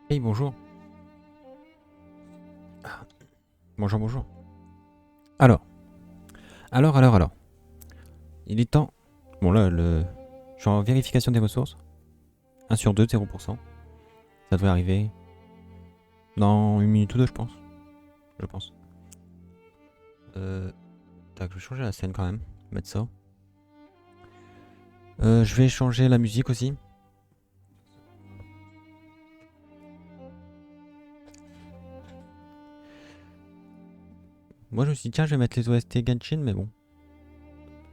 Hey, bonjour. Bonjour, bonjour. Alors. Il est temps. Bon, là, je suis en vérification des ressources. 1 sur 2, 0%. Ça devrait arriver dans 1 minute ou 2, je pense. Tac, je vais changer la scène quand même. Mettre ça. Je vais changer la musique aussi. Moi, je me suis dit, tiens, je vais mettre les OST Genshin, mais bon.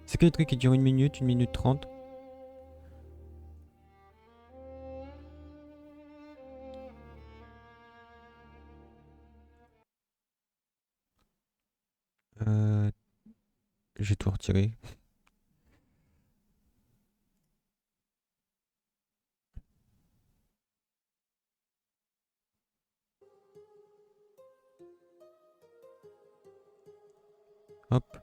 C'est que les trucs qui durent 1 minute, 1 minute 30. J'ai tout retiré. Hop.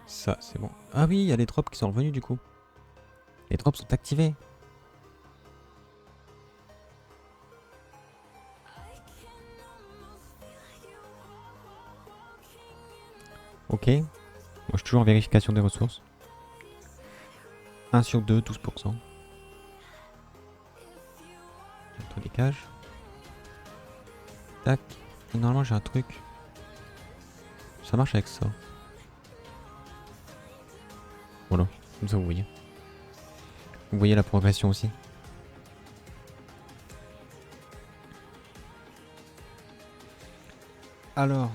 Ça, c'est bon. Ah oui, il y a les drops qui sont revenus du coup. Les drops sont activés. Ok. Moi, je suis toujours en vérification des ressources. 1 sur 2, 12%. Entre les cages. Tac. Et normalement, j'ai un truc. Ça marche avec ça. Voilà. Comme ça, vous voyez. Vous voyez la progression aussi. Alors.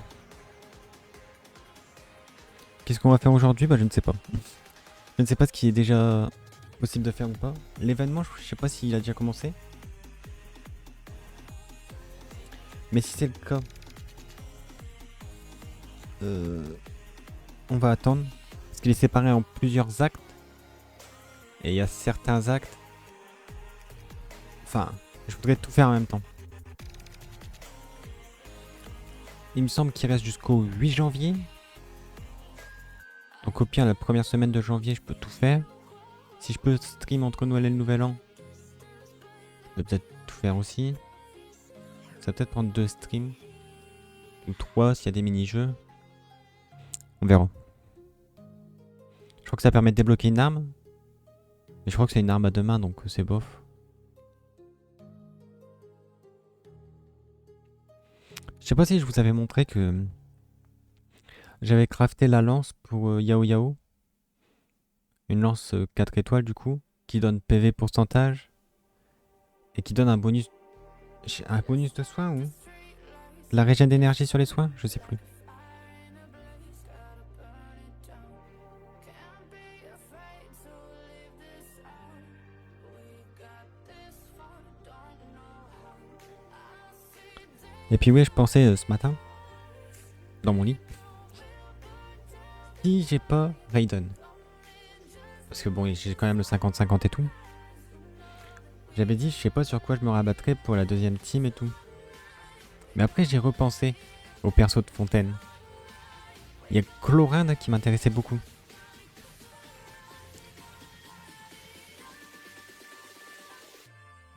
Qu'est-ce qu'on va faire aujourd'hui? Bah je ne sais pas. Je ne sais pas ce qui est déjà possible de faire ou pas. L'événement, je sais pas s'il a déjà commencé. Mais si c'est le cas, on va attendre. Parce qu'il est séparé en plusieurs actes. Et il y a certains actes. Enfin, je voudrais tout faire en même temps. Il me semble qu'il reste jusqu'au 8 janvier. Donc au pire, la première semaine de janvier, je peux tout faire. Si je peux stream entre Noël et le Nouvel An, je peux peut-être tout faire aussi. Ça va peut-être prendre 2 streams. Ou 3 s'il y a des mini-jeux. On verra. Je crois que ça permet de débloquer une arme. Mais je crois que c'est une arme à deux mains, donc c'est bof. Je sais pas si je vous avais montré que j'avais crafté la lance pour Yao Yao. Une lance 4 étoiles du coup, qui donne PV pourcentage. Et qui donne un bonus... Un bonus de soin ou de la régène d'énergie sur les soins? Je sais plus. Et puis oui, je pensais ce matin, dans mon lit, si j'ai pas Raiden, parce que bon, j'ai quand même le 50-50 et tout, j'avais dit je sais pas sur quoi je me rabattrais pour la deuxième team et tout. Mais après j'ai repensé au perso de Fontaine. Il y a Chlorinde qui m'intéressait beaucoup.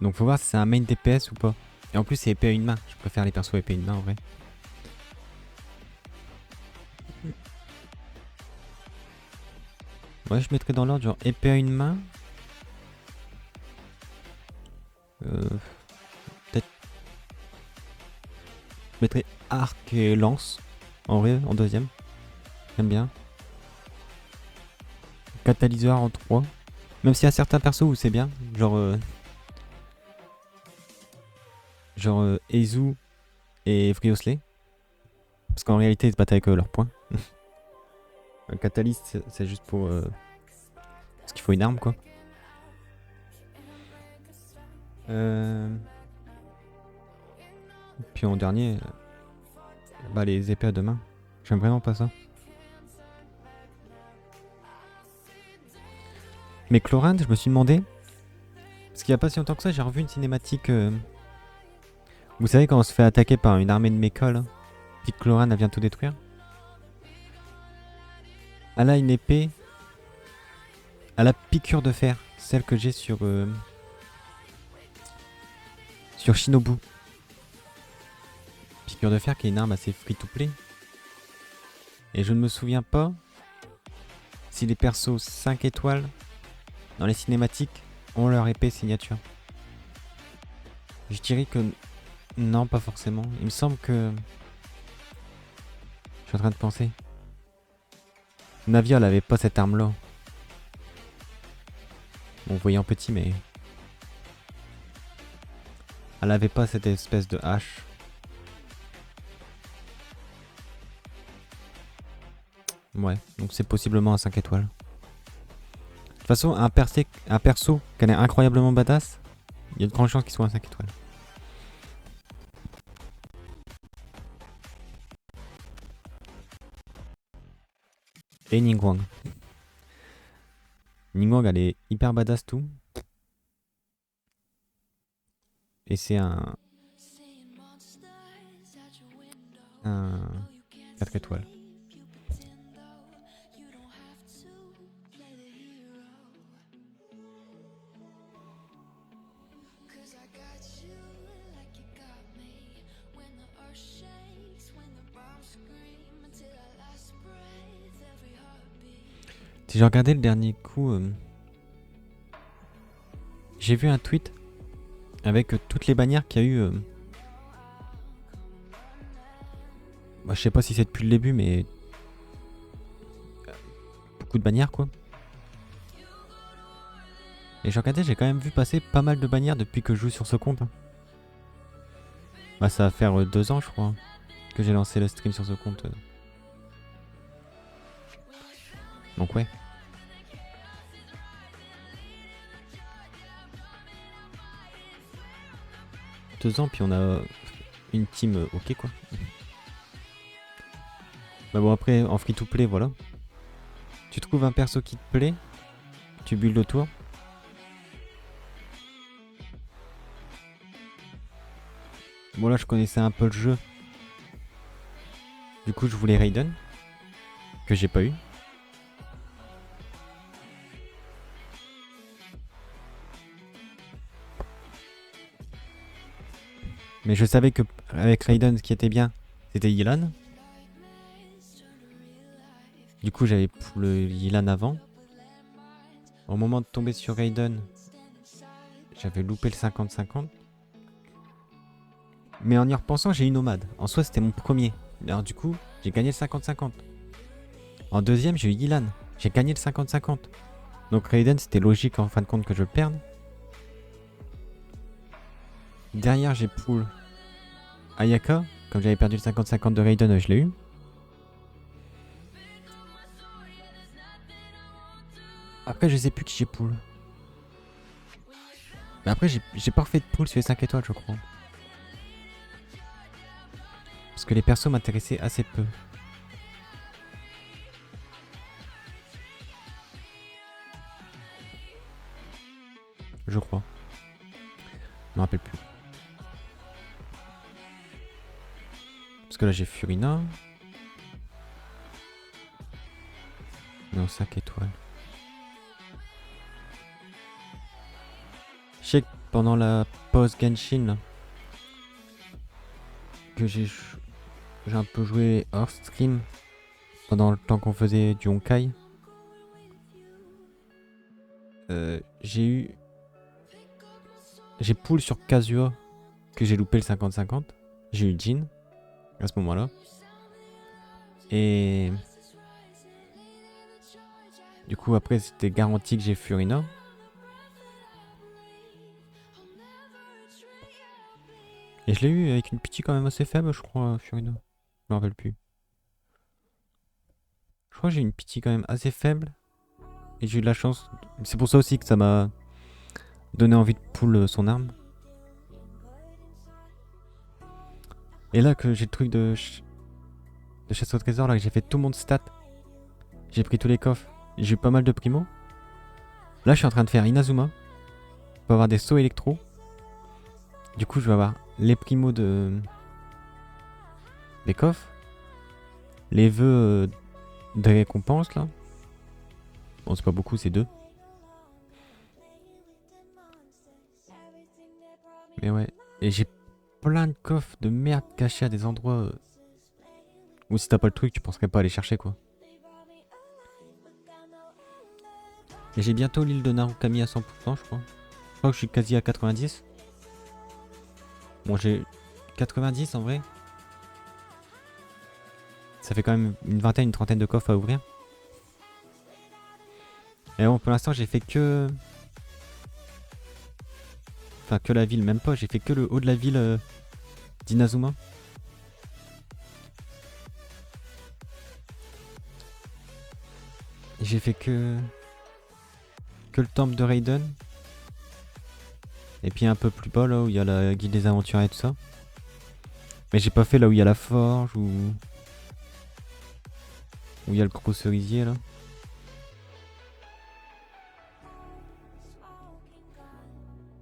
Donc faut voir si c'est un main DPS ou pas. Et en plus c'est épée à une main, je préfère les persos épée à une main en vrai. Ouais, je mettrais dans l'ordre genre épée à une main. Peut-être. Je mettrais arc et lance. En vrai, en deuxième. J'aime bien. Catalyseur en 3. Même s'il y a certains persos où c'est bien. Genre Eizu et Friosley. Parce qu'en réalité ils se battent avec leurs points. Un catalyste c'est juste pour... parce qu'il faut une arme quoi. Puis en dernier... bah les épées à deux mains. J'aime vraiment pas ça. Mais Chlorinde, je me suis demandé... Parce qu'il y a pas si longtemps que ça, j'ai revu une cinématique... Vous savez quand on se fait attaquer par une armée de mecha là, puis que Chlorinde elle vient tout détruire. Elle a une épée à la piqûre de fer, celle que j'ai sur Shinobu. Piqûre de fer qui est une arme assez free-to-play. Et je ne me souviens pas si les persos 5 étoiles dans les cinématiques ont leur épée signature. Je dirais que non, pas forcément. Il me semble que... Je suis en train de penser. Navia elle avait pas cette arme là. Bon, vous voyez en petit mais... Elle avait pas cette espèce de hache. Ouais, donc c'est possiblement un 5 étoiles. De toute façon, un perso qui est incroyablement badass, il y a de grandes chances qu'il soit un 5 étoiles. Et Ningguang. Ningguang, elle est hyper badass tout. Et c'est un 4 étoiles. Si j'ai regardé le dernier coup, j'ai vu un tweet avec toutes les bannières qu'il y a eu. Bah, je sais pas si c'est depuis le début, mais beaucoup de bannières quoi. Et j'ai regardé, j'ai quand même vu passer pas mal de bannières depuis que je joue sur ce compte. Hein. Bah, ça va faire 2 ans, je crois, que j'ai lancé le stream sur ce compte. Donc ouais. 2 ans, puis on a une team ok quoi. Bah bon après en free to play voilà. Tu trouves un perso qui te plaît, tu builds autour. Bon là je connaissais un peu le jeu. Du coup je voulais Raiden, que j'ai pas eu. Mais je savais que avec Raiden ce qui était bien, c'était Yilan. Du coup j'avais le Yilan avant. Au moment de tomber sur Raiden, j'avais loupé le 50-50. Mais en y repensant, j'ai eu Nomade. En soi, c'était mon premier. Alors du coup, j'ai gagné le 50-50. En deuxième, j'ai eu Yilan. J'ai gagné le 50-50. Donc Raiden, c'était logique en fin de compte que je le perde. Derrière, j'ai pull Ayaka. Comme j'avais perdu le 50-50 de Raiden, je l'ai eu. Après, je sais plus qui j'ai pull. Mais après, j'ai pas refait de pull sur les 5 étoiles, je crois. Parce que les persos m'intéressaient assez peu. Je crois. Je me rappelle plus. Parce que là, j'ai Furina. Non, 5 étoiles. Je sais que pendant la pause Genshin, là, que j'ai un peu joué hors stream pendant le temps qu'on faisait du Honkai. J'ai pull sur Kazuha que j'ai loupé le 50-50. J'ai eu Jin à ce moment-là. Et du coup après c'était garanti que j'ai Furina. Et je l'ai eu avec une pitié quand même assez faible je crois, Furina. Je me rappelle plus. Je crois que j'ai eu une pitié quand même assez faible. Et j'ai eu de la chance. C'est pour ça aussi que ça m'a donné envie de pull son arme. Et là que j'ai le truc de chasse au trésor, là que j'ai fait tout mon stat. J'ai pris tous les coffres. J'ai eu pas mal de primo. Là je suis en train de faire Inazuma. Pour avoir des sauts électro. Du coup je vais avoir les primos des coffres. Les vœux de récompense là. Bon c'est pas beaucoup, c'est 2. Mais ouais. Et j'ai plein de coffres de merde cachés à des endroits où si t'as pas le truc tu penserais pas aller chercher quoi. Et j'ai bientôt l'île de Narukami à 100% je crois. Je crois que je suis quasi à 90. Bon j'ai 90 en vrai. Ça fait quand même une vingtaine, une trentaine de coffres à ouvrir. Et bon pour l'instant j'ai fait que... Enfin que la ville, même pas, j'ai fait que le haut de la ville d'Inazuma. Et j'ai fait que le temple de Raiden. Et puis un peu plus bas là où il y a la guilde des aventuriers et tout ça. Mais j'ai pas fait là où il y a la forge ou... Où il y a le gros cerisier là.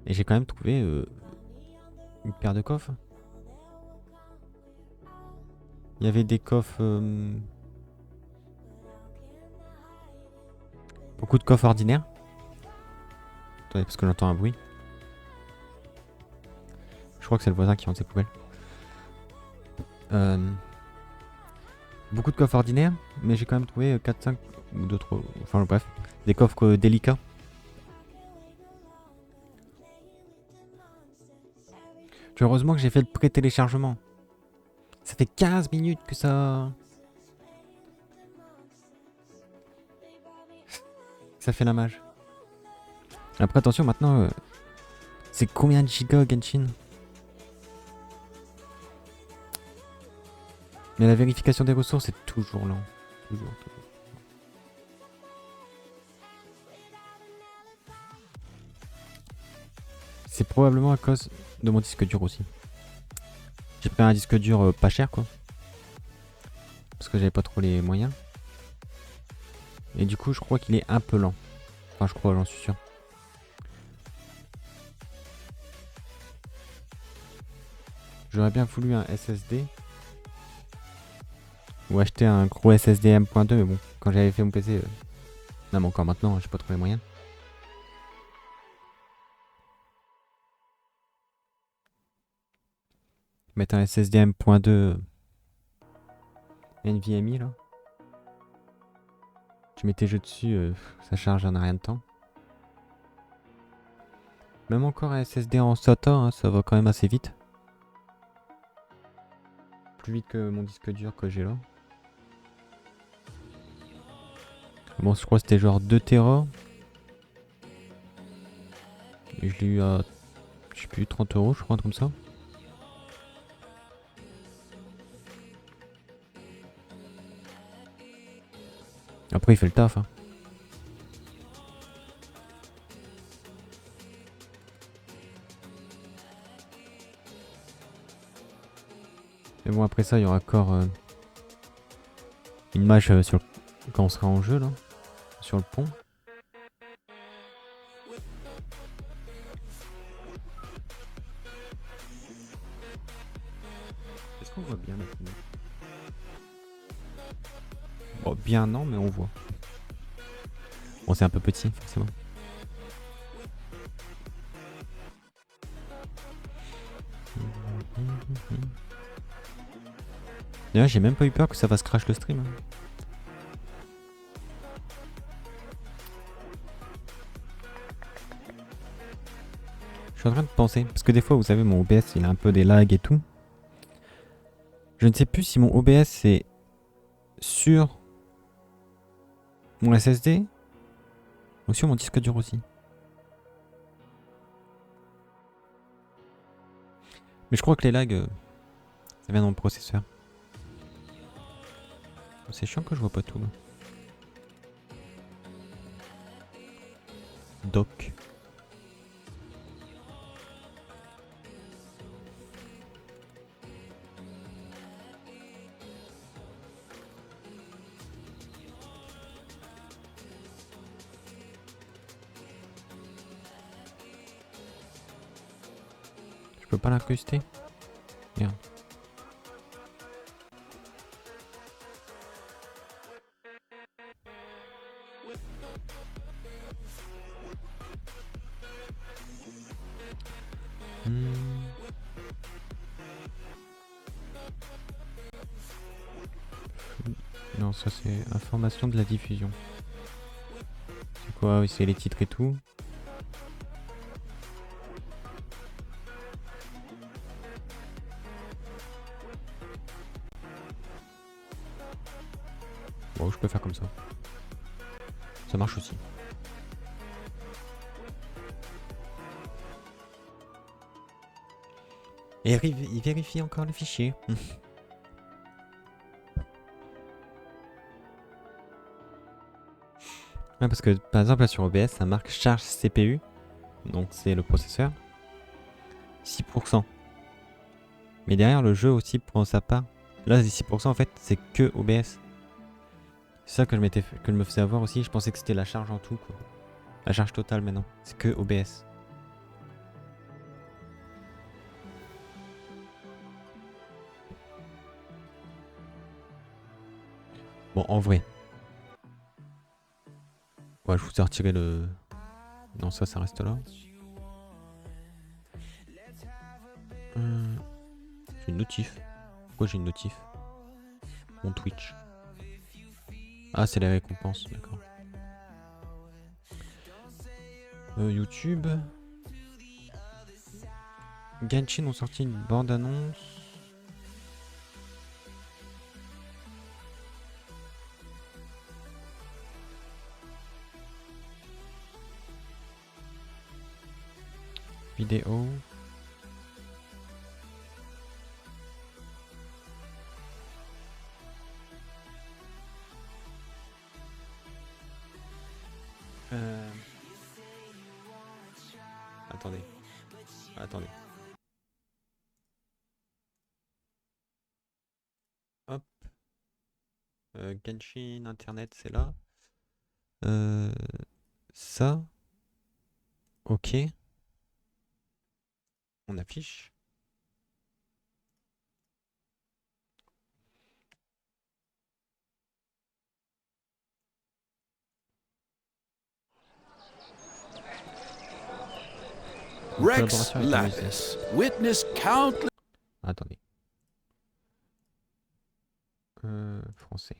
Et j'ai quand même trouvé une paire de coffres. Il y avait des coffres... beaucoup de coffres ordinaires. Attendez parce que j'entends un bruit. Je crois que c'est le voisin qui rentre ses poubelles. Beaucoup de coffres ordinaires, mais j'ai quand même trouvé 4-5 ou 2-3, enfin bref, des coffres délicats. Heureusement que j'ai fait le pré-téléchargement. Ça fait 15 minutes que ça... Ça fait la mage. Après attention maintenant, c'est combien de gigas Genshin? Mais la vérification des ressources est toujours lent. Toujours. C'est probablement à cause de mon disque dur aussi. J'ai pris un disque dur pas cher quoi. Parce que j'avais pas trop les moyens. Et du coup je crois qu'il est un peu lent. Enfin je crois, j'en suis sûr. J'aurais bien voulu un SSD. Ou acheter un gros SSD M.2 mais bon, quand j'avais fait mon PC... Non mais encore maintenant, j'ai pas trop les moyens. Mettre un SSD M.2 NVMe là. Tu mets tes jeux dessus, ça charge en un rien de temps. Même encore un SSD en SATA, hein, ça va quand même assez vite. Plus vite que mon disque dur que j'ai là. Bon, je crois que c'était genre 2 Tera. Et je l'ai eu à, je sais plus, 30 euros, je crois, un truc comme ça. Après, il fait le taf. Hein. Mais bon, après ça, il y aura encore une image sur quand on sera en jeu, là. Sur le pont. Est-ce qu'on voit bien maintenant? Bon, bien non, mais on voit. Bon, c'est un peu petit, forcément. D'ailleurs, j'ai même pas eu peur que ça fasse crash le stream. Hein. Je suis en train de penser, parce que des fois, vous savez, mon OBS, il a un peu des lags et tout. Je ne sais plus si mon OBS est sur mon SSD ou sur mon disque dur aussi. Mais je crois que les lags, ça vient dans le processeur. C'est chiant que je vois pas tout là. Doc. Je peux pas l'incruster? Merde. Non, ça c'est information de la diffusion. C'est quoi? Oui, c'est les titres et tout. Bon, je peux faire comme ça. Ça marche aussi. Et il vérifie encore le fichier. Ouais, parce que par exemple là sur OBS ça marque charge CPU, donc c'est le processeur, 6%. Mais derrière le jeu aussi prend sa part. Là les 6% en fait c'est que OBS. C'est ça que je me faisais avoir aussi, je pensais que c'était la charge en tout quoi. La charge totale maintenant, c'est que OBS. Bon en vrai. Ouais, je vous ai retiré le... Non, ça reste là. J'ai une notif. Pourquoi j'ai une notif? Mon Twitch. Ah, c'est les récompenses, d'accord. YouTube. Genshin ont sorti une bande-annonce. Vidéo. Attendez. Attendez. Hop. Genshin, Internet, c'est là. Ça. Ok. On affiche. Rex Lapis, witness countless... Attendez. Français.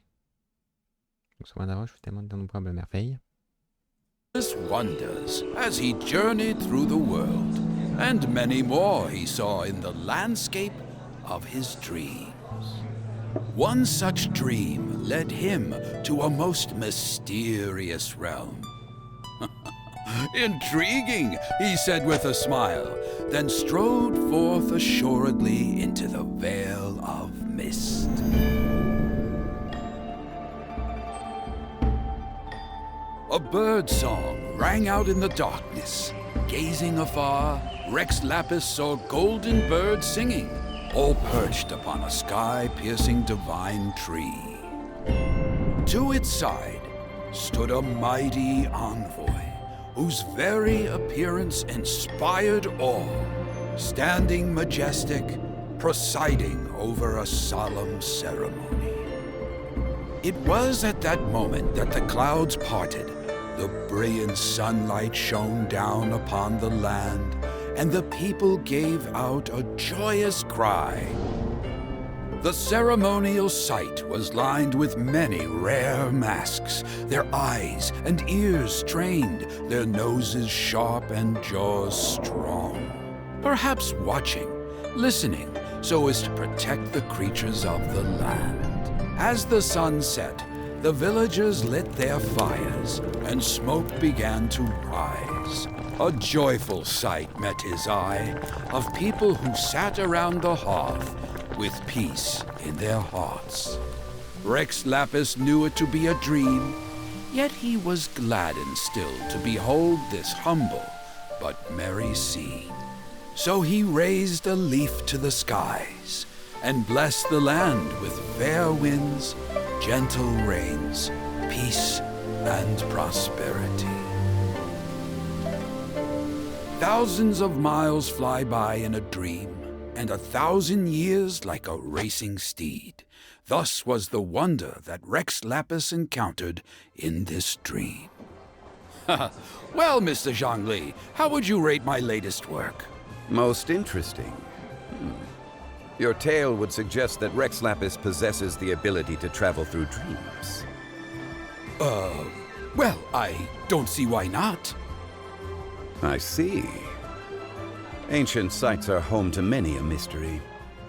Donc ça va d'avoir, je vous témoigne d'innombrables merveilles. wonders as he journeyed through the world, and many more he saw in the landscape of his dreams. One such dream led him to a most mysterious realm. Intriguing, he said with a smile, then strode forth assuredly into the veil of mist. A bird song rang out in the darkness. Gazing afar, Rex Lapis saw golden birds singing, all perched upon a sky-piercing divine tree. To its side stood a mighty envoy, whose very appearance inspired awe, standing majestic, presiding over a solemn ceremony. It was at that moment that the clouds parted, the brilliant sunlight shone down upon the land, and the people gave out a joyous cry. The ceremonial site was lined with many rare masks, their eyes and ears trained, their noses sharp and jaws strong. Perhaps watching, listening, so as to protect the creatures of the land. As the sun set, the villagers lit their fires, and smoke began to rise. A joyful sight met his eye, of people who sat around the hearth with peace in their hearts. Rex Lapis knew it to be a dream, yet he was gladdened still to behold this humble but merry scene. So he raised a leaf to the skies, and blessed the land with fair winds, gentle rains, peace, and prosperity. Thousands of miles fly by in a dream, and 1,000 years like a racing steed. Thus was the wonder that Rex Lapis encountered in this dream. Well, Mr. Zhongli, how would you rate my latest work? Most interesting. Your tale would suggest that Rex Lapis possesses the ability to travel through dreams. Well, I don't see why not. I see. Ancient sites are home to many a mystery.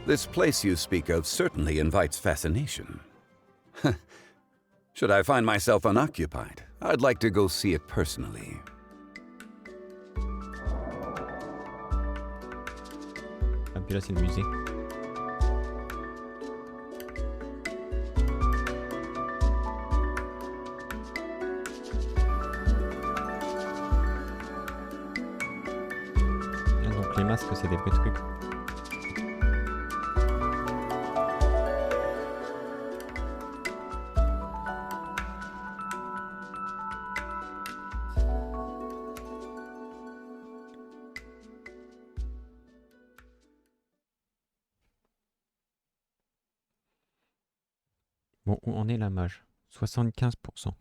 This place you speak of certainly invites fascination. Should I find myself unoccupied, I'd like to go see it personally. Ah, puis là, c'est le musée. Donc les masques, c'est des vrais trucs. Bon, où en est la mage? 75%.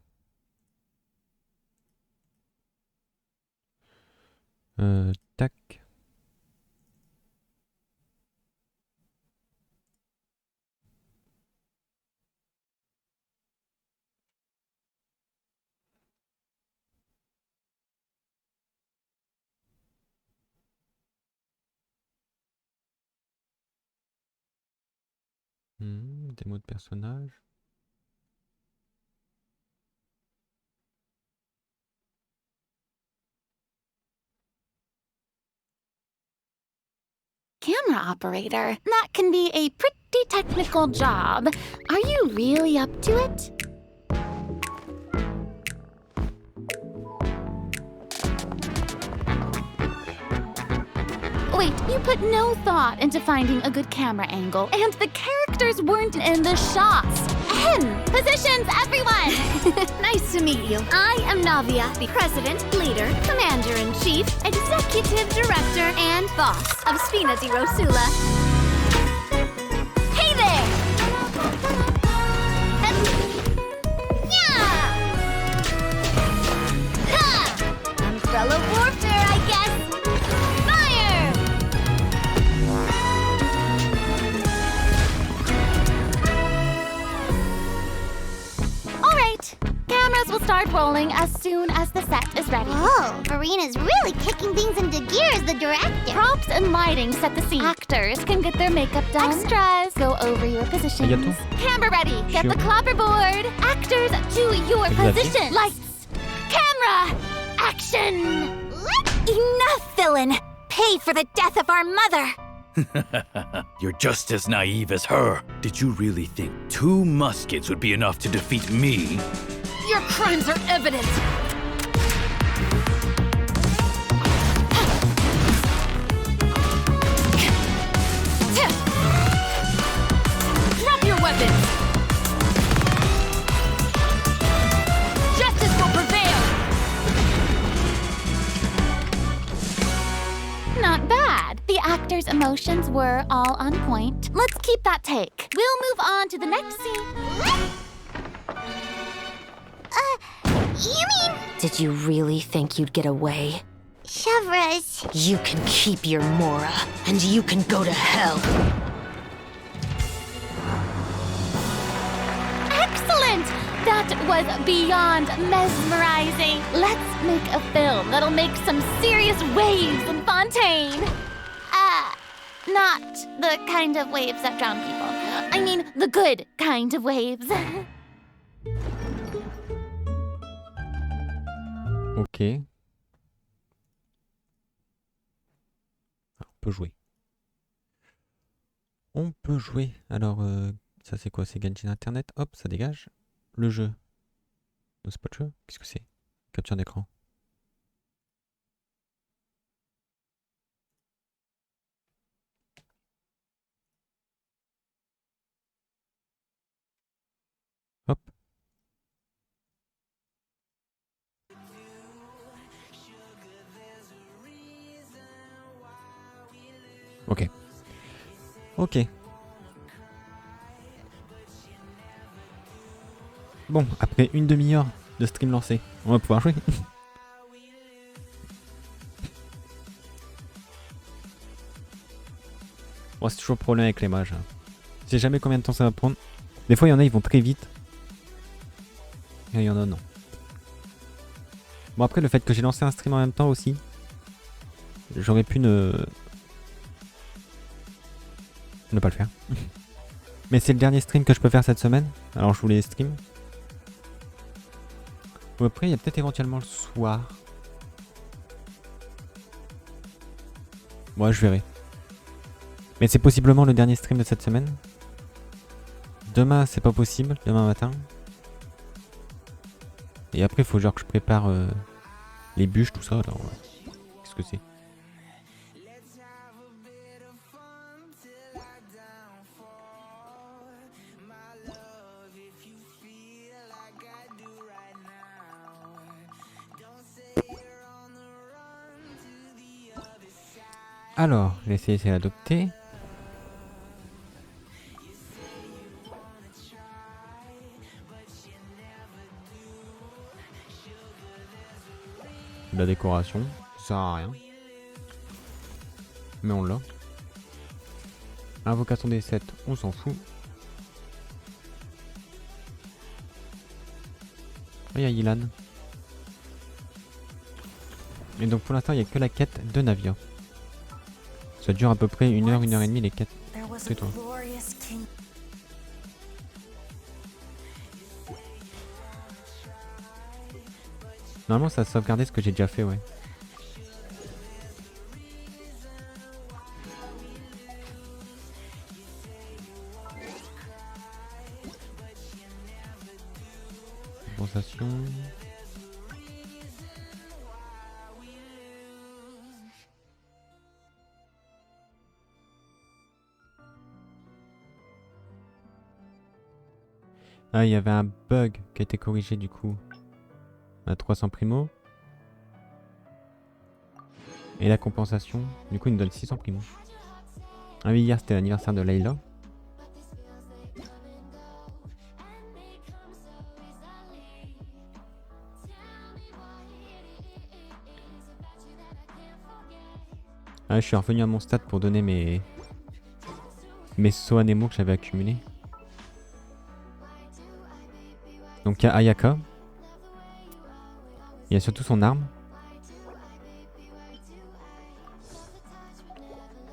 Tac. Démo de personnage. Camera operator. That can be a pretty technical job. Are you really up to it? Wait, you put no thought into finding a good camera angle, and the characters weren't in the shots. Positions, everyone! Nice to meet you. I am Navia, the President, Leader, Commander-in-Chief, Executive Director, and Boss of Spina di Rosula. Hey there! Yeah! Ha! Umbrella warfare, I guess. Fire! All right, cameras will start rolling as soon as the set is ready. Whoa, Marina's really kicking things into gear as the director. Props and lighting set the scene. Actors can get their makeup done. Extras go over your positions. Bientôt. Camera ready. Get Sure. the clapperboard. Actors to your Exactly. position. Lights. Camera. Action. Enough, villain! Pay for the death of our mother! You're just as naive as her. Did you really think 2 muskets would be enough to defeat me? Your crimes are evident! Drop your weapons! Justice will prevail! Not bad. The actors' emotions were all on point. Let's keep that take. We'll move on to the next scene. You mean Did you really think you'd get away? Chevras? You can keep your Mora, and you can go to hell. Excellent! That was beyond mesmerizing. Let's make a film that'll make some serious waves in Fontaine. Not the kind of waves that drown people. I mean, the good kind of waves. Ok. Ah, on peut jouer. On peut jouer. Alors, ça c'est quoi? C'est Genshin Internet. Hop, ça dégage. Le jeu. Non, c'est pas le jeu. Qu'est-ce que c'est? Capture d'écran. Hop. Ok. Ok. Bon, après une demi-heure de stream lancé, on va pouvoir jouer. Bon, c'est toujours le problème avec les mages. Hein. Je sais jamais combien de temps ça va prendre. Des fois, il y en a, ils vont très vite. Et il y en a, non. Bon, après, le fait que j'ai lancé un stream en même temps aussi, j'aurais pu ne pas le faire. Mais c'est le dernier stream que je peux faire cette semaine. Alors, je voulais stream. Ou après, il y a peut-être éventuellement le soir. Moi, je verrai. Mais c'est possiblement le dernier stream de cette semaine. Demain, c'est pas possible. Demain matin. Et après, il faut genre que je prépare les bûches, tout ça. Alors, qu'est-ce que c'est? Alors, l'essayer c'est adopter. La décoration, ça sert à rien. Mais on l'a. Invocation des 7, on s'en fout. Il y a Ilan. Et donc pour l'instant il n'y a que la quête de Navia. Ça dure à peu près 1 heure, 1 heure et demie les quêtes. C'est toi. Normalement ça a sauvegardé ce que j'ai déjà fait, ouais. Compensation. Ah, il y avait un bug qui a été corrigé du coup. À 300 primo. Et la compensation, du coup il nous donne 600 primo. Ah oui, hier c'était l'anniversaire de Layla. Ah, je suis revenu à mon stade pour donner mes sauts à Nemo que j'avais accumulés. Donc il y a Ayaka. Il y a surtout son arme.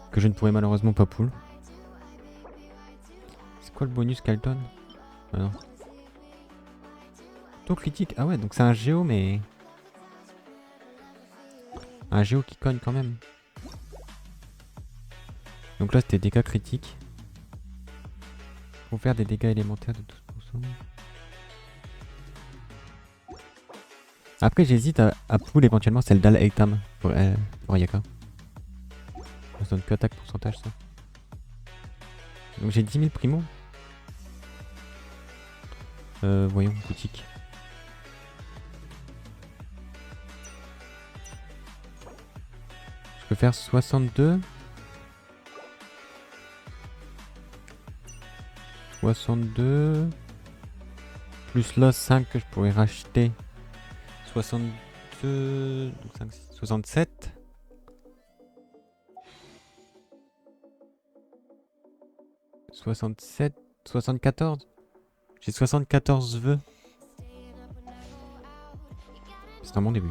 Que je ne pourrais malheureusement pas pull. C'est quoi le bonus qu'elle donne? Ah non. Taux critique. Ah ouais, donc c'est un géo, mais... Un géo qui cogne quand même. Donc là, c'était dégâts critiques. Pour faire des dégâts élémentaires de 12%. Après, j'hésite à pull éventuellement celle d'Al Eitam pour Ayaka. Ça donne que attaque pourcentage, ça. Donc j'ai 10 000 primo. Voyons, boutique. Je peux faire 62. 62. Plus là 5 que je pourrais racheter. 62. Donc 5, 67. « 67, 74. J'ai 74 vœux. C'est un bon début.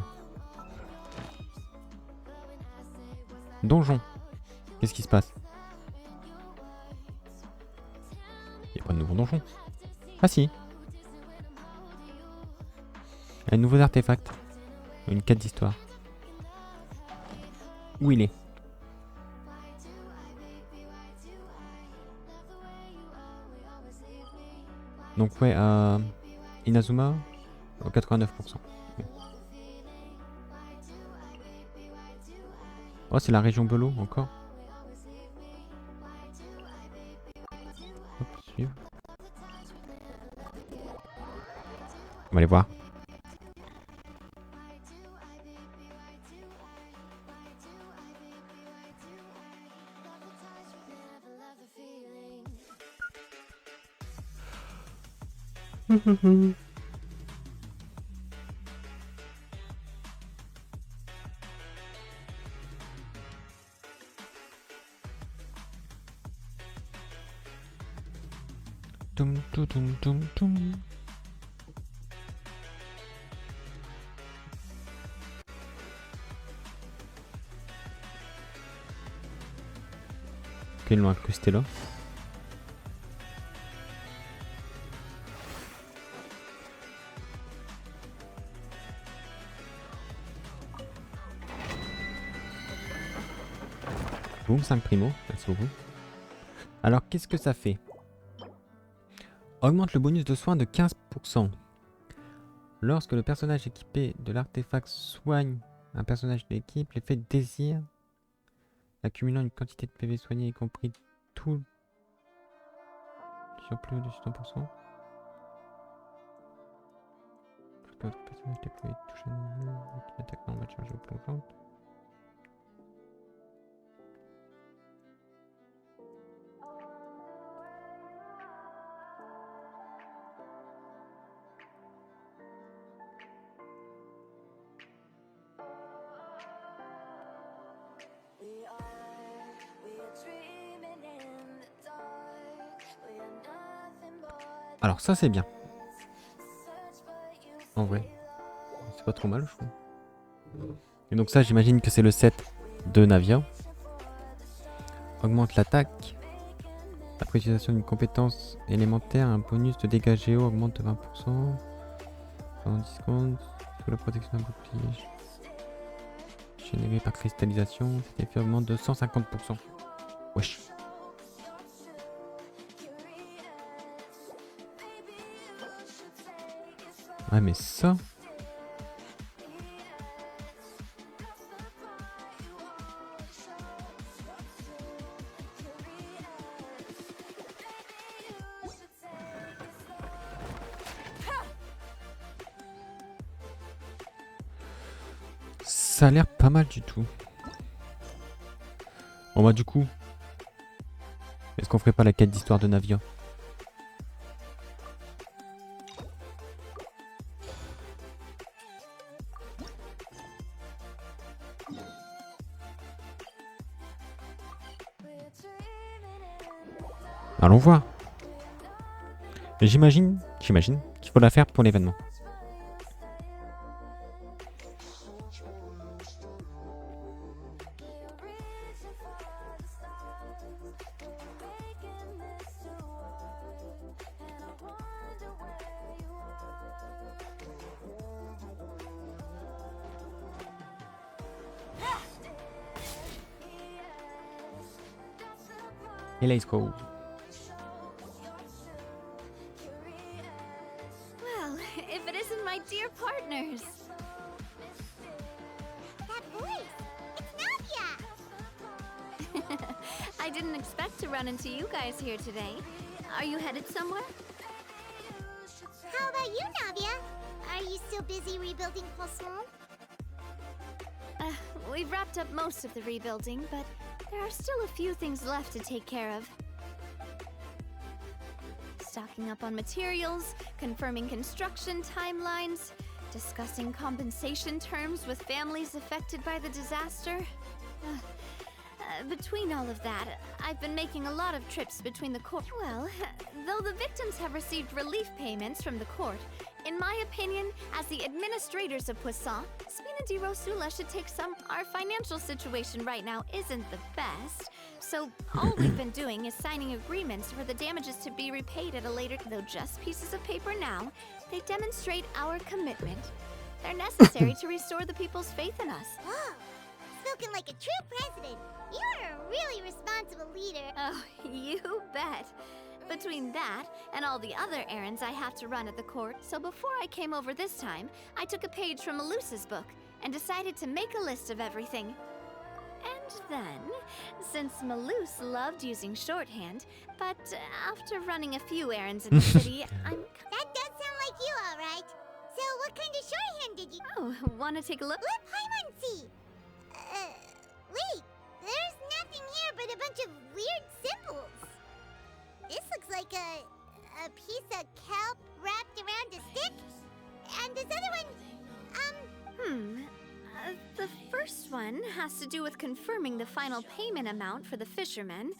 Donjon. Qu'est-ce qui se passe? Il n'y a pas de nouveau donjon. Ah si. Un nouveau artefact. Une quête d'histoire. Où il est? Donc ouais, à Inazuma, 89%. Oh, c'est la région Belot, encore. Hop, suivre. On va aller voir. Toum, toum, toum, toum, toum. Ok, ils l'ont incrusté là. Boum, 5 primo, merci beaucoup. Alors, qu'est-ce que ça fait? Augmente le bonus de soin de 15%. Lorsque le personnage équipé de l'artefact soigne un personnage de l'équipe, l'effet désir, accumulant une quantité de PV soigné, y compris tout surplus de 100%. Lorsque votre personnage déployé touche un niveau qui attaque normale chargée ou plongeante. Alors ça c'est bien. En vrai. C'est pas trop mal je trouve. Et donc ça j'imagine que c'est le set de Navia. Augmente l'attaque. Après utilisation d'une compétence élémentaire, un bonus de dégâts géo augmente de 20%. En 10 secondes. Sous la protection d'un bouclier. Généré par cristallisation. Cet effet augmente de 150%. Wesh. Ouais mais ça... Ça a l'air pas mal du tout. Bon bah du coup, est-ce qu'on ferait pas la quête d'histoire de Navia? Allons voir. J'imagine qu'il faut la faire pour l'événement. Et let's go. Well, if it isn't my dear partners. That voice! It's Navia! I didn't expect to run into you guys here today. Are you headed somewhere? How about you, Navia? Are you still busy rebuilding Poisson? We've wrapped up most of the rebuilding, but there are still a few things left to take care of. Stocking up on materials, confirming construction timelines, discussing compensation terms with families affected by the disaster. Between all of that, I've been making a lot of trips between the court. Well, though the victims have received relief payments from the court, in my opinion, as the administrators of Poisson, Spina di Rosula should take some. Our financial situation right now isn't the best, so all we've been doing is signing agreements for the damages to be repaid at a later. Though just pieces of paper now, they demonstrate our commitment. They're necessary to restore the people's faith in us. Whoa! Spoken like a true president. You're a really responsible leader. Oh, you bet. Between that and all the other errands I have to run at the court, so before I came over this time, I took a page from Malusa's book and decided to make a list of everything. And then, since Malus loved using shorthand, but after running a few errands in the city, That does sound like you, all right. So what kind of shorthand did you... Oh, wanna take a look? Let Paimon see. Wait. There's nothing here but a bunch of weird symbols. This looks like a piece of kelp wrapped around a stick. And this other one, The first one has to do with confirming the final payment amount for the fishermen,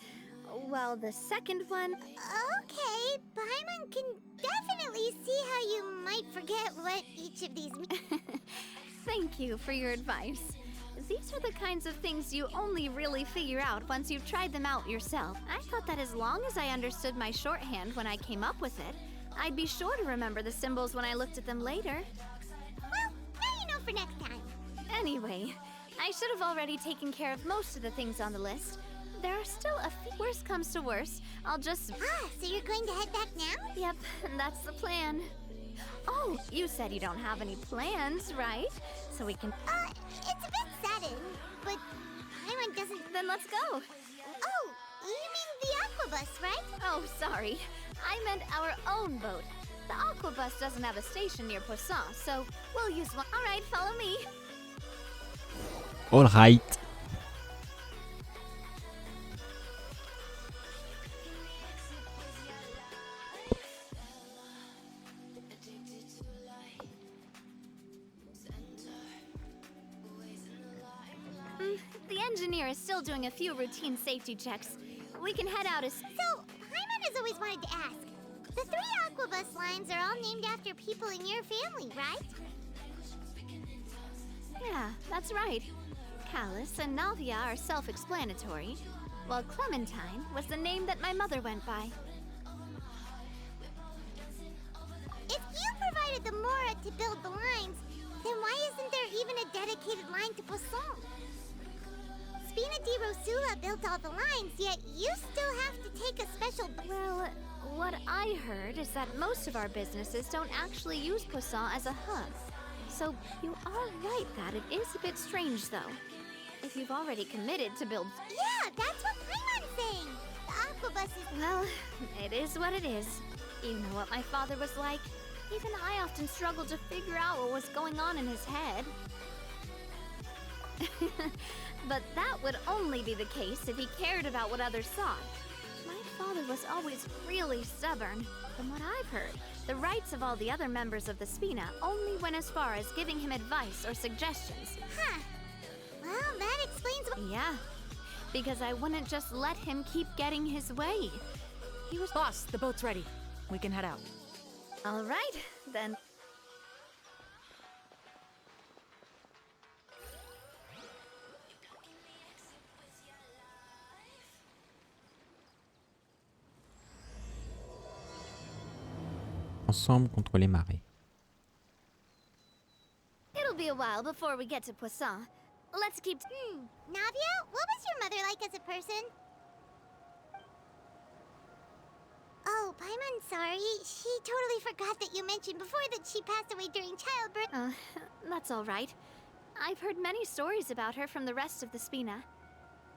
while the second one... Okay, Paimon can definitely see how you might forget what each of these mean. Thank you for your advice. These are the kinds of things you only really figure out once you've tried them out yourself. I thought that as long as I understood my shorthand when I came up with it, I'd be sure to remember the symbols when I looked at them later. Well, now you know for next time. Anyway, I should have already taken care of most of the things on the list. There are still a few. Worst comes to worst, I'll just... So you're going to head back now? Yep, that's the plan. Oh, you said you don't have any plans, right? So we can... It's a bit sudden, but Paimon doesn't... Then let's go. Oh, you mean the Aquabus, right? Oh, sorry. I meant our own boat. The Aquabus doesn't have a station near Poisson, so we'll use one. All right, follow me. All right. The engineer is still doing a few routine safety checks. We can head out as... So, Paimon has always wanted to ask. The 3 Aquabus lines are all named after people in your family, right? Yeah, that's right. Callus and Navia are self-explanatory, while Clementine was the name that my mother went by. If you provided the Mora to build the lines, then why isn't there even a dedicated line to Poisson? Spina di Rosula built all the lines, yet you still have to take a special... Well, what I heard is that most of our businesses don't actually use Poisson as a hub. So you are right that it is a bit strange, though. If you've already committed to build... Yeah, that's what Paimon's saying! The Aquabus is... Well, it is what it is. You know what my father was like? Even I often struggled to figure out what was going on in his head. But that would only be the case if he cared about what others thought. My father was always really stubborn. From what I've heard, the rights of all the other members of the Spina only went as far as giving him advice or suggestions. Huh. Well, that explains why. Yeah, because I wouldn't just let him keep getting his way. He was— Boss, the boat's ready. We can head out. All right, then. Ensemble contre les marées. It'll be a while before we get to Poisson. Let's keep— Navia, what was your mother like as a person? Oh, I'm sorry. She totally forgot that you mentioned before that she passed away during childbirth. That's all right. I've heard many stories about her from the rest of the Spina.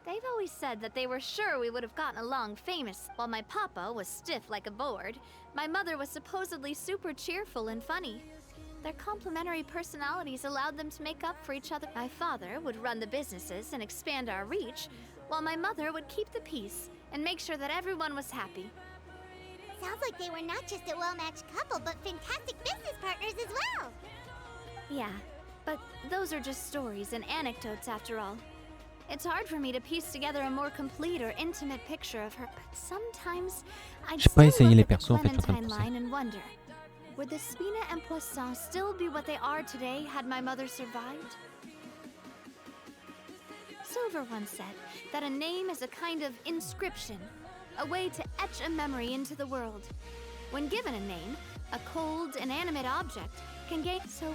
They've always said that they were sure we would have gotten along famous. While my papa was stiff like a board, my mother was supposedly super cheerful and funny. Their complementary personalities allowed them to make up for each other. My father would run the businesses and expand our reach, while my mother would keep the peace and make sure that everyone was happy. Sounds like they were not just a well-matched couple, but fantastic business partners as well. Yeah, but those are just stories and anecdotes after all. It's hard for me to piece together a more complete or intimate picture of her, but sometimes I'd J'ai pas still essayé look les at the persos, en fait, je suis en train de Clementine penser. line and wonder, would the Spina and Poisson still be what they are today had my mother survived? Silver once said that a name is a kind of inscription, a way to etch a memory into the world. When given a name, a cold, inanimate object can gain— So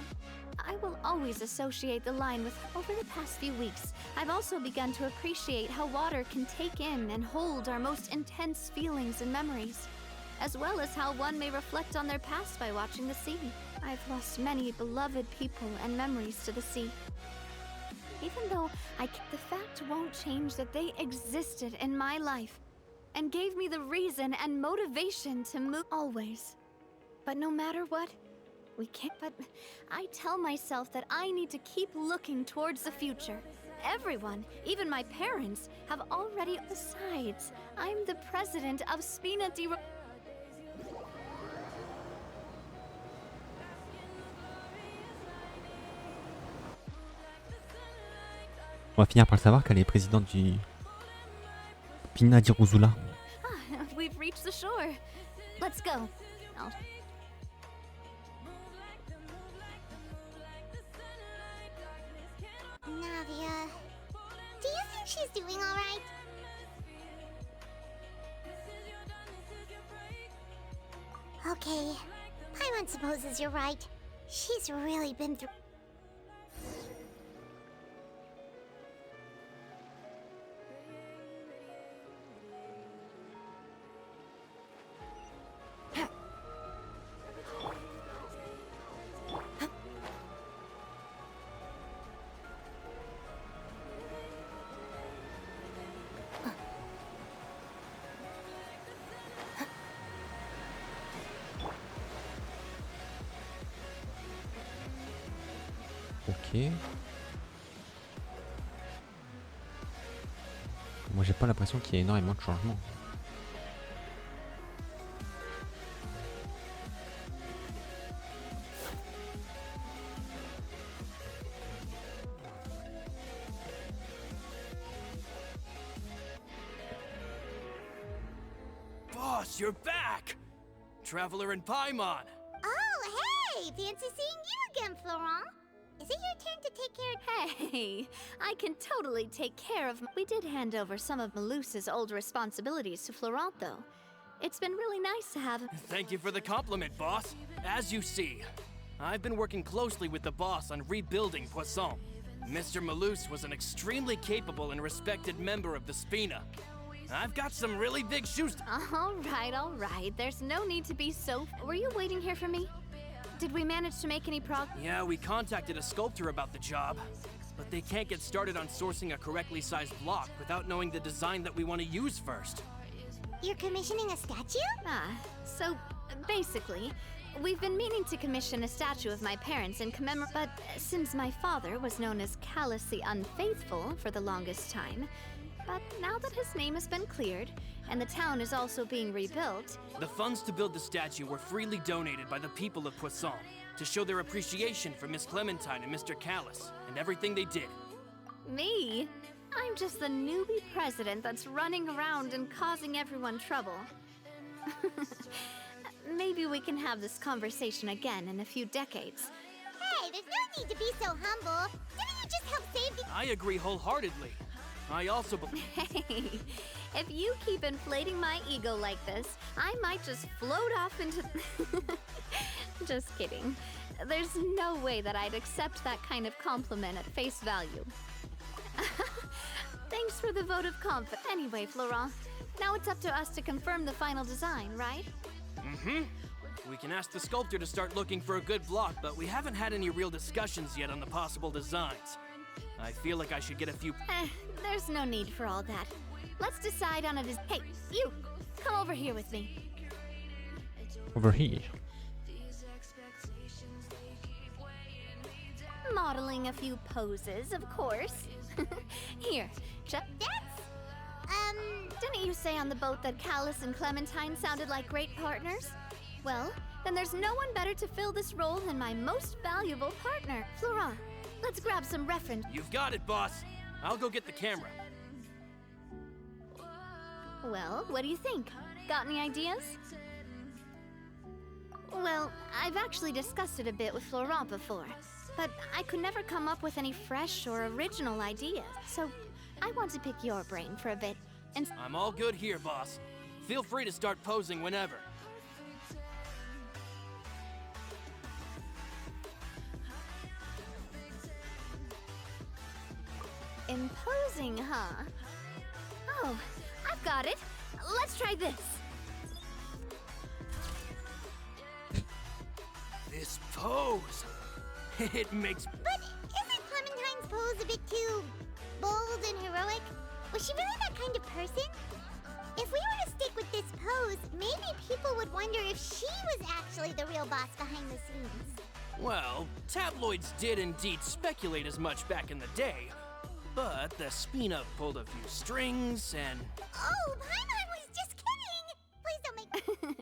I will always associate the line with— Over the past few weeks, I've also begun to appreciate how water can take in and hold our most intense feelings and memories, as well as how one may reflect on their past by watching the sea. I've lost many beloved people and memories to the sea. Even though the fact won't change that they existed in my life and gave me the reason and motivation to move always. But no matter what, we can't— But I tell myself that I need to keep looking towards the future. Everyone, even my parents, have already— Besides, I'm the president of Spina di— On va finir par le savoir qu'elle est présidente du Pina di Rosula. We've reached the shore. Let's go. Navia, do you think she's doing all right? Okay, Paimon supposes you're right. She's really been through. Ok. Moi j'ai pas l'impression qu'il y ait énormément de changements. Boss, you're back! Traveler and Paimon! Oh, hey! Fancy seeing you again, Florent. Is it your turn to take care of— Hey, I can totally take care of— We did hand over some of Malouse's old responsibilities to Florent, though. It's been really nice to have— Thank you for the compliment, boss. As you see, I've been working closely with the boss on rebuilding Poisson. Mr. Malouse was an extremely capable and respected member of the Spina. I've got some really big shoes to— All right. There's no need to be so— Were you waiting here for me? Did we manage to make any progress? Yeah, we contacted a sculptor about the job, but they can't get started on sourcing a correctly sized block without knowing the design that we want to use first. You're commissioning a statue? So basically, we've been meaning to commission a statue of my parents in commemorate, but since my father was known as callously unfaithful for the longest time, but now that his name has been cleared, and the town is also being rebuilt... The funds to build the statue were freely donated by the people of Poisson to show their appreciation for Miss Clementine and Mr. Callus, and everything they did. Me? I'm just the newbie president that's running around and causing everyone trouble. Maybe we can have this conversation again in a few decades. Hey, there's no need to be so humble. Didn't you just help save the... I agree wholeheartedly. I also believe... Hey, if you keep inflating my ego like this, I might just float off into... Just kidding. There's no way that I'd accept that kind of compliment at face value. Thanks for the vote of confidence. Anyway, Florent, now it's up to us to confirm the final design, right? Mm-hmm. We can ask the sculptor to start looking for a good block, but we haven't had any real discussions yet on the possible designs. I feel like I should get a few... There's no need for all that. Let's decide on it as... Hey, you! Come over here with me. Over here. Modeling a few poses, of course. Here, That's... Didn't you say on the boat that Callus and Clementine sounded like great partners? Well, then there's no one better to fill this role than my most valuable partner, Florent. Let's grab some reference. You've got it, boss. I'll go get the camera. Well, what do you think? Got any ideas? Well, I've actually discussed it a bit with Florent before, but I could never come up with any fresh or original ideas. So I want to pick your brain for a bit. And I'm all good here, boss. Feel free to start posing whenever. imposing, huh? Oh, I've got it. Let's try this. This pose. It makes... But isn't Clementine's pose a bit too bold and heroic? Was she really that kind of person? If we were to stick with this pose, maybe people would wonder if she was actually the real boss behind the scenes. Well, tabloids did indeed speculate as much back in the day, but the Spina pulled a few strings and... Oh, Paimon was just kidding! Please don't make...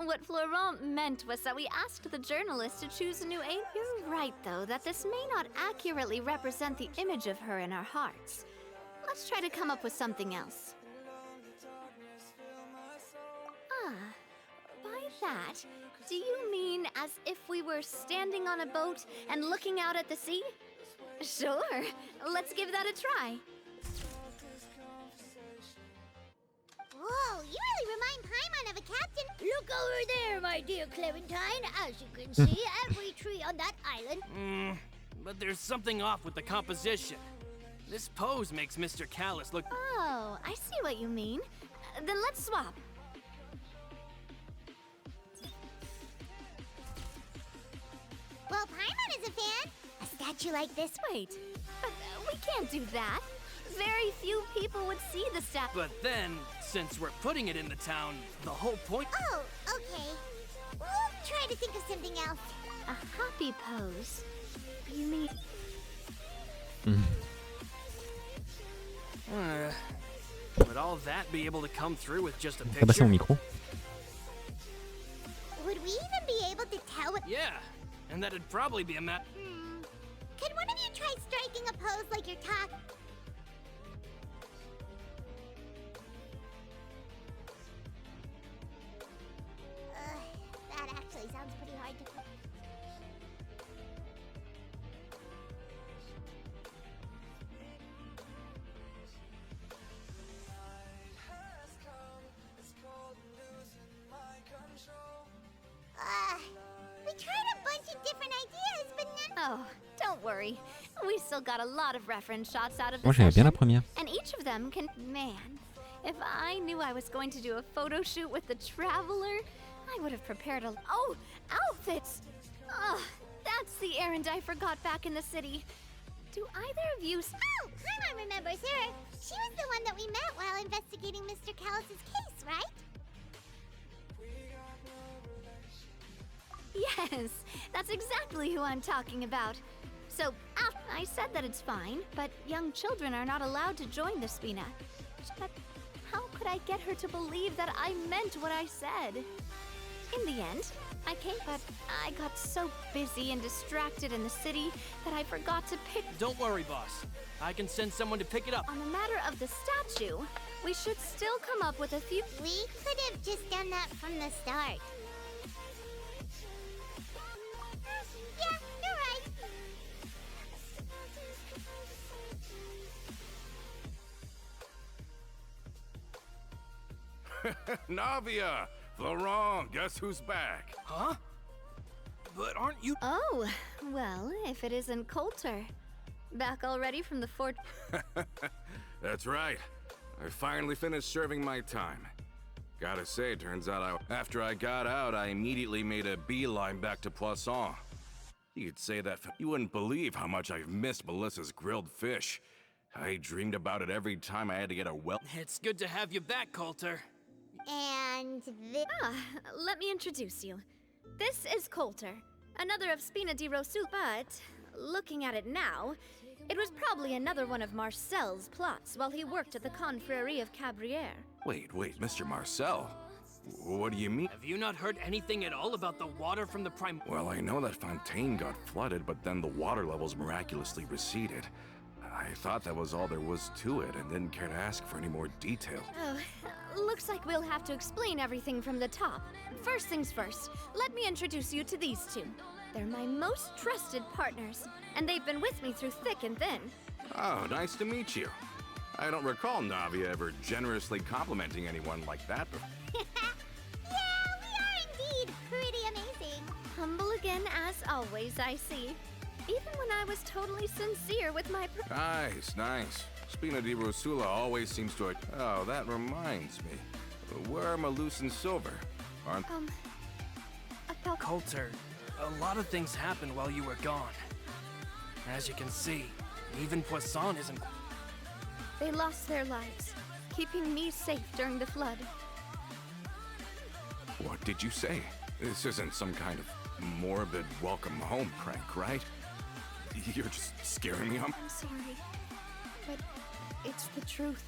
What Florent meant was that we asked the journalist to choose a new aim. You're right, though, that this may not accurately represent the image of her in our hearts. Let's try to come up with something else. Ah, by that, do you mean as if we were standing on a boat and looking out at the sea? Sure, let's give that a try. Whoa, you really remind Paimon of a captain. Look over there, my dear Clementine. As you can see, every tree on that island... But there's something off with the composition. This pose makes Mr. Callus look... Oh, I see what you mean. Then let's swap. Well, Paimon is a fan. A statue like this. Wait, but we can't do that. Very few people would see the statue. But then, since we're putting it in the town, the whole point... Oh, okay. We'll try to think of something else. A happy pose? You mean... Would all that be able to come through with just a T'as passé mon picture? micro. Would we even be able to tell what... Yeah, and that'd probably be a map... Could one of you try striking a pose like you're talking? That actually sounds pretty hard to put. We tried a bunch of different ideas, but none... Oh, don't worry. We still got a lot of reference shots out of Moi the j'aimais bien la session. première. And each of them can... Man, if I knew I was going to do a photo shoot with the Traveler, I would have prepared a... Oh, outfits! Oh, that's the errand I forgot back in the city. Do either of you... Oh, Paimon remembers her. She was the one that we met while investigating Mr. Callus's case, right? Yes, that's exactly who I'm talking about. So, I said that it's fine, but young children are not allowed to join the Spina. But how could I get her to believe that I meant what I said? In the end, I came, but I got so busy and distracted in the city that I forgot to pick. Don't worry, boss. I can send someone to pick it up. On the matter of the statue, we should still come up with a few. We could have just done that from the start. Yeah, you're right. Navia! Florent, guess who's back? Huh? But aren't you? Oh, well, if it isn't Coulter. Back already from the fort. That's right. I finally finished serving my time. Gotta say, turns out after I got out, I immediately made a beeline back to Poisson. You'd say that you wouldn't believe how much I've missed Melissa's grilled fish. I dreamed about it every time I had to get a well. It's good to have you back, Coulter. And Let me introduce you. This is Coulter, another of Spina di Rosul, but looking at it now, it was probably another one of Marcel's plots while he worked at the Confrérie of Cabrières. Wait, Mr. Marcel? What do you mean? Have you not heard anything at all about the water from the prime? Well, I know that Fontaine got flooded, but then the water levels miraculously receded. I thought that was all there was to it and didn't care to ask for any more detail. Oh, looks like we'll have to explain everything from the top. First things first, let me introduce you to these two. They're my most trusted partners, and they've been with me through thick and thin. Oh, nice to meet you. I don't recall Navia ever generously complimenting anyone like that before. Yeah, we are indeed pretty amazing. Humble again as always, I see. Even when I was totally sincere with my Nice. Spina di Rosula always seems to... Oh, that reminds me. Where are Malus and Silver? Aren't... about Coulter, a lot of things happened while you were gone. As you can see, even Poisson isn't... They lost their lives, keeping me safe during the flood. What did you say? This isn't some kind of morbid welcome home prank, right? You're just scaring me. I'm sorry, but it's the truth.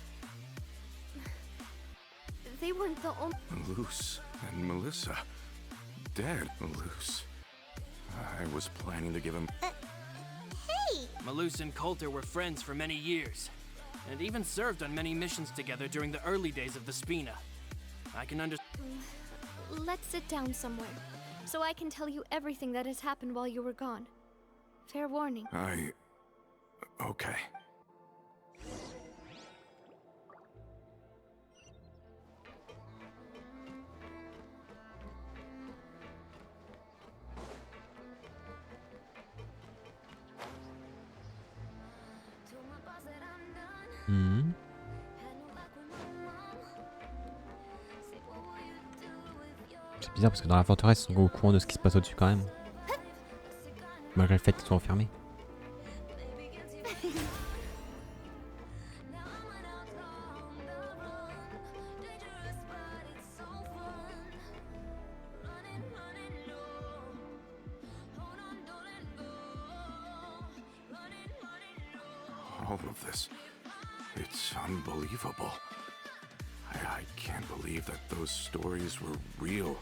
They weren't the only... Malus and Melissa. Dead. Malus. I was planning to give him... Hey! Malus and Coulter were friends for many years, and even served on many missions together during the early days of the Spina. I can understand. Let's sit down somewhere, so I can tell you everything that has happened while you were gone. Fair warning. Okay. C'est bizarre parce que dans la forteresse, ils sont au courant de ce qui se passe au-dessus quand même. Malgré le fait qu'ils soient enfermés. All of this. It's unbelievable. I can't believe that those stories were real.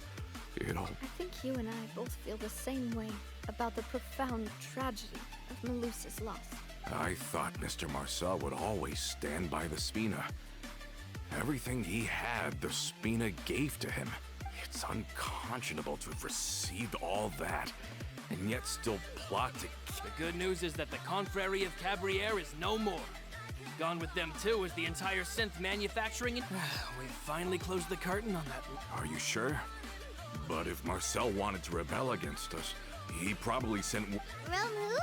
It all... I think you and I both feel the same way about the profound tragedy of Melus's loss. I thought Mr. Marcel would always stand by the Spina. Everything he had, the Spina gave to him. It's unconscionable to have received all that, and yet still plot to... The good news is that the Confrérie of Cabrières is no more. Gone with them too is the entire synth manufacturing. We've finally closed the curtain on that. Are you sure? But if Marcel wanted to rebel against us, he probably sent... Romu?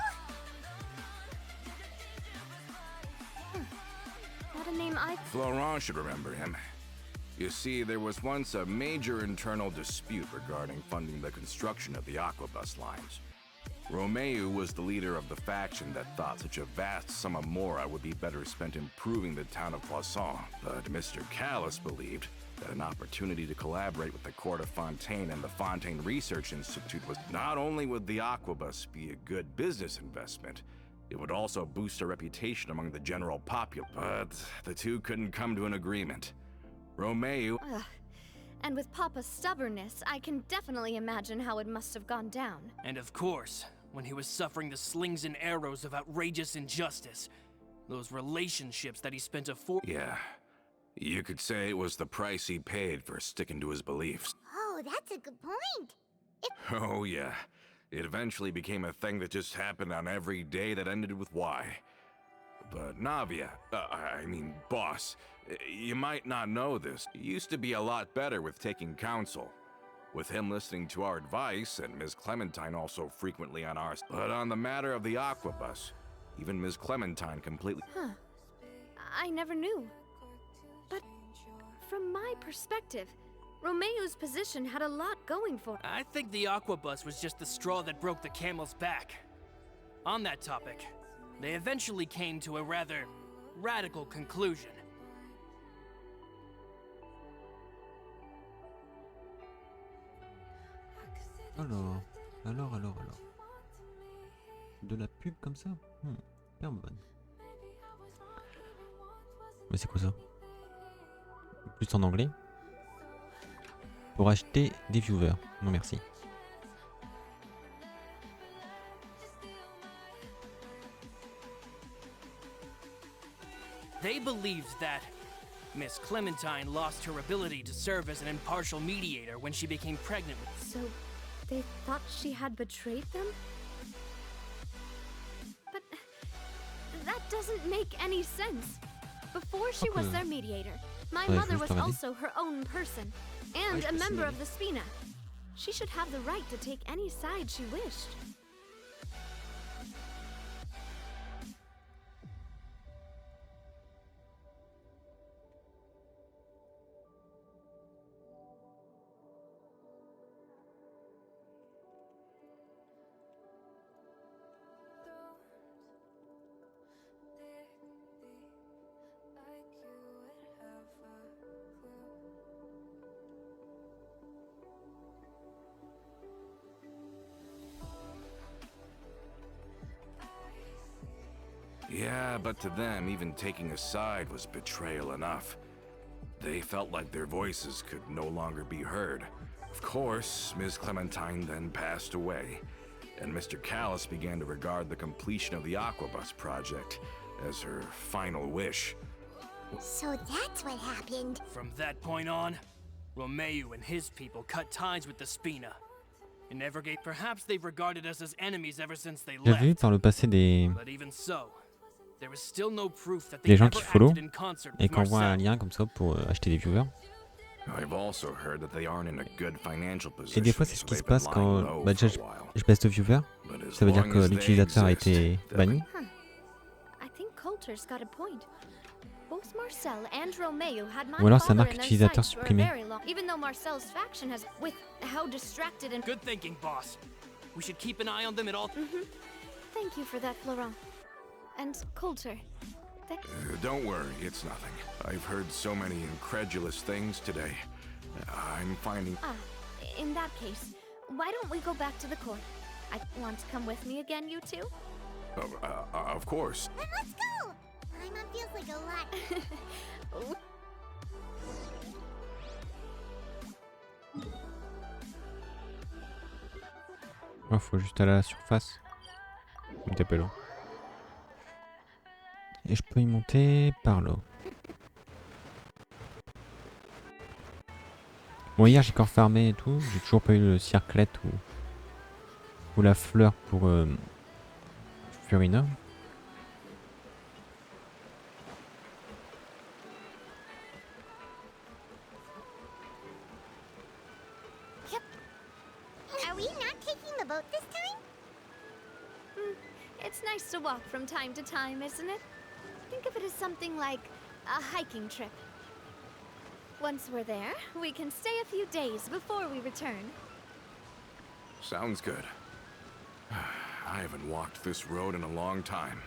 Not a name I... Florent should remember him. You see, there was once a major internal dispute regarding funding the construction of the aquabus lines. Romeu was the leader of the faction that thought such a vast sum of mora would be better spent improving the town of Poisson, but Mr. Callis believed that an opportunity to collaborate with the Court of Fontaine and the Fontaine Research Institute was not only would the Aquabus be a good business investment, it would also boost our reputation among the general populace. But the two couldn't come to an agreement. Romeo... And with Papa's stubbornness, I can definitely imagine how it must have gone down. And of course, when he was suffering the slings and arrows of outrageous injustice, those relationships that he spent Yeah, you could say it was the price he paid for sticking to his beliefs. Oh, that's a good point. Oh yeah, it eventually became a thing that just happened on every day that ended with Y. But Navia, boss, you might not know this, he used to be a lot better with taking counsel. With him listening to our advice, and Ms. Clementine also frequently on ours. But on the matter of the Aquabus, even Ms. Clementine completely... Huh. I never knew. But from my perspective, Romeo's position had a lot going for it. I think the Aquabus was just the straw that broke the camel's back. On that topic, they eventually came to a rather radical conclusion. Alors. De la pub comme ça? Bien bonne. Mais c'est quoi ça? Plus en anglais? Pour acheter des viewers. Non merci. They believed that Miss Clementine lost her ability to serve as an impartial mediator when she became pregnant with... So, they thought she had betrayed them? But that doesn't make any sense. Before she was their mediator, my mother was also her own person, and a member of the Spina. She should have the right to take any side she wished. Yeah, but to them, even taking a side was betrayal enough. They felt like their voices could no longer be heard. Of course, Ms. Clementine then passed away, and Mr. Callis began to regard the completion of the Aquabus project as her final wish. So that's what happened. From that point on, Romeo and his people cut ties with the Spina. In Evergate, perhaps they've regarded us as enemies ever since they J'ai left. vu par le passé des gens qui follow et qui envoient un lien comme ça pour acheter des viewers. Et des fois c'est ce qui se passe quand déjà je baisse de viewers. Ça veut dire que l'utilisateur a été banni. Ou alors ça marque utilisateur supprimé. Good thinking, boss. We should keep an eye on them at all. Thank you for that, Florent. And Coulter. Don't worry, it's nothing. I've heard so many incredulous things today. I'm finding... In that case, why don't we go back to the court? I want to come with me again, you two? Of course. Then let's go! Paimon feels like a lot. Oh, faut juste aller à la surface. Il taper là. Et je peux y monter par là. Bon, hier j'ai encore farmé et tout. J'ai toujours pas eu le circlette ou la fleur pour Furina. Are we not taking the boat this time? It's nice to walk from time to time, isn't it? Think of it as something like a hiking trip. Once we're there, we can stay a few days before we return. Sounds good. I haven't walked this road in a long time.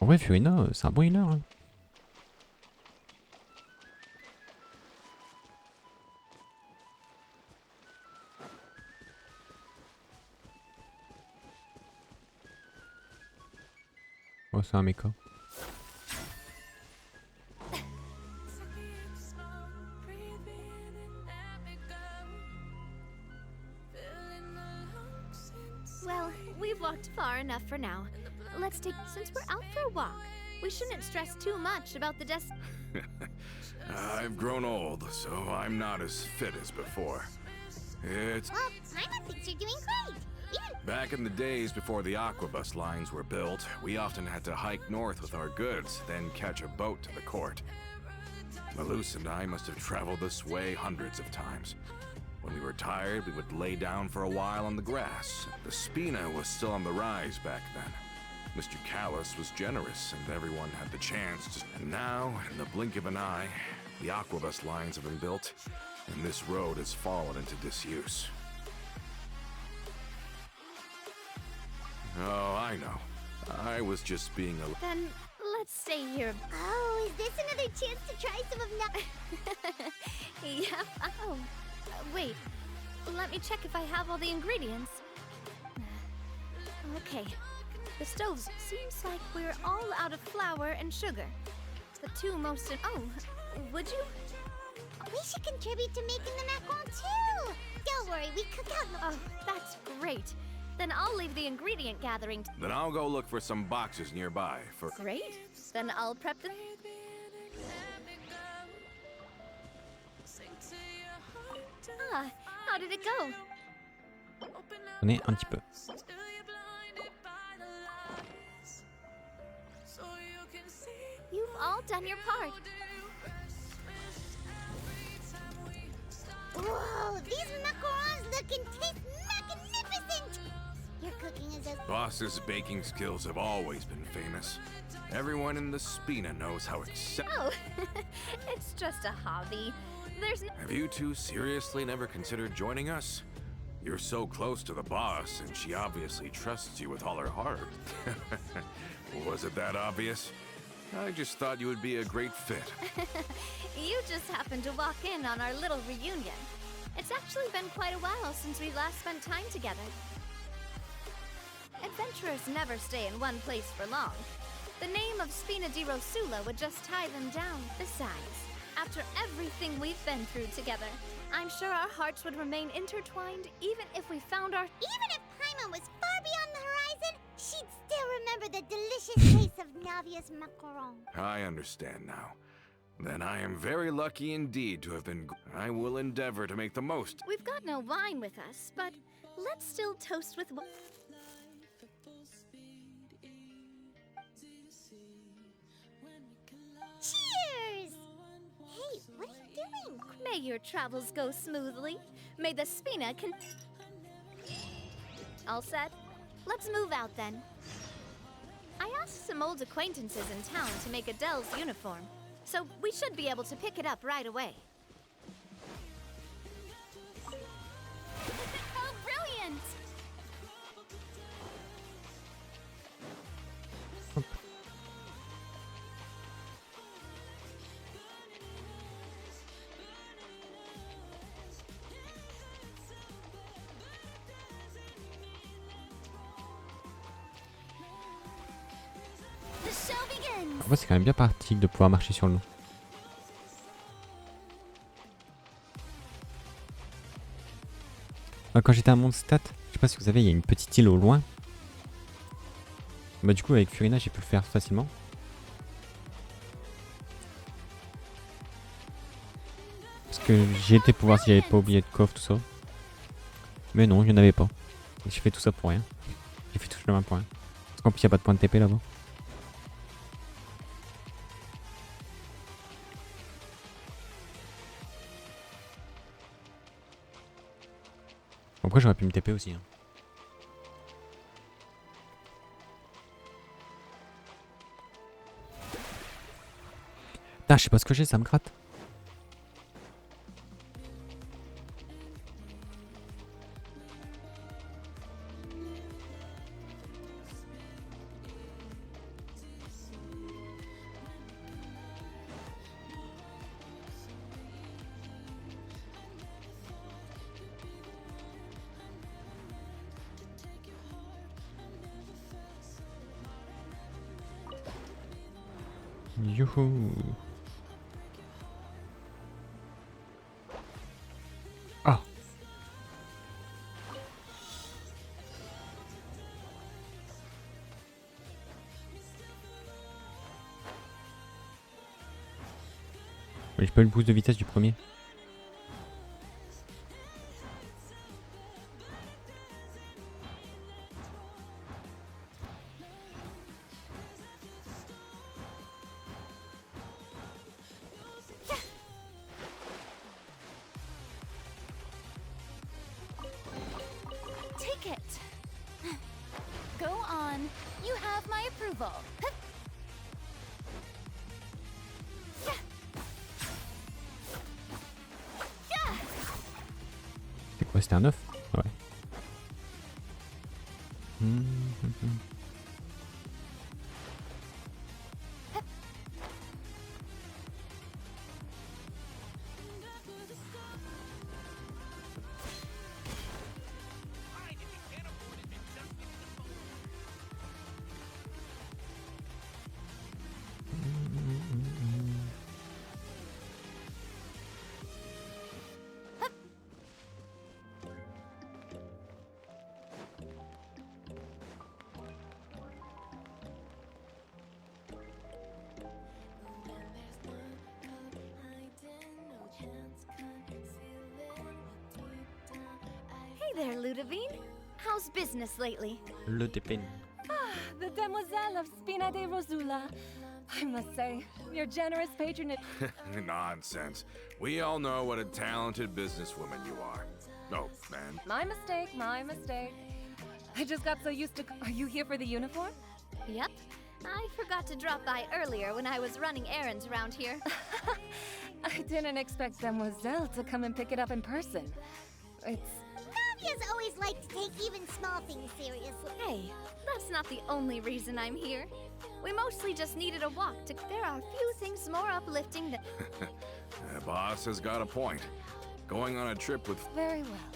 En vrai, Furina, c'est un bon healer. Hein. Oh, c'est un mecha. Well, we've walked far enough for now. Let's take. Since we're out for a walk, we shouldn't stress too much about the I've grown old, so I'm not as fit as before. It's... Well, Paimon thinks you're doing great. Even Back in the days before the aquabus lines were built, we often had to hike north with our goods, then catch a boat to the court. Malus and I must have traveled this way hundreds of times. When we were tired, we would lay down for a while on the grass. The Spina was still on the rise back then. Mr. Callus was generous, and everyone had the chance to... And now, in the blink of an eye, the aquabus lines have been built, and this road has fallen into disuse. Oh, I know. I was just being a... Then let's stay here. Oh, is this another chance to try some of Yep. Oh, wait. Let me check if I have all the ingredients. Okay. The stoves seems like we're all out of flour and sugar. The two most... Oh, would you? We should contribute to making the macaron too. Don't worry, we cook out. Oh, that's great. Then I'll leave the ingredient gathering. Then I'll go look for some boxes nearby for... Great. Then I'll prep the... Ah, how did it go? On est un petit peu. You've all done your part. Whoa, these macarons look and taste magnificent. Your cooking is as... Boss's baking skills have always been famous. Everyone in the Spina knows how Oh, it's just a hobby. There's no... Have you two seriously never considered joining us? You're so close to the boss, and she obviously trusts you with all her heart. Was it that obvious? I just thought you would be a great fit. You just happened to walk in on our little reunion. It's actually been quite a while since we last spent time together. Adventurers never stay in one place for long. The name of Spina di Rosula would just tie them down. Besides, after everything we've been through together, I'm sure our hearts would remain intertwined even if we found our... Even if Paimon was far beyond the horizon, she'd still remember the delicious taste of Navia's macaron. I understand now. Then I am very lucky indeed to have been... I will endeavor to make the most. We've got no wine with us, but let's still toast with... Cheers! Hey, what are you doing? May your travels go smoothly. May the Spina can... All set? Let's move out then. I asked some old acquaintances in town to make Adele's uniform, so we should be able to pick it up right away. How brilliant! The show begins! En vrai, c'est quand même bien pratique de pouvoir marcher sur l'eau. Quand j'étais à Mondstadt, je sais pas si vous savez, il y a une petite île au loin. Bah du coup avec Furina j'ai pu le faire facilement. Parce que j'y étais pour voir si j'avais pas oublié de coffre, tout ça. Mais non, il n'y en avait pas. J'ai fait tout ça pour rien. J'ai fait tout le chemin pour rien. Parce qu'en plus il n'y a pas de point de TP là-bas. Après j'aurais pu me TP aussi. Hein. Putain, je sais pas ce que j'ai, ça me gratte. Youhou. Ah. Oui, j'ai pas eu le boost de vitesse du premier. Take it. Go on. You have my approval. C'est quoi, c'était un 9? Ouais. Hey there, Ludovine. How's business lately? Le dépeigne. The demoiselle of Spina de Rosula. I must say, your generous patronage. Nonsense. We all know what a talented businesswoman you are. Oh, man. My mistake, my mistake. I just got so used to. Are you here for the uniform? Yep. I forgot to drop by earlier when I was running errands around here. I didn't expect Demoiselle to come and pick it up in person. It's. Navia's always liked to take even small things seriously. Hey, that's not the only reason I'm here. We mostly just needed a walk to. There are few things more uplifting than. The boss has got a point. Going on a trip with. Very well.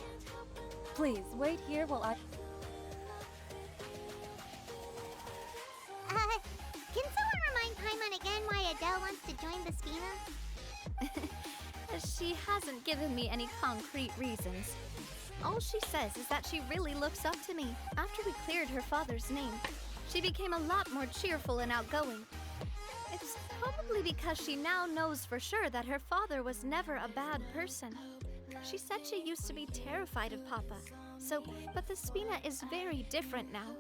Please, wait here while I. Can someone remind Paimon again why Adele wants to join the Spina? She hasn't given me any concrete reasons. All she says is that she really looks up to me. After we cleared her father's name, she became a lot more cheerful and outgoing. It's probably because she now knows for sure that her father was never a bad person. She said she used to be terrified of Papa. But the Spina is very different now.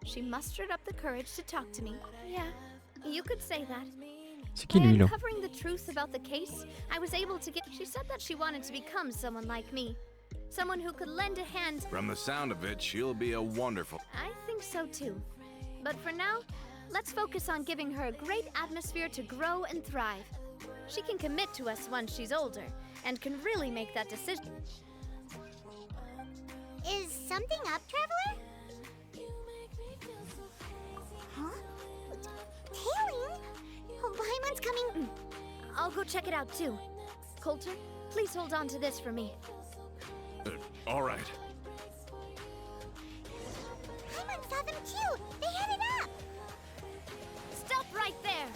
She mustered up the courage to talk to me. Yeah, you could say that. C'est qui lui By là? uncovering the truth about the case, I was able to get. She said that she wanted to become someone like me. Someone who could lend a hand. From the sound of it, she'll be a wonderful. I think so too. But for now, let's focus on giving her a great atmosphere to grow and thrive. She can commit to us once she's older, and can really make that decision. Is something up, Traveler? Huh? Tailing? Oh, Paimon's coming. I'll go check it out too. Coulter, please hold on to this for me. All right. Paimon saw them too. They headed up. Stop right there!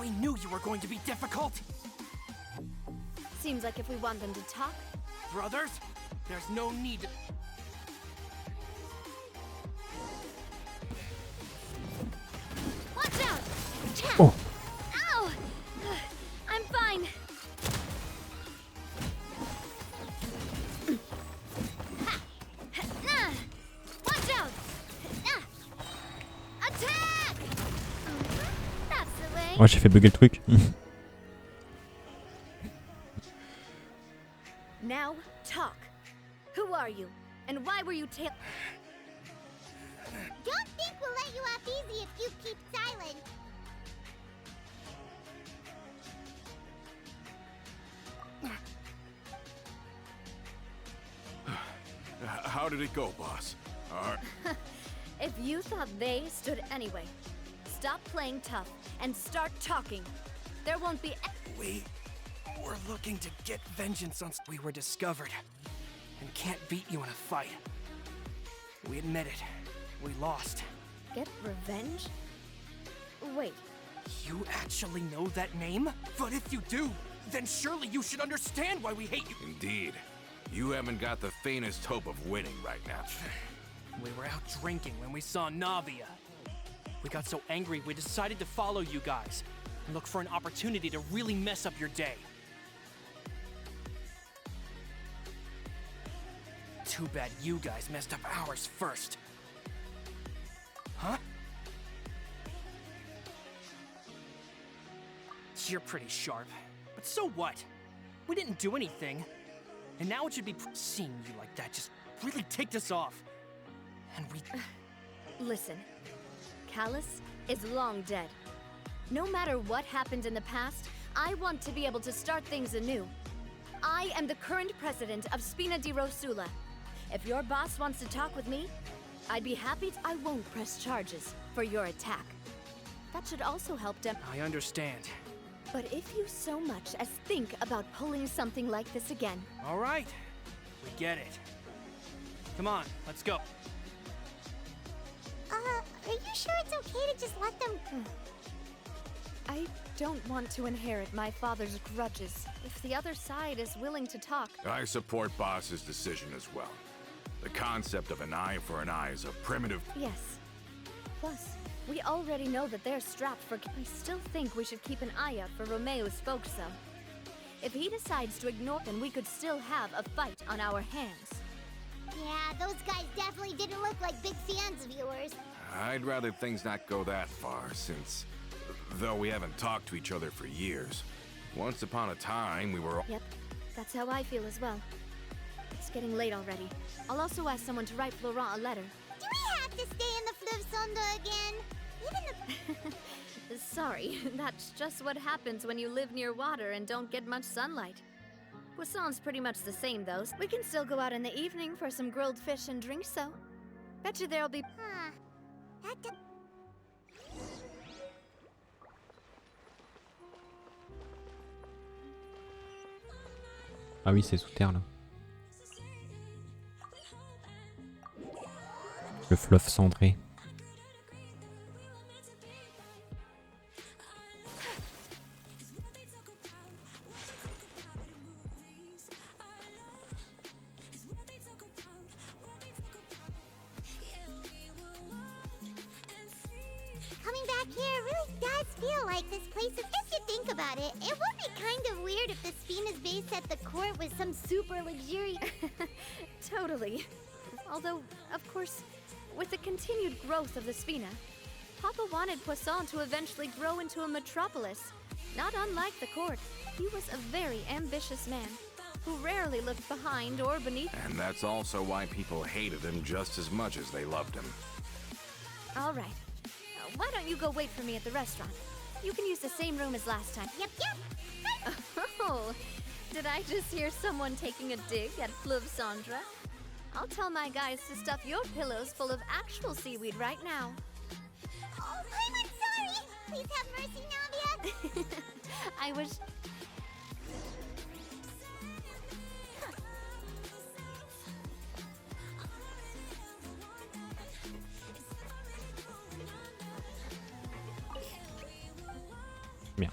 We knew you were going to be difficult! Seems like if we want them to talk, Brothers, there's no need to... watch out! Oh. Ow! I'm fine. Watch out! Attack! That's the way. Oh, j'ai fait bugger le truc. Now, talk. Who are you? And why were you Don't think we'll let you off easy if you keep silent. How did it go, boss? If you thought they stood anyway, stop playing tough and start talking. There won't be. We were looking to get vengeance on. We were discovered and can't beat you in a fight. We admit it. We lost. Get revenge? Wait. You actually know that name? But if you do, then surely you should understand why we hate you. Indeed. You haven't got the faintest hope of winning right now. We were out drinking when we saw Navia. We got so angry we decided to follow you guys and look for an opportunity to really mess up your day. Too bad you guys messed up ours first. Huh? You're pretty sharp, but so what? We didn't do anything. And now it should be seeing you like that just really ticked us off. And we... Listen, Callus is long dead. No matter what happened in the past, I want to be able to start things anew. I am the current president of Spina di Rosula. If your boss wants to talk with me, I'd be happy to. I won't press charges for your attack. That should also help them. I understand. But if you so much as think about pulling something like this again... All right, we get it. Come on, let's go. Are you sure it's okay to just let them... I don't want to inherit my father's grudges. If the other side is willing to talk... I support Boss's decision as well. The concept of an eye for an eye is a primitive... Yes. Plus, we already know that they're strapped for... I still think we should keep an eye out for Romeo's spokesman. If he decides to ignore them, we could still have a fight on our hands. Yeah, those guys definitely didn't look like big fans of yours. I'd rather things not go that far, since... though we haven't talked to each other for years, once upon a time we were... Yep, that's how I feel as well. It's getting late already. I'll also ask someone to write Florent a letter. Do we have to stay in the Fleuve Sonde again? Even the... Sorry, that's just what happens when you live near water and don't get much sunlight. Poisson's pretty much the same, though. We can still go out in the evening for some grilled fish and drinks, so... Bet you there'll be... That... Ah oui, c'est sous terre là. Le fleuve cendré. Coming back here really does feel like this place is... If you think about it, it would be kind of weird if the Spina's base at the court was some super luxurious... Totally. Although, of course, with the continued growth of the Spina, Papa wanted Poisson to eventually grow into a metropolis. Not unlike the court, he was a very ambitious man, who rarely looked behind or beneath. And that's also why people hated him just as much as they loved him. All right. Why don't you go wait for me at the restaurant? You can use the same room as last time. Yep. Oh, did I just hear someone taking a dig at Fleuve Cendre? I'll tell my guys to stuff your pillows full of actual seaweed right now. Oh, I'm sorry! Please have mercy, Navia! I wish... Bien.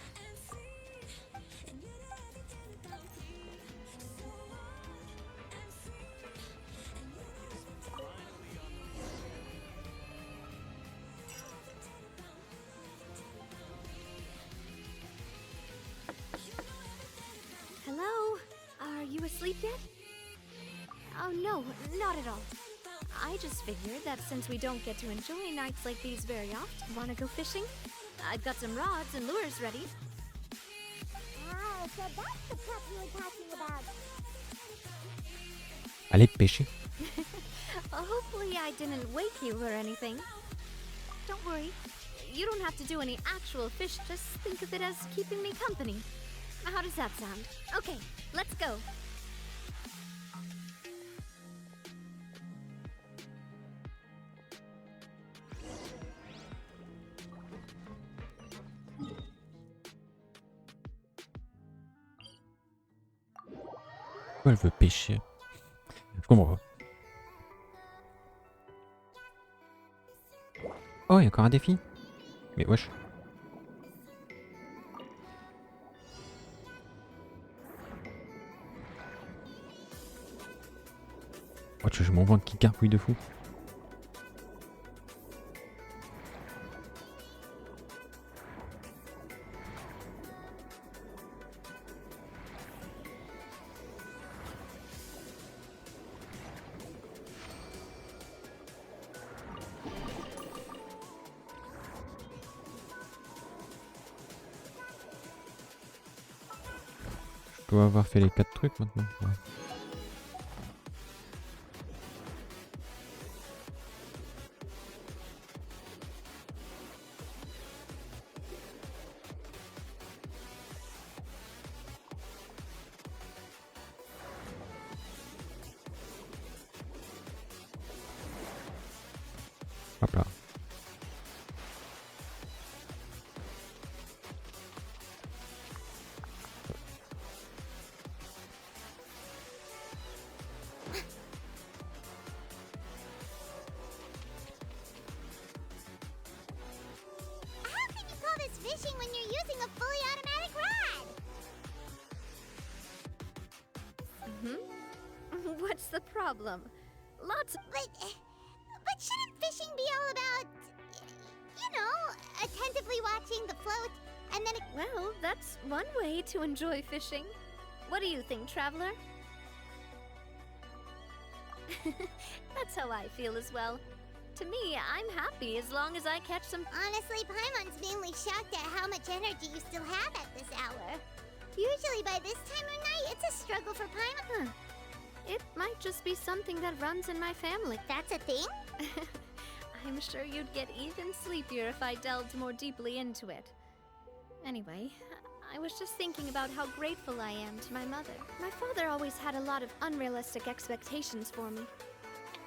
Hello? Are you asleep yet? Oh no, not at all. I just figured that since we don't get to enjoy nights like these very often, wanna go fishing? I've got some rods and lures ready. Ah, so that's the cup you were talking about. Allez pêcher. Hopefully I didn't wake you or anything. Don't worry. You don't have to do any actual fish, just think of it as keeping me company. How does that sound? Okay, let's go. Pourquoi elle veut pêcher? Je comprends pas. Oh, il y a encore un défi? Mais wesh. Oh, tu veux mon ventre qui carpouille de fou. Je dois avoir fait les 4 trucs maintenant. Ouais. Hop là. How can you call this fishing when you're using a fully automatic rod? What's the problem? Lots of. But shouldn't fishing be all about, you know, attentively watching the float and then Well, that's one way to enjoy fishing. What do you think, traveler? That's how I feel as well. To me, I'm happy as long as I catch some. Honestly, Paimon's mainly shocked at how much energy you still have at this hour. Usually by this time of night, it's a struggle for Paimon. It might just be something that runs in my family. That's a thing? I'm sure you'd get even sleepier if I delved more deeply into it. Anyway, I was just thinking about how grateful I am to my mother. My father always had a lot of unrealistic expectations for me.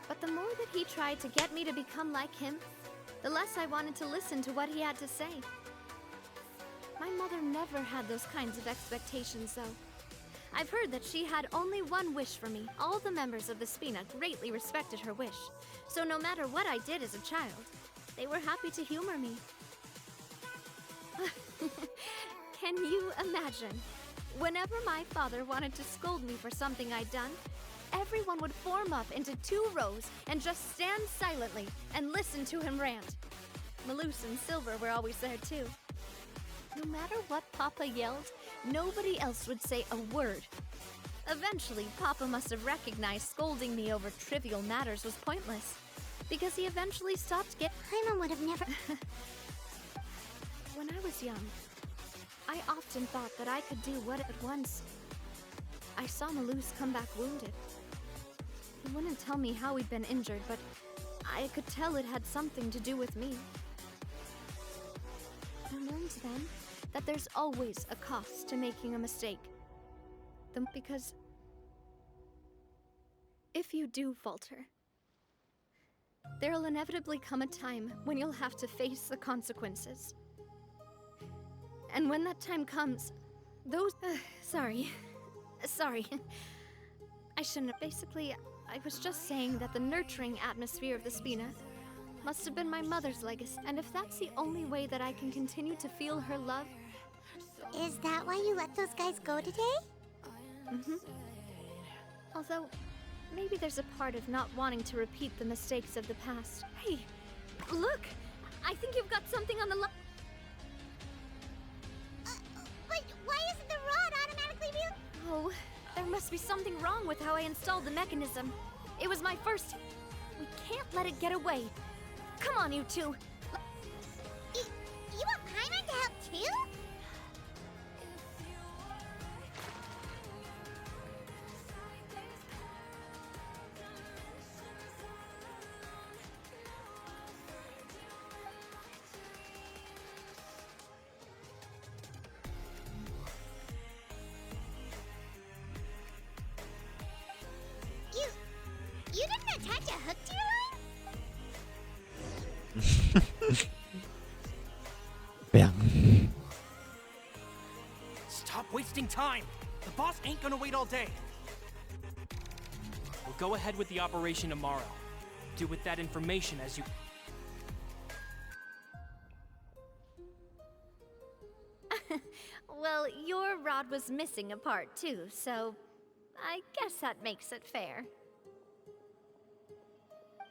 But the more that he tried to get me to become like him, the less I wanted to listen to what he had to say. My mother never had those kinds of expectations, though. I've heard that she had only one wish for me. All the members of the Spina greatly respected her wish. So no matter what I did as a child, they were happy to humor me. Can you imagine? Whenever my father wanted to scold me for something I'd done, everyone would form up into 2 rows and just stand silently and listen to him rant. Maloose and Silver were always there too. No matter what Papa yelled, nobody else would say a word. Eventually, Papa must have recognized scolding me over trivial matters was pointless, because he eventually stopped Paimon would have never... When I was young, I often thought that I could do what at once. I saw Maloose come back wounded. He wouldn't tell me how he'd been injured, but I could tell it had something to do with me. I learned then that there's always a cost to making a mistake. Because if you do falter, there'll inevitably come a time when you'll have to face the consequences. And when that time comes, those... Sorry. I shouldn't have... Basically, I was just saying that the nurturing atmosphere of the Spina must have been my mother's legacy. And if that's the only way that I can continue to feel her love... Is that why you let those guys go today? Although, maybe there's a part of not wanting to repeat the mistakes of the past. Hey, look! I think you've got something on the line. But why isn't the rod automatically Oh, there must be something wrong with how I installed the mechanism. It was my first... We can't let it get away. Come on, you two. You want Paimon to help too? You didn't attach a hook to your line? Merde. Stop wasting time! The boss ain't gonna wait all day. Go ahead with the operation tomorrow. Do with that information as you... Well, your rod was missing a part too, so I guess that makes it fair.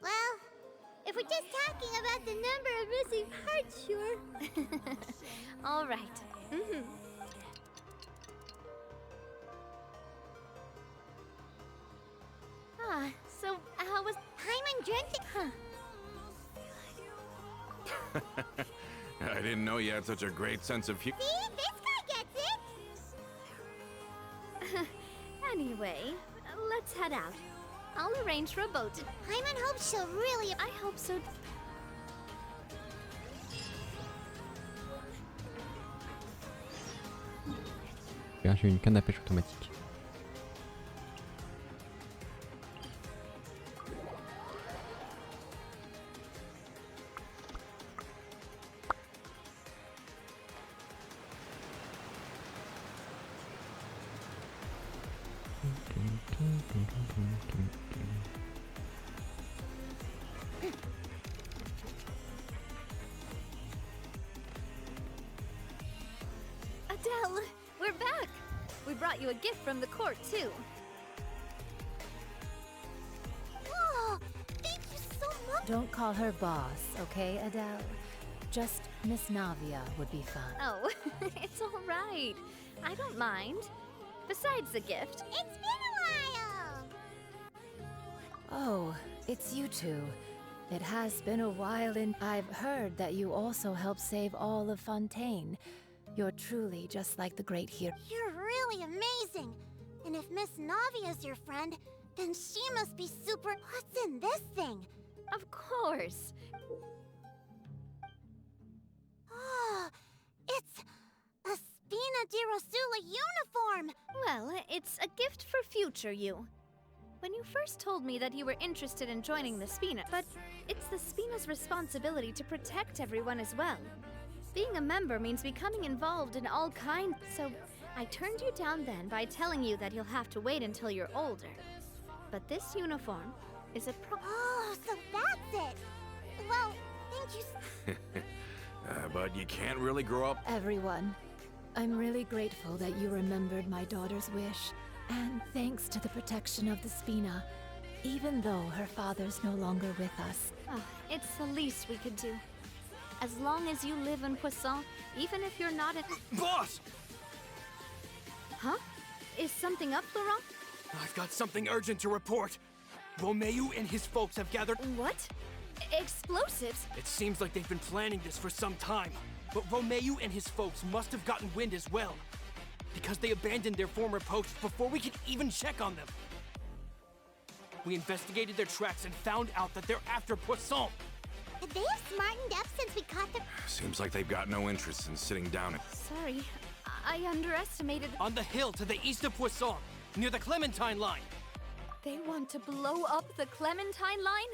Well, if we're just talking about the number of missing parts, sure. All right. So how was Paimon dreamt it. I didn't know you had such a great sense of humor. See? This guy gets it! Anyway, let's head out. I'll arrange for a boat. Paimon hopes she'll really... I hope so. Regarde, j'ai une canne à pêche automatique. Adele, we're back! We brought you a gift from the court, too. Whoa! Thank you so much! Don't call her boss, okay, Adele? Just Miss Navia would be fine. Oh, it's all right. I don't mind. Besides the gift... It's been a while! Oh, it's you two. It has been a while, and I've heard that you also helped save all of Fontaine. You're truly just like the great hero. You're really amazing! And if Miss Navia's your friend, then she must be super... What's in this thing? Of course. Oh, it's a Spina di Rosula uniform! Well, it's a gift for future you. When you first told me that you were interested in joining the Spina, but it's the Spina's responsibility to protect everyone as well. Being a member means becoming involved in all kinds, so I turned you down then by telling you that you'll have to wait until you're older. But this uniform is a Oh, so that's it! Well, thank you But you can't really grow up. Everyone, I'm really grateful that you remembered my daughter's wish. And thanks to the protection of the Spina, even though her father's no longer with us. It's the least we could do. As long as you live in Poisson, even if you're not a... Boss! Huh? Is something up, Laurent? I've got something urgent to report. Romeu and his folks have gathered... What? Explosives? It seems like they've been planning this for some time. But Romeu and his folks must have gotten wind as well. Because they abandoned their former posts before we could even check on them. We investigated their tracks and found out that they're after Poisson. They have smartened up since we caught them. Seems like they've got no interest in sitting down. Sorry, I underestimated... On the hill to the east of Poisson, near the Clementine line. They want to blow up the Clementine line?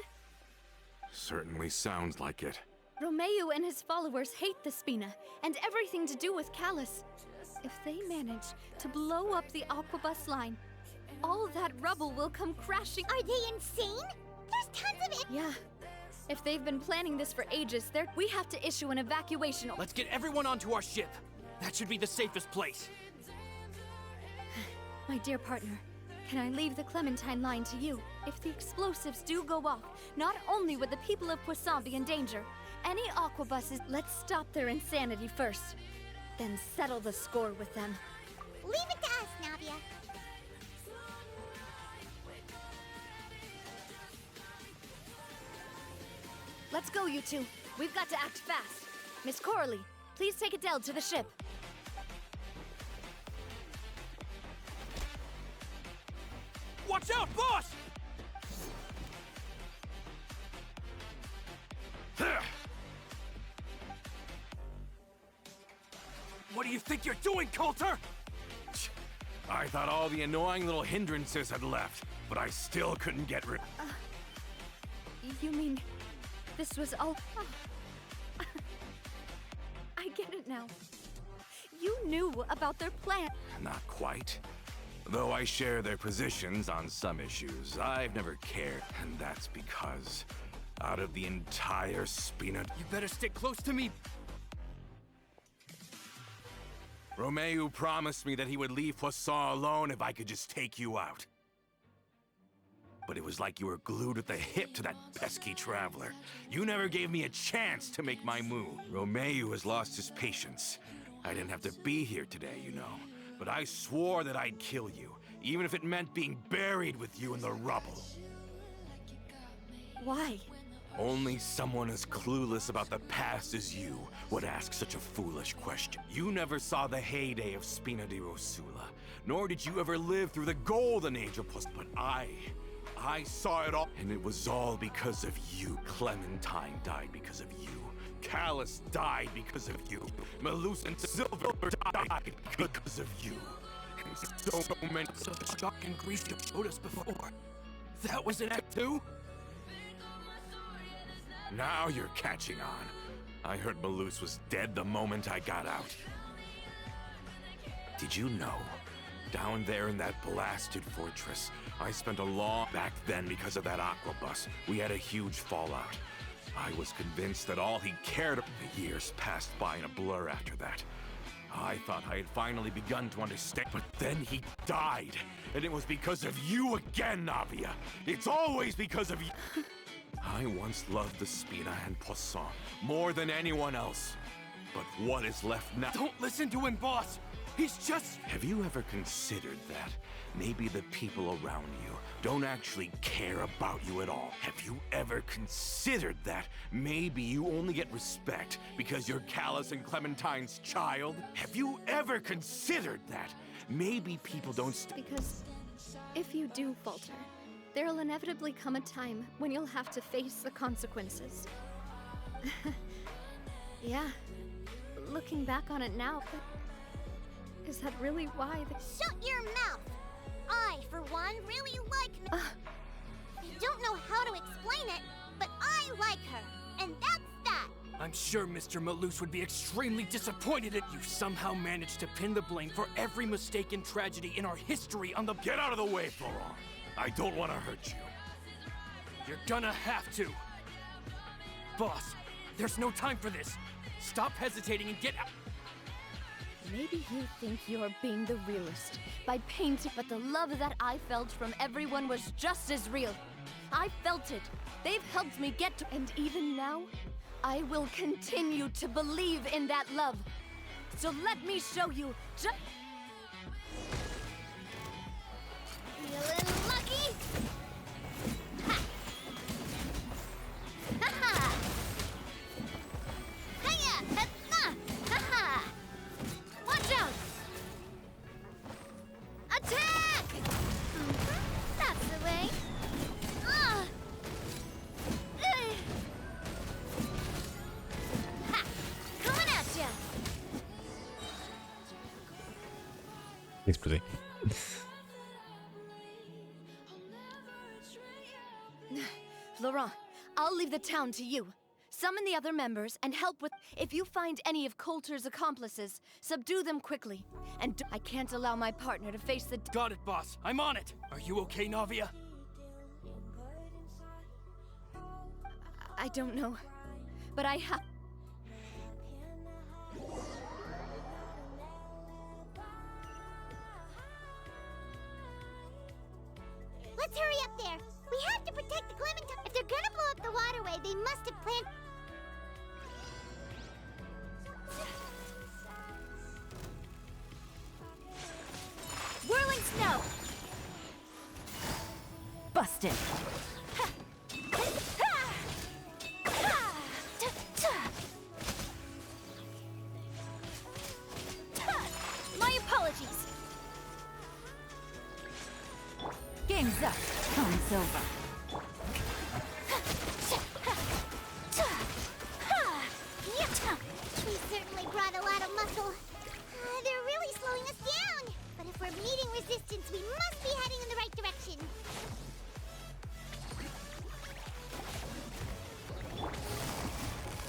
Certainly sounds like it. Romeu and his followers hate the Spina, and everything to do with Callus. If they manage to blow up the Aquabus line, all that rubble will come crashing. Are they insane? There's tons of it. Yeah. If they've been planning this for ages, we have to issue an evacuation. Let's get everyone onto our ship. That should be the safest place. My dear partner, can I leave the Clementine line to you? If the explosives do go off, not only would the people of Poisson be in danger, any Aquabuses, let's stop their insanity first. Then settle the score with them. Leave it to us, Navia. Let's go, you two. We've got to act fast. Miss Coralie, please take Adele to the ship. Watch out, boss! What do you think you're doing, Coulter? I thought all the annoying little hindrances had left, but I still couldn't get rid. You mean this was all... Oh. I get it now. You knew about their plan. Not quite. Though I share their positions on some issues, I've never cared, and that's because out of the entire Spina... You better stick close to me. Romeu promised me that he would leave Poisson alone if I could just take you out. But it was like you were glued at the hip to that pesky traveler. You never gave me a chance to make my move. Romeu has lost his patience. I didn't have to be here today, you know. But I swore that I'd kill you, even if it meant being buried with you in the rubble. Why? Only someone as clueless about the past as you would ask such a foolish question. You never saw the heyday of Spina di Rosula, nor did you ever live through the golden age of Poisson. But I saw it all, and it was all because of you. Clementine died because of you. Callus died because of you. Malus and Silver died because of you. And so many... So the shock and grief you showed us before, that was in Act 2? Now you're catching on. I heard Malus was dead the moment I got out. Did you know? Down there in that blasted fortress, I spent a long... Back then, because of that aquabus, we had a huge fallout. I was convinced that all he cared... The years passed by in a blur after that. I thought I had finally begun to understand, but then he died. And it was because of you again, Navia. It's always because of you. I once loved the Spina and Poisson more than anyone else. But what is left now? Don't listen to him, boss! He's just... Have you ever considered that maybe the people around you don't actually care about you at all? Have you ever considered that maybe you only get respect because you're Callus and Clementine's child? Have you ever considered that maybe people don't Because if you do falter, there'll inevitably come a time when you'll have to face the consequences. Yeah, looking back on it now, but is that really why the... Shut your mouth! I, for one, really like... I don't know how to explain it, but I like her, and that's that! I'm sure Mr. Malus would be extremely disappointed at you. Somehow managed to pin the blame for every mistake and tragedy in our history on the... Get out of the way, Florent! I don't want to hurt you. You're gonna have to. Boss, there's no time for this. Stop hesitating and get out. Maybe you think you're being the realist by painting, but the love that I felt from everyone was just as real. I felt it. They've helped me get to... And even now, I will continue to believe in that love. So let me show you just... Feeling lucky? Ha! Ha-ha! Hiya! Ha-ha! Ha-ha! Watch out! Attack! That's the way. Ha! Coming at ya! Explosé. Laurent, I'll leave the town to you. Summon the other members and help with... If you find any of Coulter's accomplices, subdue them quickly. And I can't allow my partner to face the... Got it, boss. I'm on it. Are you okay, Navia? I don't know, but I have... Let's hurry up there! We have to protect the Clementine! If they're gonna blow up the waterway, they must have planned... Whirling snow! Busted! My apologies! Game's up. Time's over. We certainly brought a lot of muscle. They're really slowing us down. But if we're meeting resistance, we must be heading in the right direction.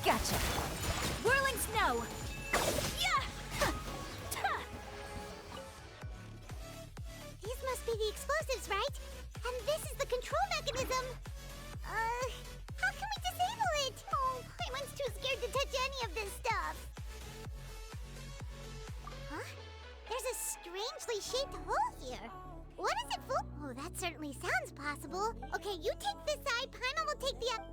Gotcha. Whirling snow! Yeah! These explosives, right? And this is the control mechanism. How can we disable it? Oh, Paimon's too scared to touch any of this stuff. Huh? There's a strangely shaped hole here. What is it for? Oh, that certainly sounds possible. Okay, you take this side, Paimon will take the other.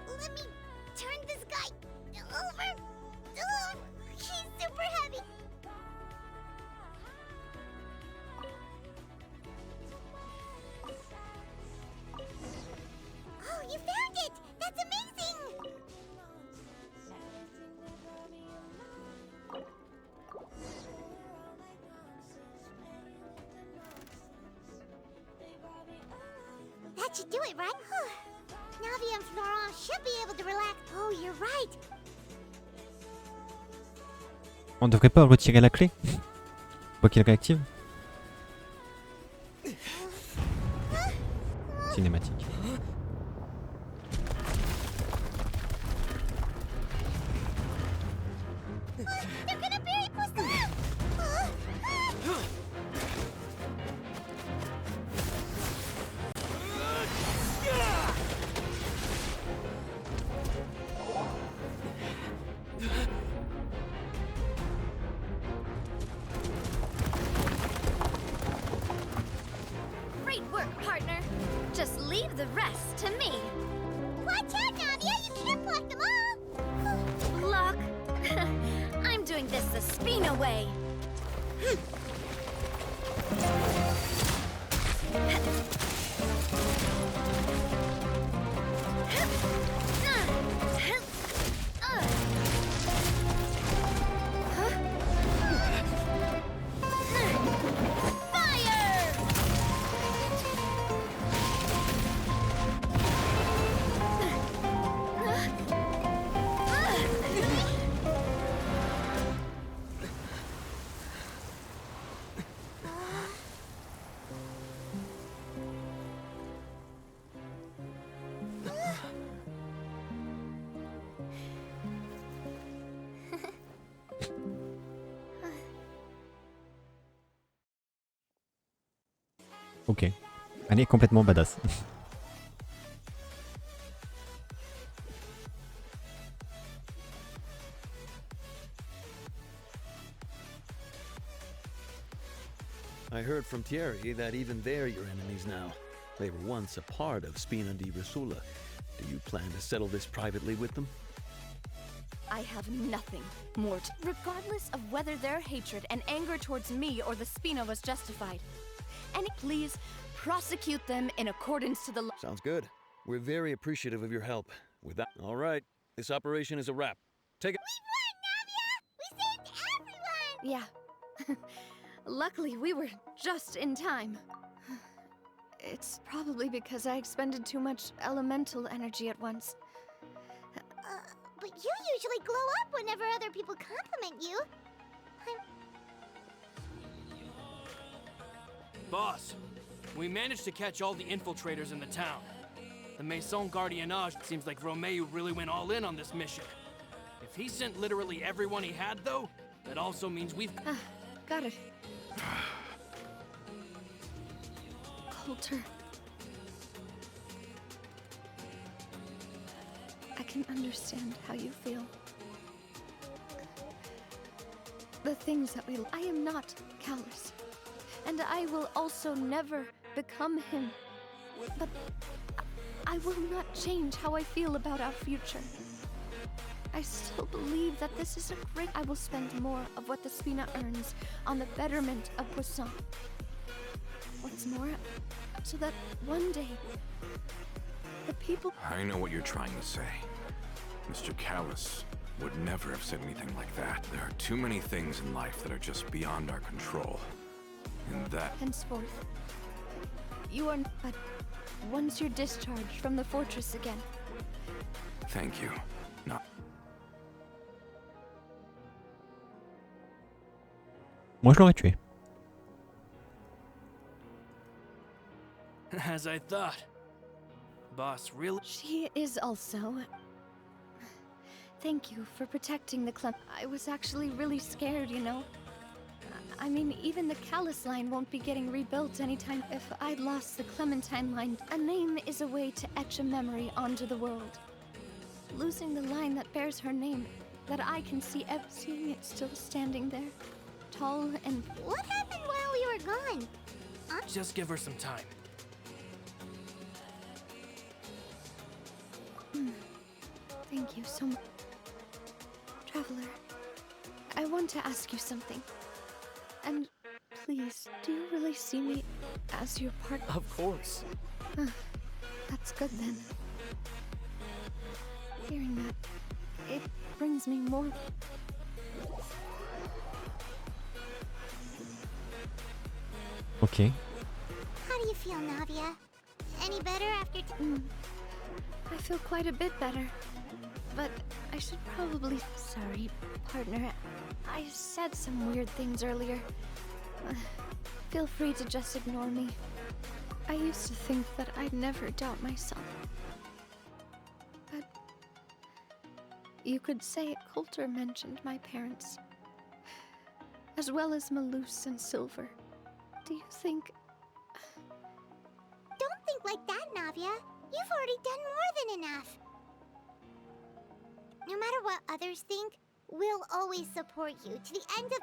Let me turn this guy over. Oh, he's super heavy. Oh, you found it! That's amazing! That should do it, right? Navia and Florent should be able to relax. Oh, you're right. On devrait pas retirer la clé? Quoi qu'il réactive? Cinématique. They're gonna bury Poisson! Great work, partner. Just leave the rest to me. Watch out, Navia! You can't block them all! Block? I'm doing this the Spina way. Ok. Elle est complètement badass. I heard from Thierry that even they're your enemies now. They were once a part of Spina di Rosula. Do you plan to settle this privately with them? I have nothing more to... Regardless of whether their hatred and anger towards me or the Spina was justified. And please, prosecute them in accordance to the law. Sounds good. We're very appreciative of your help. With that, all right. This operation is a wrap. Take it. We won, Navia! We saved everyone! Yeah. Luckily, we were just in time. It's probably because I expended too much elemental energy at once. But you usually glow up whenever other people compliment you. Boss, we managed to catch all the infiltrators in the town. The Maison Gardiennage seems like Romeu really went all in on this mission. If he sent literally everyone he had, though, that also means we've... Got it. Coulter. I can understand how you feel. The things that I am not callous. And I will also never become him. But I will not change how I feel about our future. I still believe that this is a great... I will spend more of what the Spina earns on the betterment of Poisson. What's more, so that one day, the people... I know what you're trying to say. Mr. Callus would never have said anything like that. There are too many things in life that are just beyond our control. And that... Henceforth, you are... But once you're discharged from the fortress again... Thank you. Not... Moi je l'aurais tué. As I thought. Boss, really? She is also. Thank you for protecting the club. I was actually really scared, you know. I mean, even the Callus line won't be getting rebuilt anytime. If I'd lost the Clementine line, a name is a way to etch a memory onto the world. Losing the line that bears her name, that I can see, seeing it still standing there, tall and... What happened while we were gone? Just give her some time. Thank you so much. Traveler, I want to ask you something. And please, do you really see me as your partner? Of course. That's good then. Hearing that, it brings me more... Ok. How do you feel, Navia? Any better after... I feel quite a bit better. But I should probably... Sorry, partner. I said some weird things earlier. Feel free to just ignore me. I used to think that I'd never doubt myself. But... You could say Coulter mentioned my parents. As well as Malus and Silver. Do you think... Don't think like that, Navia. You've already done more than enough. No matter what others think, we'll always support you to the end of...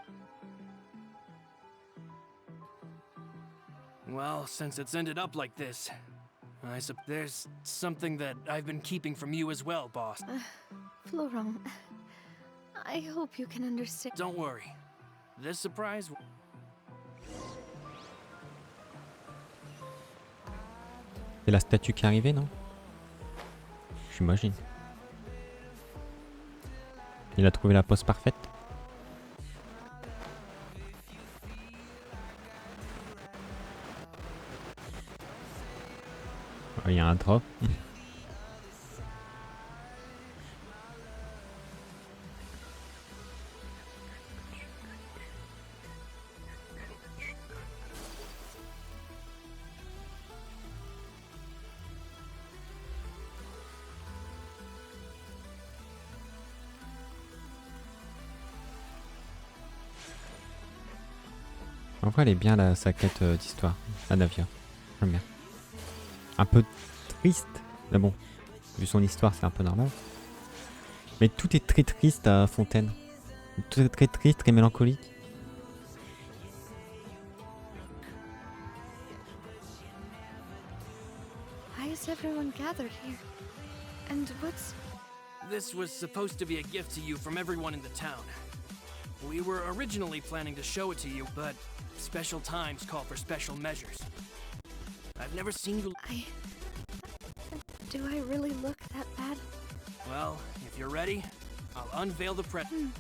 Well, since it's ended up like this, there's something that I've been keeping from you as well, boss. Florent, I hope you can understand. Don't worry. This surprise... C'est la statue qui est arrivée, non? J'imagine. Il a trouvé la pose parfaite. Il y a un drop. En vrai, elle est bien là, sa quête d'histoire, la Navia. J'aime bien. Un peu triste, mais bon, vu son histoire, c'est un peu normal. Mais tout est très triste à Fontaine. Tout est très triste, très mélancolique. Why is everyone gathered here? And what's... This was supposed to be a gift to you from everyone in the town. We were originally planning to show it to you, but special times call for special measures. I've never seen you... Do I really look that bad? Well, if you're ready, I'll unveil the present.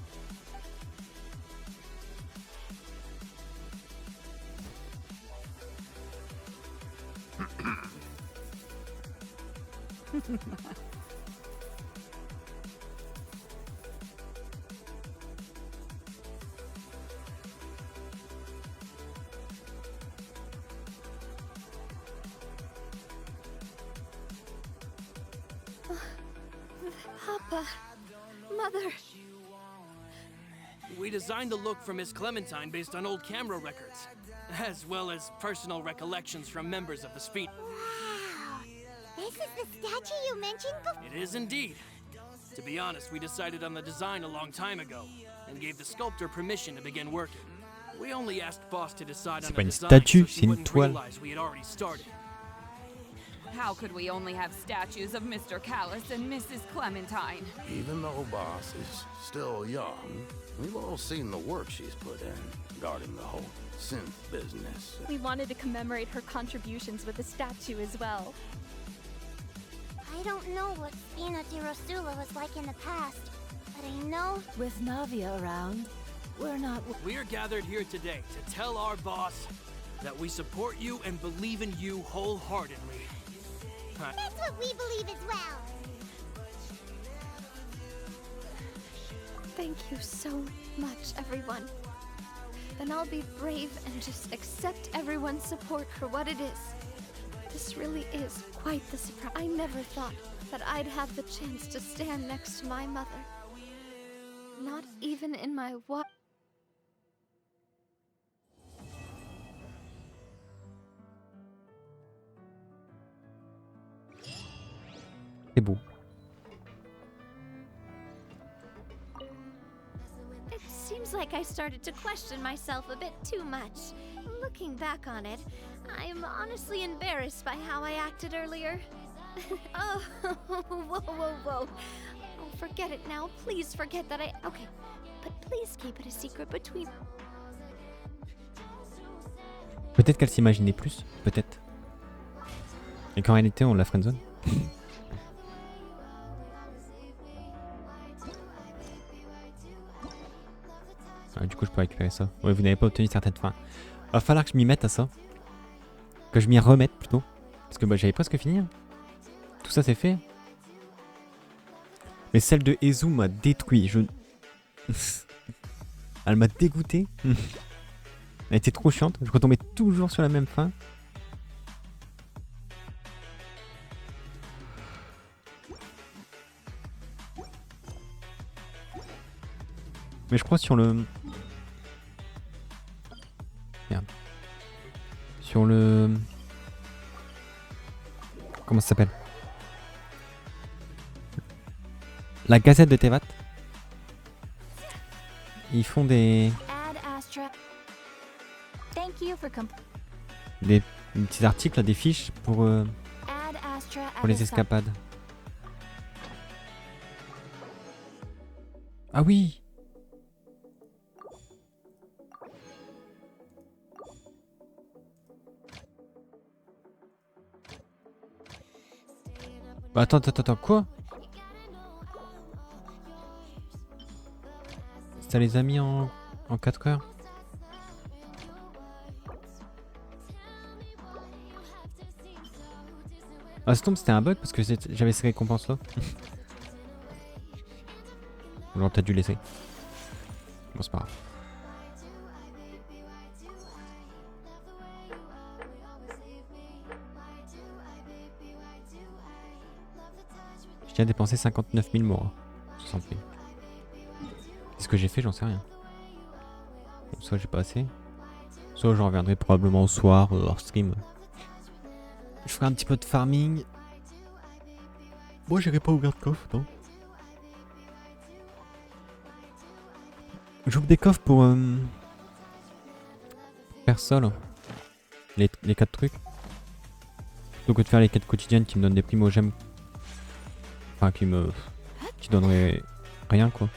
Papa, Mother. We designed the look for Miss Clementine based on old camera records, as well as personal recollections from members of the Spina. Wow! This is the statue you mentioned before? It is indeed. To be honest, we decided on the design a long time ago, and gave the sculptor permission to begin working. We only asked Boss to decide on the design statue, so she wouldn't toile. realize we had already started. How could we only have statues of Mr. Callus and Mrs. Clementine? Even though Boss is still young, we've all seen the work she's put in regarding the whole synth business. We wanted to commemorate her contributions with a statue as well. I don't know what Spina di Rosula was like in the past, but I know... With Navia around, we're not... We're gathered here today to tell our boss that we support you and believe in you wholeheartedly. That's what we believe as well! Thank you so much, everyone. Then I'll be brave and just accept everyone's support for what it is. This really is quite the surprise. I never thought that I'd have the chance to stand next to my mother. Not even in my what? C'est beau. It seems like I started to question myself a bit too much. Looking back on it, I'm honestly embarrassed by how I acted earlier. Oh, whoa, whoa, whoa. Oh, forget it now. Please forget that I... Okay, but please keep it a secret between... Peut-être qu'elle s'imaginait plus, peut-être. Et qu'en réalité, on l'a friendzone. Ah, du coup, je peux récupérer ça. Ouais, vous n'avez pas obtenu certaines fins. Va falloir que je m'y mette à ça. Que je m'y remette plutôt. Parce que bah, j'avais presque fini. Hein. Tout ça, c'est fait. Mais celle de Ezu m'a détruit. Elle m'a dégoûté. Elle était trop chiante. Je retombais toujours sur la même fin. Mais je crois sur le... Merde. Sur le... Comment ça s'appelle? La Gazette de Tevat. Ils font des petits articles, des fiches pour les escapades. Ah oui! Bah attends, quoi? Ça les a mis en 4 heures? Ah, ça tombe, c'était un bug parce que j'avais ces récompenses là. Genre, t'as dû laisser. Bon, c'est pas grave. Je tiens à dépenser 59 000 mots. 60 000. Qu'est-ce que j'ai fait? J'en sais rien. Bon, soit j'ai pas assez. Soit j'en reviendrai probablement au soir, hors stream. Je ferai un petit peu de farming. Moi, j'irai pas ouvrir de coffre, non? J'ouvre des coffres pour faire ça, là. Les 4 trucs. Plutôt que de faire les quêtes quotidiennes qui me donnent des primos gemmes. Enfin, qui donneraient rien, quoi.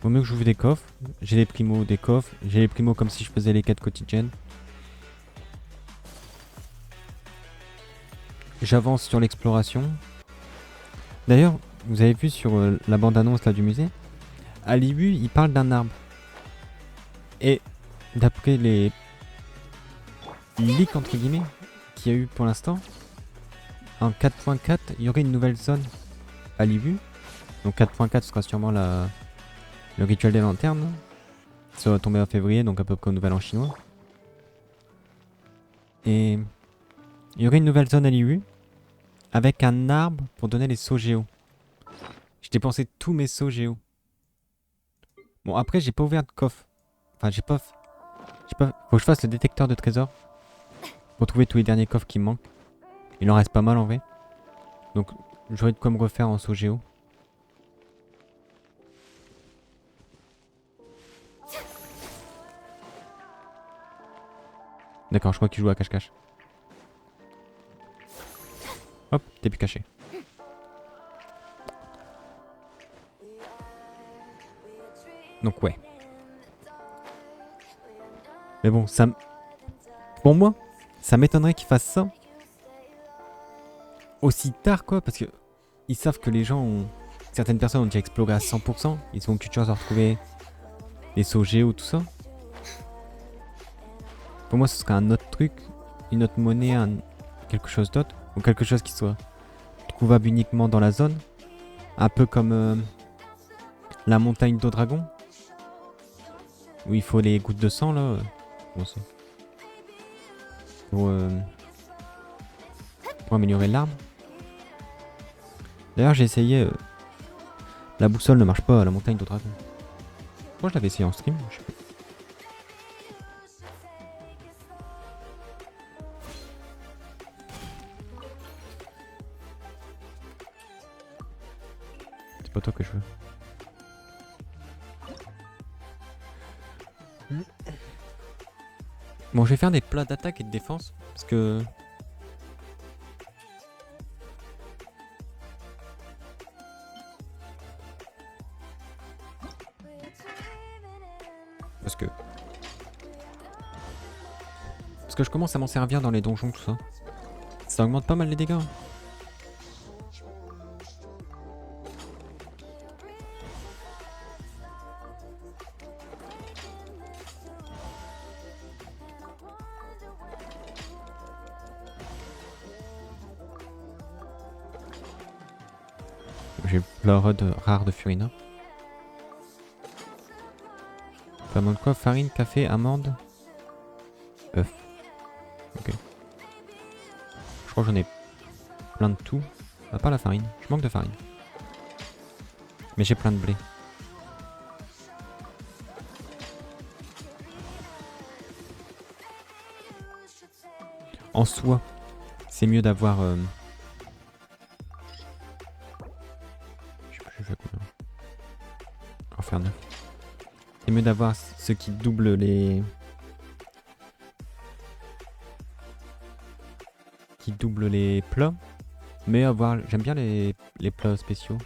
Vaut mieux que j'ouvre des coffres. J'ai les primos des coffres. J'ai les primos comme si je faisais les quêtes quotidiennes. J'avance sur l'exploration. D'ailleurs, vous avez vu sur la bande-annonce là du musée, à l'IBU, il parle d'un arbre. Et d'après les leaks entre guillemets qu'il y a eu pour l'instant, en 4.4, il y aurait une nouvelle zone à l'IBU. Donc 4.4 sera sûrement le rituel des lanternes. Ça va tomber en février, donc à peu près au nouvel an chinois. Et il y aurait une nouvelle zone à l'IBU avec un arbre pour donner les sauts géo. J'ai dépensé tous mes sauts géo. Bon, après, j'ai pas ouvert de coffre. Enfin, j'ai pas... Faut que je fasse le détecteur de trésors pour trouver tous les derniers coffres qui me manquent. Il en reste pas mal en vrai. Donc, j'aurai de quoi me refaire en sauts géo. D'accord, je crois qu'il joue à cache-cache. Hop, t'es plus caché. Donc ouais. Mais bon, ça... Pour moi, ça m'étonnerait qu'ils fassent ça aussi tard, quoi, parce que ils savent que les gens ont... Certaines personnes ont déjà exploré à 100%. Ils ont aucune chance de retrouver les sauts géo, tout ça. Pour moi, ce serait un autre truc, une autre monnaie, quelque chose d'autre, ou quelque chose qui soit trouvable uniquement dans la zone. Un peu comme la montagne d'eau dragon. Où il faut les gouttes de sang, là. Bon, pour améliorer l'arbre. D'ailleurs j'ai essayé... la boussole ne marche pas à la montagne de dragon. Moi je l'avais essayé en stream, je sais pas. C'est pas toi que je veux. Bon, je vais faire des plats d'attaque et de défense parce que je commence à m'en servir dans les donjons, tout ça. Ça augmente pas mal les dégâts. J'ai plat rare de Furina. Ça demande quoi? Farine, café, amande, œuf. Ok. Je crois que j'en ai plein de tout. À part la farine. Je manque de farine. Mais j'ai plein de blé. En soi, c'est mieux d'avoir... Je sais plus, je fais combien. En faire 9. C'est mieux d'avoir ce qui double les... plats. Mais avoir... J'aime bien les plats spéciaux.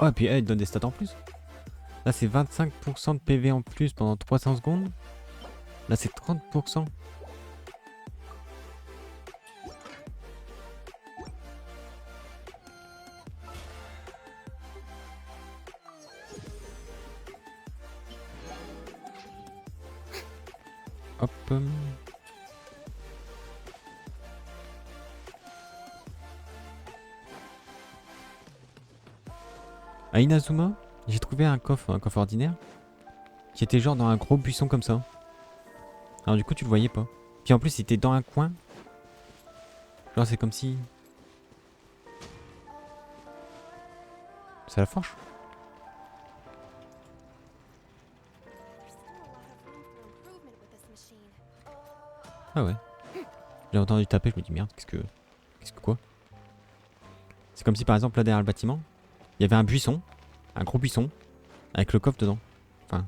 Oh, et puis il donne des stats en plus. Là, c'est 25% de PV en plus pendant 300 secondes. Là, c'est 30%. Hop. À Inazuma, j'ai trouvé un coffre ordinaire qui était genre dans un gros buisson comme ça. Alors du coup tu le voyais pas. Puis en plus il était dans un coin. Genre c'est comme si... C'est la forge. Ah ouais. J'ai entendu taper, je me dis merde, qu'est-ce que quoi? C'est comme si par exemple là derrière le bâtiment, il y avait un buisson, un gros buisson, avec le coffre dedans. Enfin...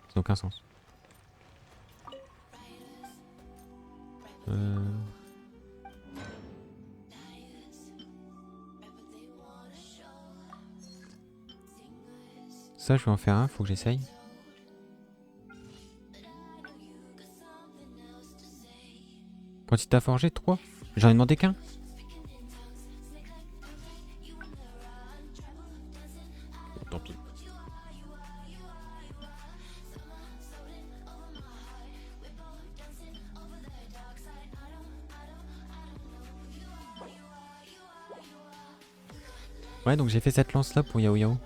Ça n'a aucun sens. Ça je vais en faire un, faut que j'essaye. Quand il t'a forgé 3? J'en ai demandé qu'un. Tant pis. Ouais, donc j'ai fait cette lance là pour Yao Yao.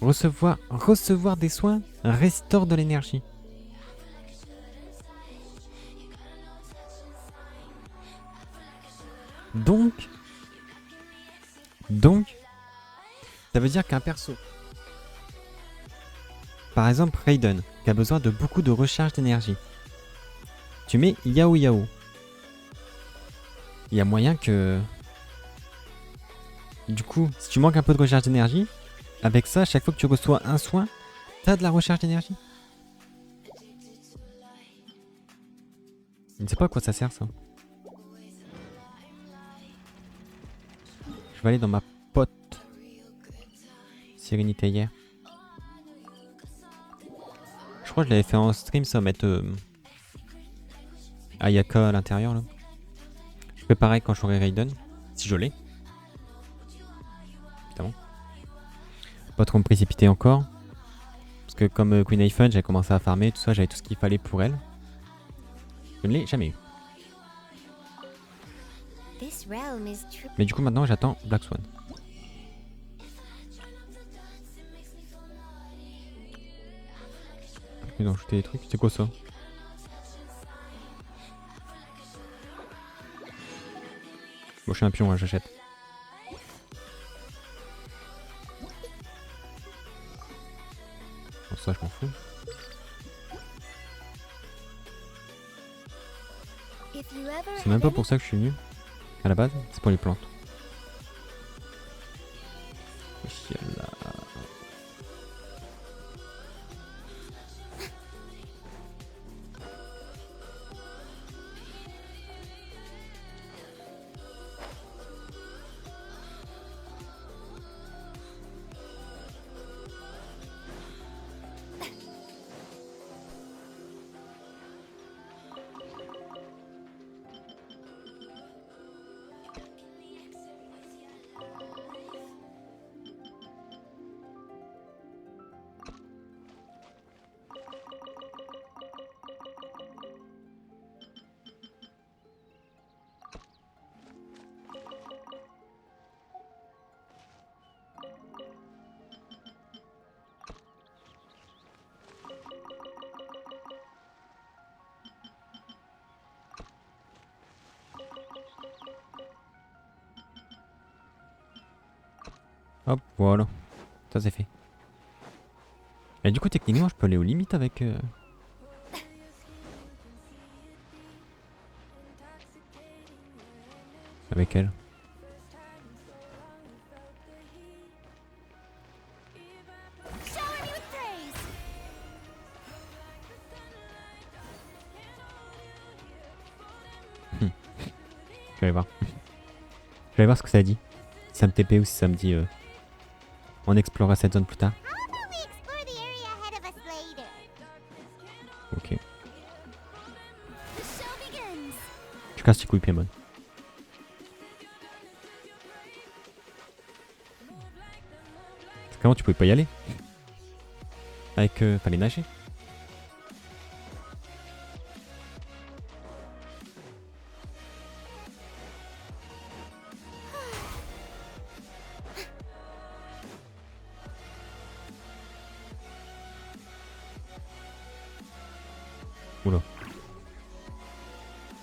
Recevoir des soins restaure de l'énergie. Donc, ça veut dire qu'un perso, par exemple Raiden, qui a besoin de beaucoup de recharge d'énergie, tu mets Yao Yao. Il y a moyen que... Du coup, si tu manques un peu de recharge d'énergie, avec ça, chaque fois que tu reçois un soin, t'as de la recharge d'énergie. Je ne sais pas à quoi ça sert ça. Je vais aller dans ma pote Sérénité hier. Je crois que je l'avais fait en stream, ça va mettre Ayaka à l'intérieur là. Je fais pareil quand j'aurai Raiden, si je l'ai. Évidemment. Pas trop me précipiter encore. Parce que comme Queen iPhone, j'avais commencé à farmer, tout ça, j'avais tout ce qu'il fallait pour elle. Je ne l'ai jamais eu. Mais du coup maintenant j'attends Black Swan. Ils ont ajouté des trucs. C'est quoi ça? Bon, je suis un pion, hein, j'achète. Bon, ça, je m'en fous. C'est même pas pour ça que je suis venu. À la base, c'est pour les plantes. Là. Hop, voilà. Ça c'est fait. Et du coup, techniquement, je peux aller aux limites avec... Avec elle. Je vais aller voir. Je vais aller voir ce que ça dit. Si ça me TP ou si ça me dit... On explorera cette zone plus tard. Ok. Je casse les couilles, Piemon. Parce qu'avant tu pouvais pas y aller. Avec... fallait nager. Oula.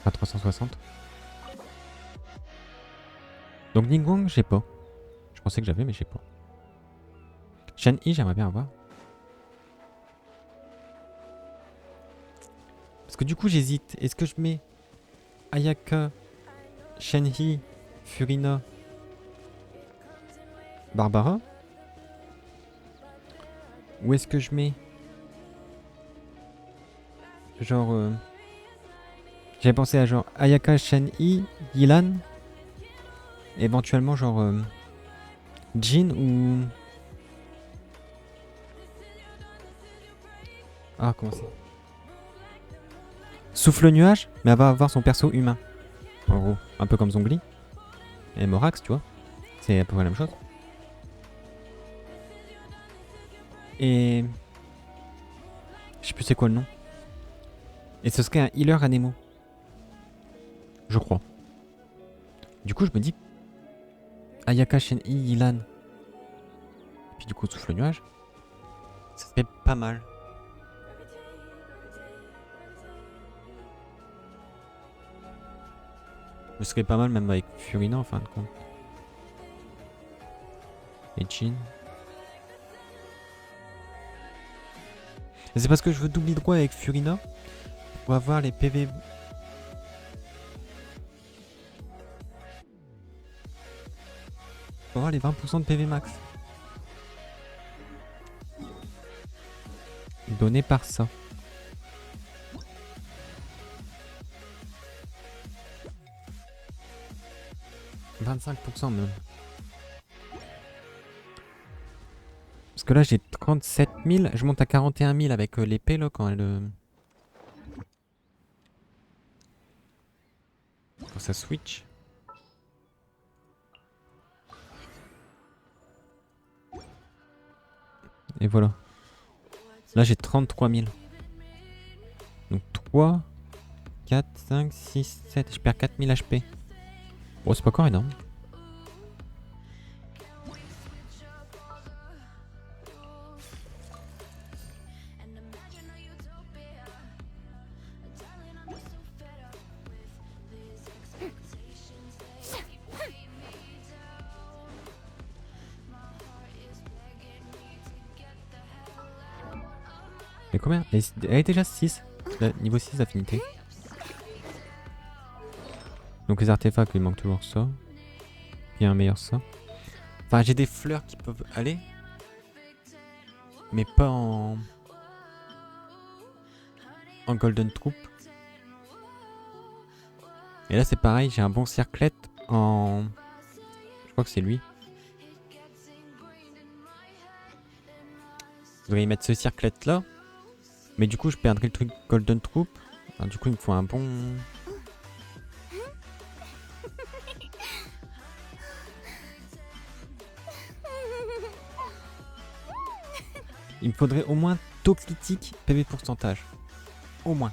À 360. Donc Ningguang, j'ai pas. Je pensais que j'avais, mais j'ai pas. Shen-Yi, j'aimerais bien avoir. Parce que du coup, j'hésite. Est-ce que je mets Ayaka, Shen-Yi, Furina, Barbara? Ou est-ce que je mets... Genre... J'avais pensé à genre Ayaka, Shen-Yi, Yilan. Éventuellement genre... Jin ou... Ah, comment c'est? Souffle nuage, mais elle va avoir son perso humain. En gros, un peu comme Zongli. Et Morax, tu vois. C'est à peu près la même chose. Et... Je sais plus c'est quoi le nom. Et ce serait un healer Anemo. Je crois. Du coup, je me dis... Ayaka, Shen-Yi, Yilan. Et puis du coup, souffle nuage. Ça serait pas mal. Ce serait pas mal même avec Furina en fin de compte. Et Jin. C'est parce que je veux doubler droit avec Furina pour avoir les PV. Pour avoir les 20% de PV max. Donné par ça. « 25% même. Parce que là j'ai 37 000, je monte à 41 000 avec l'épée là quand elle... Quand ça switch. Et voilà. Là j'ai 33 000. Donc 3, 4, 5, 6, 7. Je perds 4 000 HP. Bon, c'est pas encore énorme. Mais combien? Elle est déjà 6. Niveau 6 d'affinité. Donc les artefacts, il manque toujours ça. Il y a un meilleur ça. Enfin, j'ai des fleurs qui peuvent aller. Mais pas en Golden Troop. Et là c'est pareil, j'ai un bon circlette en... Je crois que c'est lui. Je devrais y mettre ce circlette là. Mais du coup je perdrai le truc Golden Troop. Alors, du coup il me faut un bon... Il me faudrait au moins taux critique, PV pourcentage. Au moins.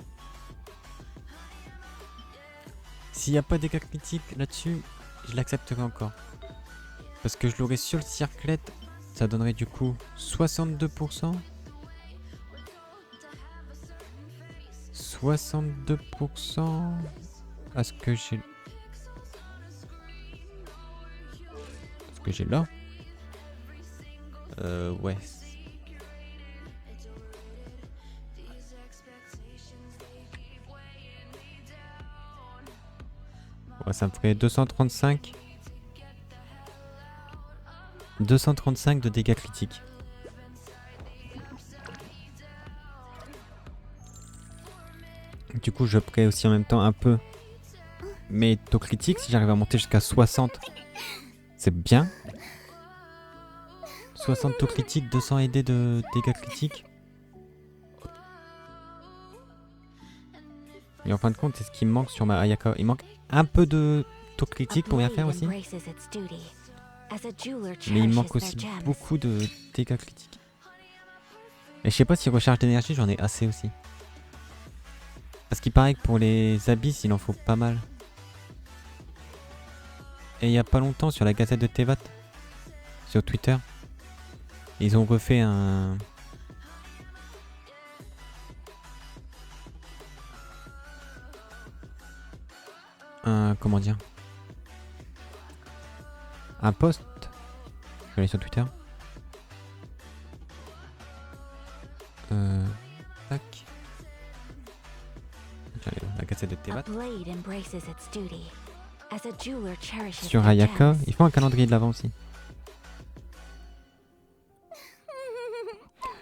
S'il n'y a pas de dégâts critiques là-dessus, je l'accepterai encore. Parce que je l'aurais sur le circlette, ça donnerait du coup 62%. 62% à ce que j'ai... Ce que j'ai là. Ouais. Ouais, ça me ferait 235. 235 de dégâts critiques. Du coup, je ferai aussi en même temps un peu mes taux critiques. Si j'arrive à monter jusqu'à 60, c'est bien. 60 taux critiques, 200 aidés de dégâts critiques. Et en fin de compte, c'est ce qui me manque sur ma Ayaka. Il manque un peu de taux critique pour bien faire aussi. Mais il manque aussi beaucoup de dégâts critiques. Et je sais pas si recharge d'énergie, j'en ai assez aussi. Parce qu'il paraît que pour les abysses, il en faut pas mal. Et il y a pas longtemps, sur la Gazette de Tevat, sur Twitter, ils ont refait un... comment dire, un post. Je vais aller sur Twitter. Tac. La cassette de Tevat. Sur Ayaka, ils font un calendrier de l'avant aussi.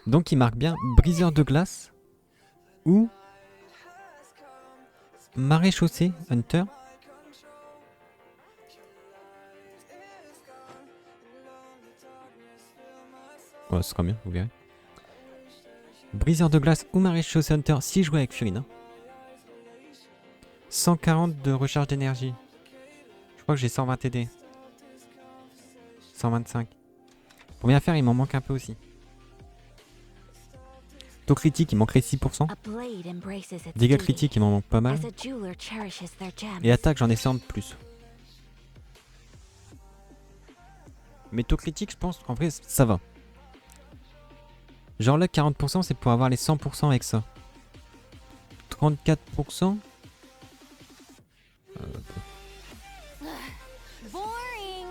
Donc il marque bien briseur de glace ou maréchaussée Hunter. Ouais, ce sera mieux, vous verrez. Briseur de glace ou maréchaussée Hunter si joué avec Furina. 140 de recharge d'énergie. Je crois que j'ai 120 TD. 125. Pour bien faire, il m'en manque un peu aussi. Taux critique, il manquerait 6%. Dégâts critiques, il m'en manque pas mal. Et attaque, j'en ai 100 de plus. Mais taux critique, je pense, en vrai, ça va. Genre là, 40%, c'est pour avoir les 100% avec ça. 34%. Boring.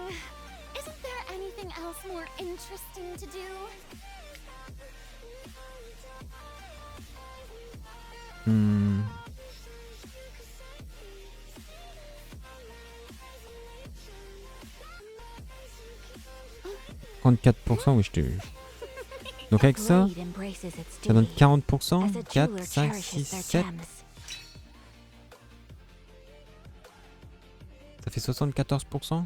Isn't there anything else more interesting to do? Hmm. « 34%, oui, je te... Donc avec ça, ça donne 40%, 4, 5, 6, 7. Ça fait 74%.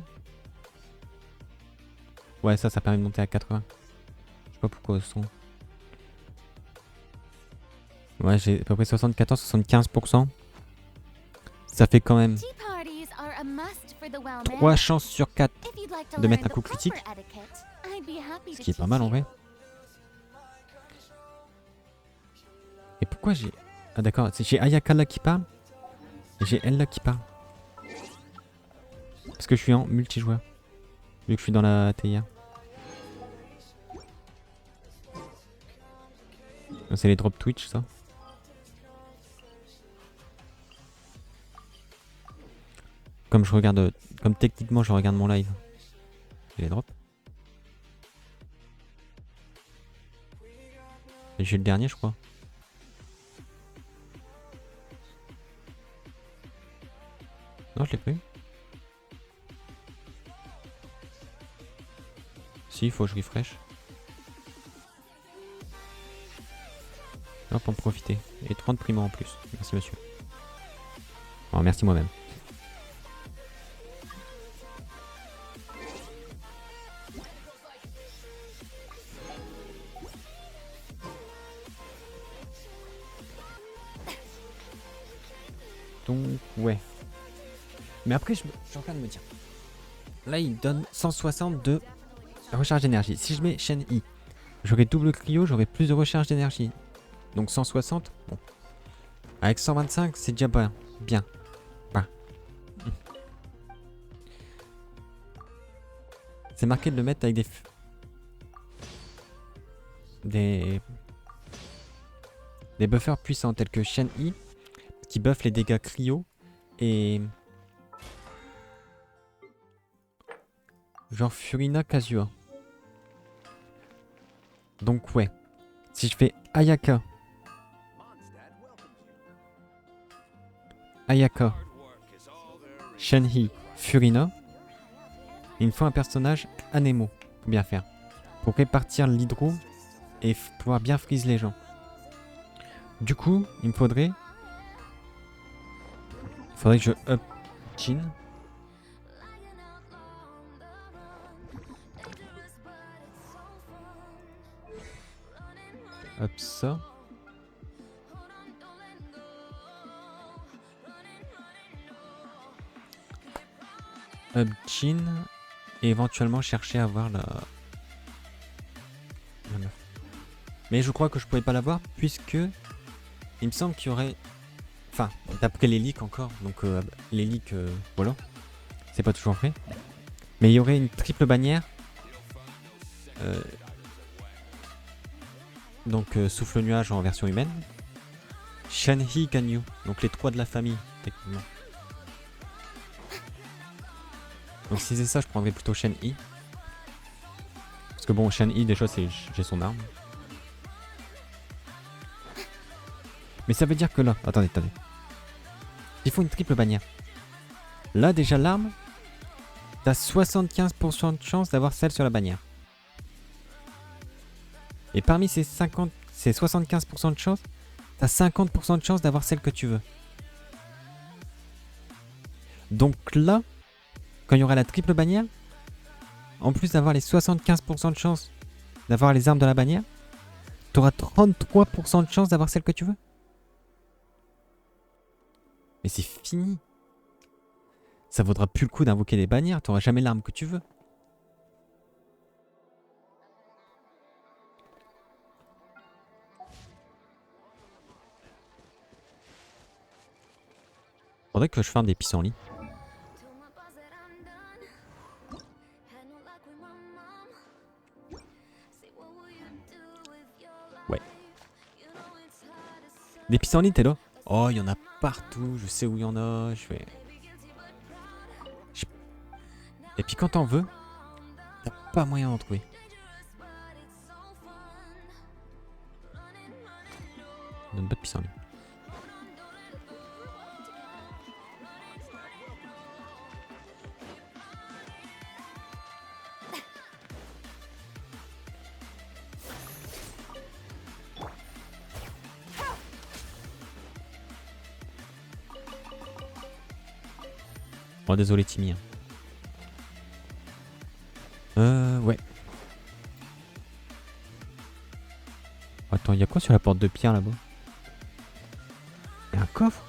Ouais, ça permet de monter à 80. Je sais pas pourquoi ce sont. Ouais, j'ai à peu près 74-75%. Ça fait quand même 3 chances sur 4 de mettre un coup critique. Ce qui est pas mal en vrai. Et pourquoi j'ai... Ah d'accord, c'est j'ai Ayaka là qui parle. Et j'ai elle là qui parle. Parce que je suis en multijoueur. Vu que je suis dans la TIA. C'est les drops Twitch ça. Comme je regarde... Comme techniquement je regarde mon live. J'ai les drops. Et j'ai le dernier je crois. je l'ai pas eu. Si, il faut que je refresh. Hop, en profiter. Et 30 primo en plus. Merci monsieur. Oh, merci moi-même. Donc, ouais. Mais après, je suis en train de me dire. Là, il donne 160 de recharge d'énergie. Si je mets chaîne I, j'aurai double cryo, j'aurai plus de recharge d'énergie. Donc 160, bon. Avec 125, c'est déjà bien. Bien. Bah. C'est marqué de le mettre avec des buffers puissants tels que chaîne I, qui buff les dégâts cryo et genre Furina Kazua. Donc ouais, si je fais Ayaka, Shenhi, Furina, il me faut un personnage Anemo pour bien faire, pour répartir l'hydro et pouvoir bien freeze les gens. Du coup, il me faudrait que je up Jin. Up ça. Up Jin. Et éventuellement chercher à avoir la meuf. Mais je crois que je pourrais pas l'avoir puisque il me semble qu'il y aurait... Enfin, d'après les leaks encore, donc les leaks, voilà, c'est pas toujours vrai. Mais il y aurait une triple bannière. Donc souffle nuage en version humaine. Shenhi Ganyu, donc les trois de la famille, techniquement. Donc si c'est ça, je prendrais plutôt Shenhi. Parce que bon, Shenhi déjà, j'ai son arme. Mais ça veut dire que là, attendez. Il faut une triple bannière. Là déjà l'arme, t'as 75% de chance d'avoir celle sur la bannière. Et parmi ces 75% de chance, t'as 50% de chance d'avoir celle que tu veux. Donc là, quand il y aura la triple bannière, en plus d'avoir les 75% de chance d'avoir les armes de la bannière, t'auras 33% de chance d'avoir celle que tu veux. Mais c'est fini. Ça vaudra plus le coup d'invoquer des bannières, t'auras jamais l'arme que tu veux. Faudrait que je farme des pissenlits. Ouais. Des pissenlits, t'es là? Oh, il y en a partout, je sais où il y en a, Et puis quand t'en veux, t'as pas moyen d'en trouver. Donne pas de pissenlit. Oh désolé Timmy. Ouais. Attends, il y a quoi sur la porte de pierre là-bas? Il y a un coffre?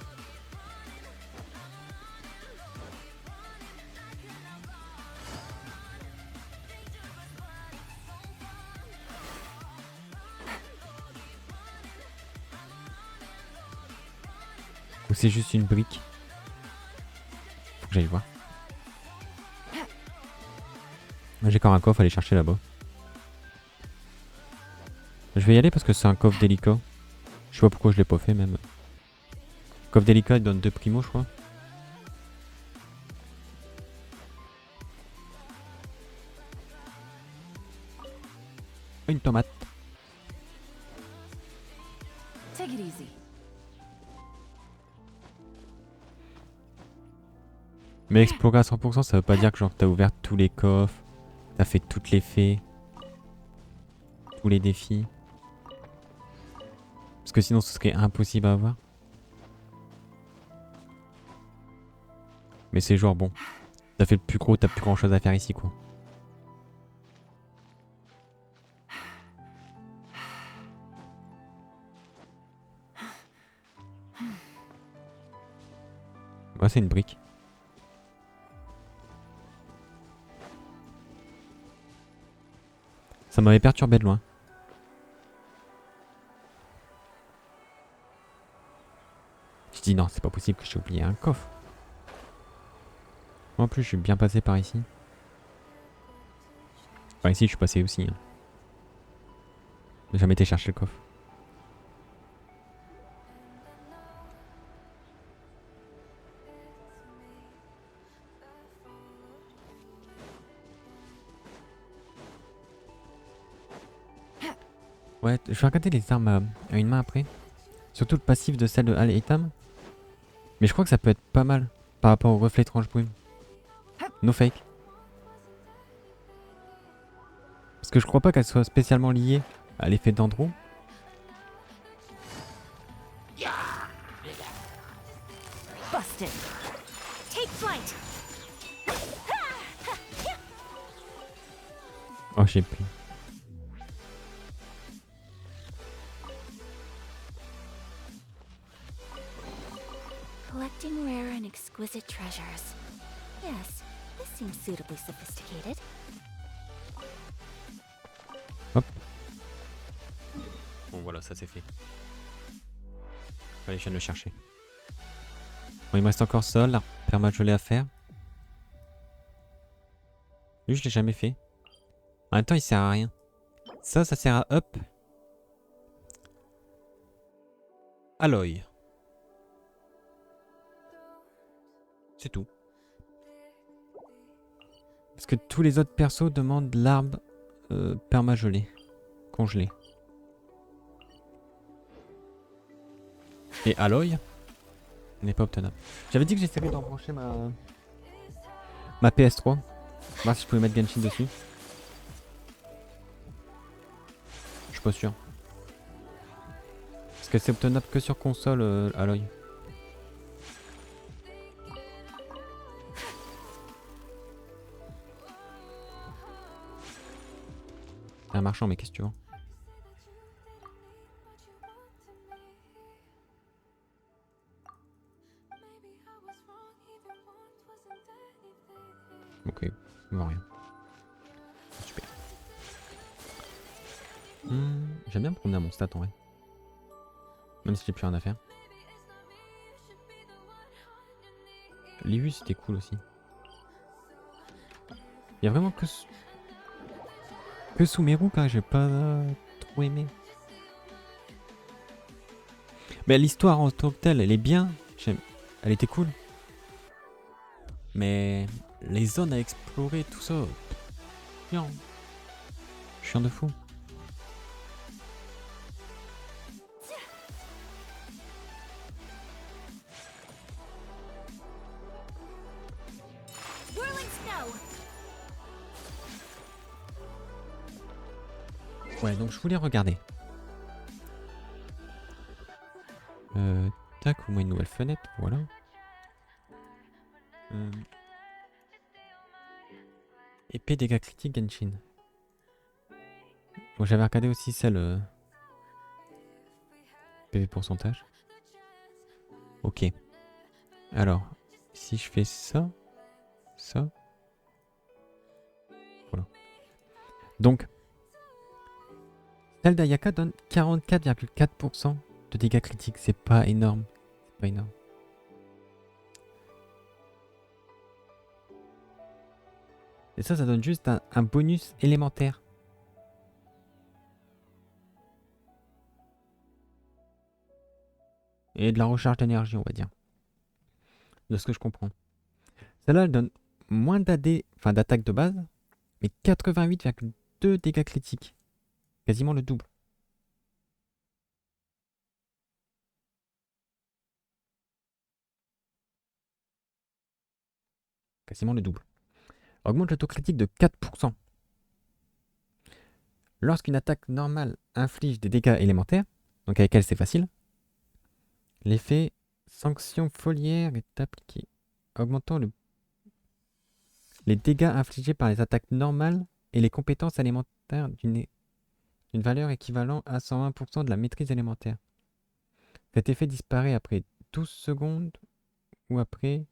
Ou c'est juste une brique? Faut que j'aille voir. J'ai encore un coffre à aller chercher là-bas. Je vais y aller parce que c'est un coffre délicat. Je sais pas pourquoi je l'ai pas fait même. Coffre délicat il donne 2 primos je crois. Une tomate. Take it easy. Mais explorer à 100%, ça veut pas dire que genre t'as ouvert tous les coffres, t'as fait toutes les fées, tous les défis. Parce que sinon ce serait impossible à avoir. Mais c'est genre bon, t'as fait le plus gros, t'as plus grand chose à faire ici quoi. Ouais, c'est une brique. Ça m'avait perturbé de loin. Je dis non, c'est pas possible que j'ai oublié un coffre. En plus, je suis bien passé par ici. Par ici, je suis passé aussi. Hein. J'ai jamais été chercher le coffre. Ouais, je vais regarder les armes à une main après. Surtout le passif de celle de Al Itam. Mais je crois que ça peut être pas mal par rapport au reflet étrange brume. No fake. Parce que je crois pas qu'elle soit spécialement liée à l'effet d'Andrew. Busted. Take flight. Oh, j'ai pris. Collecting rare and exquisite treasures. Yes, this seems suitably sophisticated. Hop. Bon voilà, ça c'est fait. Allez, je viens de le chercher. Bon, il me reste encore ça, la permagelée à faire. Lui, je l'ai jamais fait. En même temps, il sert à rien. Ça sert à up. Alloy. C'est tout. Parce que tous les autres persos demandent l'arbre permagelé. Congelé. Et Alloy n'est pas obtenable. J'avais dit que j'essaierais d'en brancher ma PS3. Voir si je pouvais mettre Genshin dessus. Je suis pas sûr. Parce que c'est obtenable que sur console Alloy. C'est un marchand, mais qu'est-ce que tu veux? Ok, il va rien. Super. J'aime bien me promener à mon stat en vrai. Même si j'ai plus rien à faire. Les vues c'était cool aussi. Il y a vraiment que Sumeru que j'ai pas trop aimé. Mais l'histoire en tant que telle, elle est bien. Elle était cool. Mais les zones à explorer, tout ça, chiant. Chiant de fou. Ouais, donc je voulais regarder. Tac, au moins une nouvelle fenêtre, voilà. Épée dégâts critiques Genshin. Bon, j'avais regardé aussi celle PV pourcentage. Ok. Alors, si je fais ça, ça. Voilà. Donc, celle d'Ayaka donne 44,4% de dégâts critiques. C'est pas énorme. C'est pas énorme. Et ça donne juste un bonus élémentaire. Et de la recharge d'énergie, on va dire. De ce que je comprends. Celle-là, elle donne moins d'AD, enfin d'attaque de base, mais 88,2 dégâts critiques. Quasiment le double. quasiment le double. Augmente le taux critique de 4%. Lorsqu'une attaque normale inflige des dégâts élémentaires, donc avec elle c'est facile, l'effet sanction foliaire est appliqué, augmentant les dégâts infligés par les attaques normales et les compétences élémentaires d'une valeur équivalente à 120% de la maîtrise élémentaire. Cet effet disparaît après 12 secondes ou après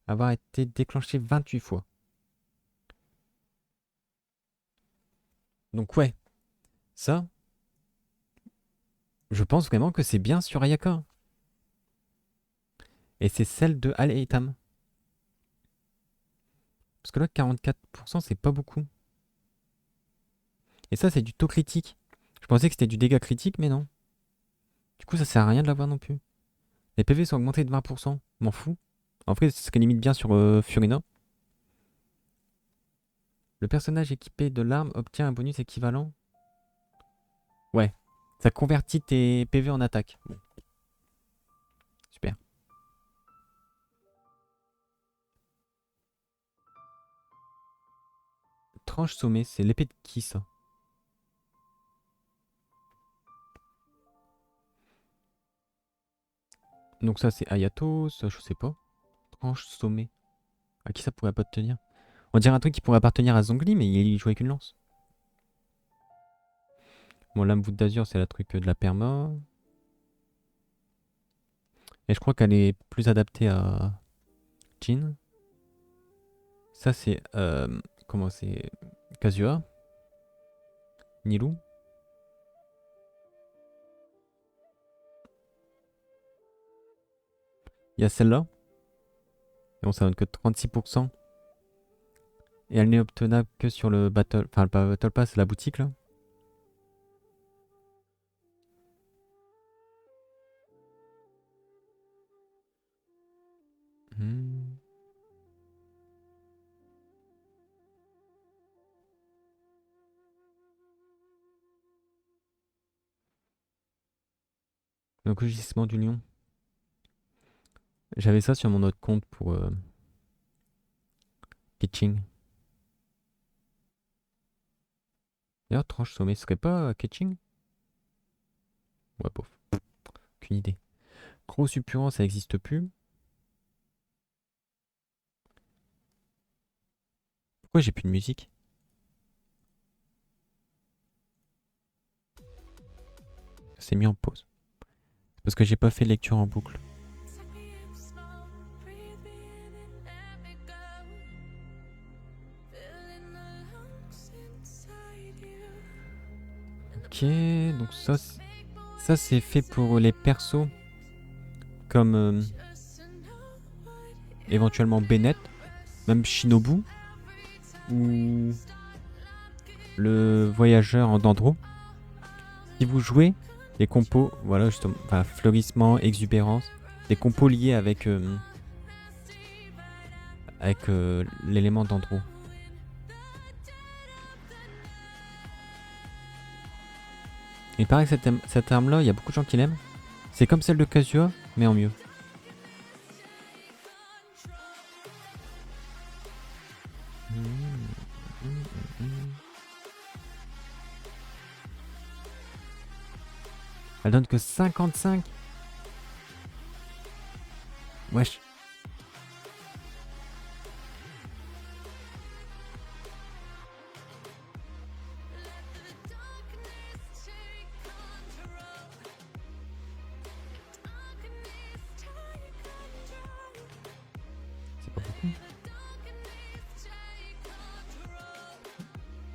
avoir été déclenché 28 fois. Donc ouais, ça, je pense vraiment que c'est bien sur Ayaka. Et c'est celle de Al-Eitam. Parce que là, 44%, c'est pas beaucoup. Et ça, c'est du taux critique. Je pensais que c'était du dégât critique, mais non. Du coup, ça sert à rien de l'avoir non plus. Les PV sont augmentés de 20%. M'en fous. En vrai, ce serait limite bien sur Furina. Le personnage équipé de l'arme obtient un bonus équivalent. Ouais. Ça convertit tes PV en attaque. Bon. Super. Tranche sommet, c'est l'épée de qui ça? Donc ça c'est Ayato, ça je sais pas. Tranche sommet. À qui ça pourrait appartenir? On dirait un truc qui pourrait appartenir à Zhongli, mais il joue avec une lance. Bon, lame voûte d'azur, c'est la truc de la perma. Et je crois qu'elle est plus adaptée à Jin. Ça c'est... comment c'est... Kazuha. Nilou. Il y a celle-là. Et bon, ça donne que 36%. Et elle n'est obtenable que sur le Battle... Enfin, le Battle Pass, la boutique, là. Le rugissement du lion. J'avais ça sur mon autre compte pour Kitching. D'ailleurs, tranche sommet, ce serait pas Kitching? Ouais, pauvre. Aucune idée. Gros suppurant, ça n'existe plus. Pourquoi j'ai plus de musique? C'est mis en pause. C'est parce que j'ai pas fait lecture en boucle. Ok, donc ça c'est fait pour les persos comme éventuellement Bennett, même Shinobu ou le voyageur en Dandro. Si vous jouez des compos, voilà justement, enfin, fleurissement, exubérance, des compos liés avec l'élément Dandro. Il paraît que cette arme-là, il y a beaucoup de gens qui l'aiment. C'est comme celle de Kazuha, mais en mieux. Elle donne que 55. Wesh.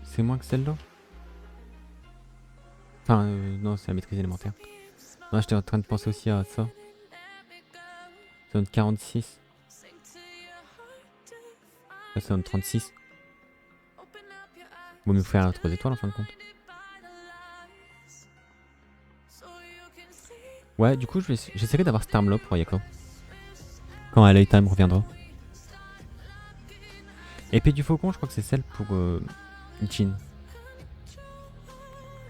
C'est moins que celle-là. Enfin, non, c'est la maîtrise élémentaire. Non, j'étais en train de penser aussi à ça. Ça donne 46. Là, ça donne 36. Bon, mais il faut faire 3 étoiles en fin de compte. Ouais, du coup, j'essaierai d'avoir cette arme-là pour Ayaka. Quand Al-Eitam reviendra. Épée du faucon, je crois que c'est celle pour Jin.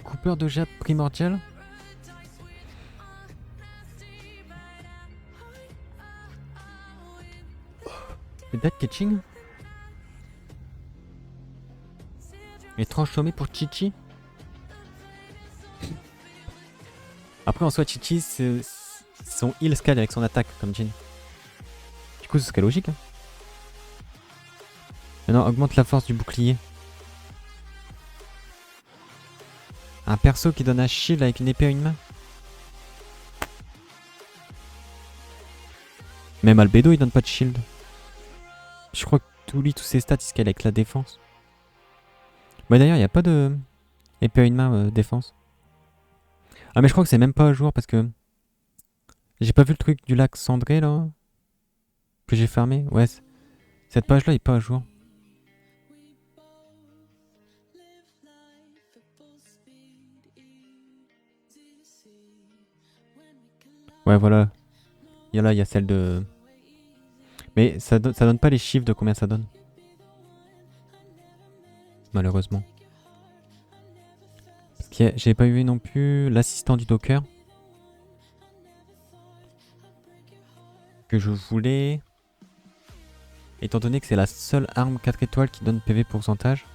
Coupeur de jade primordial. C'est Dead Catching. Étrange sommet pour Chichi. Après en soi Chichi son heal scale avec son attaque comme Jin. Du coup ce serait logique. Hein. Maintenant augmente la force du bouclier. Un perso qui donne un shield avec une épée à une main. Même Albedo il donne pas de shield. Je crois que tous ses stats ils scalent avec la défense. Bah d'ailleurs il n'y a pas de épée à une main défense. Ah mais je crois que c'est même pas à jour parce que j'ai pas vu le truc du lac cendré là que j'ai farmé. Ouais, cette page là est pas à jour. Ouais voilà. Il y a celle de... Mais ça donne pas les chiffres de combien ça donne. Malheureusement. Parce que j'ai pas vu non plus l'assistant du Docker. Que je voulais. Étant donné que c'est la seule arme 4 étoiles qui donne PV pourcentage.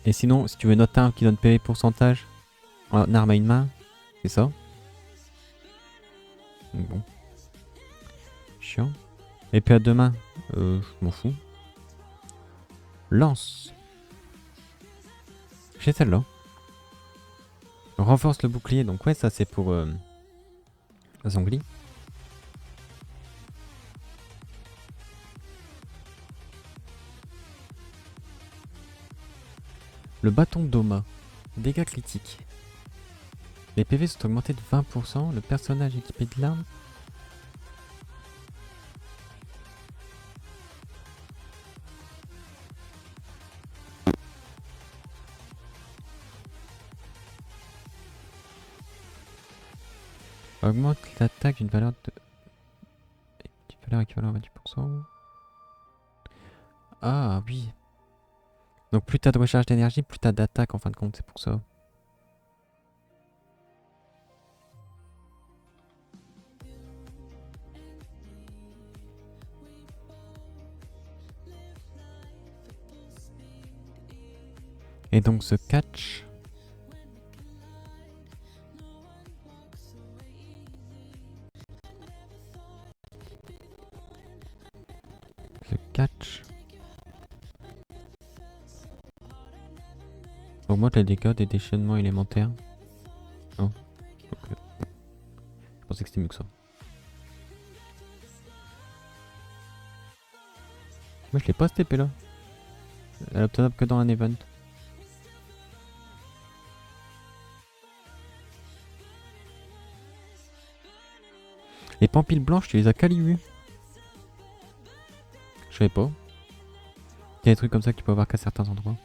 Et sinon, si tu veux une autre arme qui donne PV pourcentage en arme à une main, c'est ça. Donc bon. Chiant. Épée à deux mains, je m'en fous. Lance. J'ai celle-là. Renforce le bouclier, donc ouais, ça c'est pour Zongli. Le bâton d'Oma. Dégâts critiques. Les PV sont augmentés de 20%. Le personnage équipé de l'arme. Augmente l'attaque d'une valeur équivalente à 20%. Ah oui. Donc plus t'as de recharge d'énergie, plus t'as d'attaque en fin de compte, c'est pour ça. Et donc ce catch... augmente les dégâts des déchaînements élémentaires. Non. Okay. Je pensais que c'était mieux que ça. Moi je l'ai pas cette épée là. Elle est obtenable que dans un event. Les pampiles blanches, tu les as calibrées. Je savais pas. Il y a des trucs comme ça que tu peux avoir qu'à certains endroits.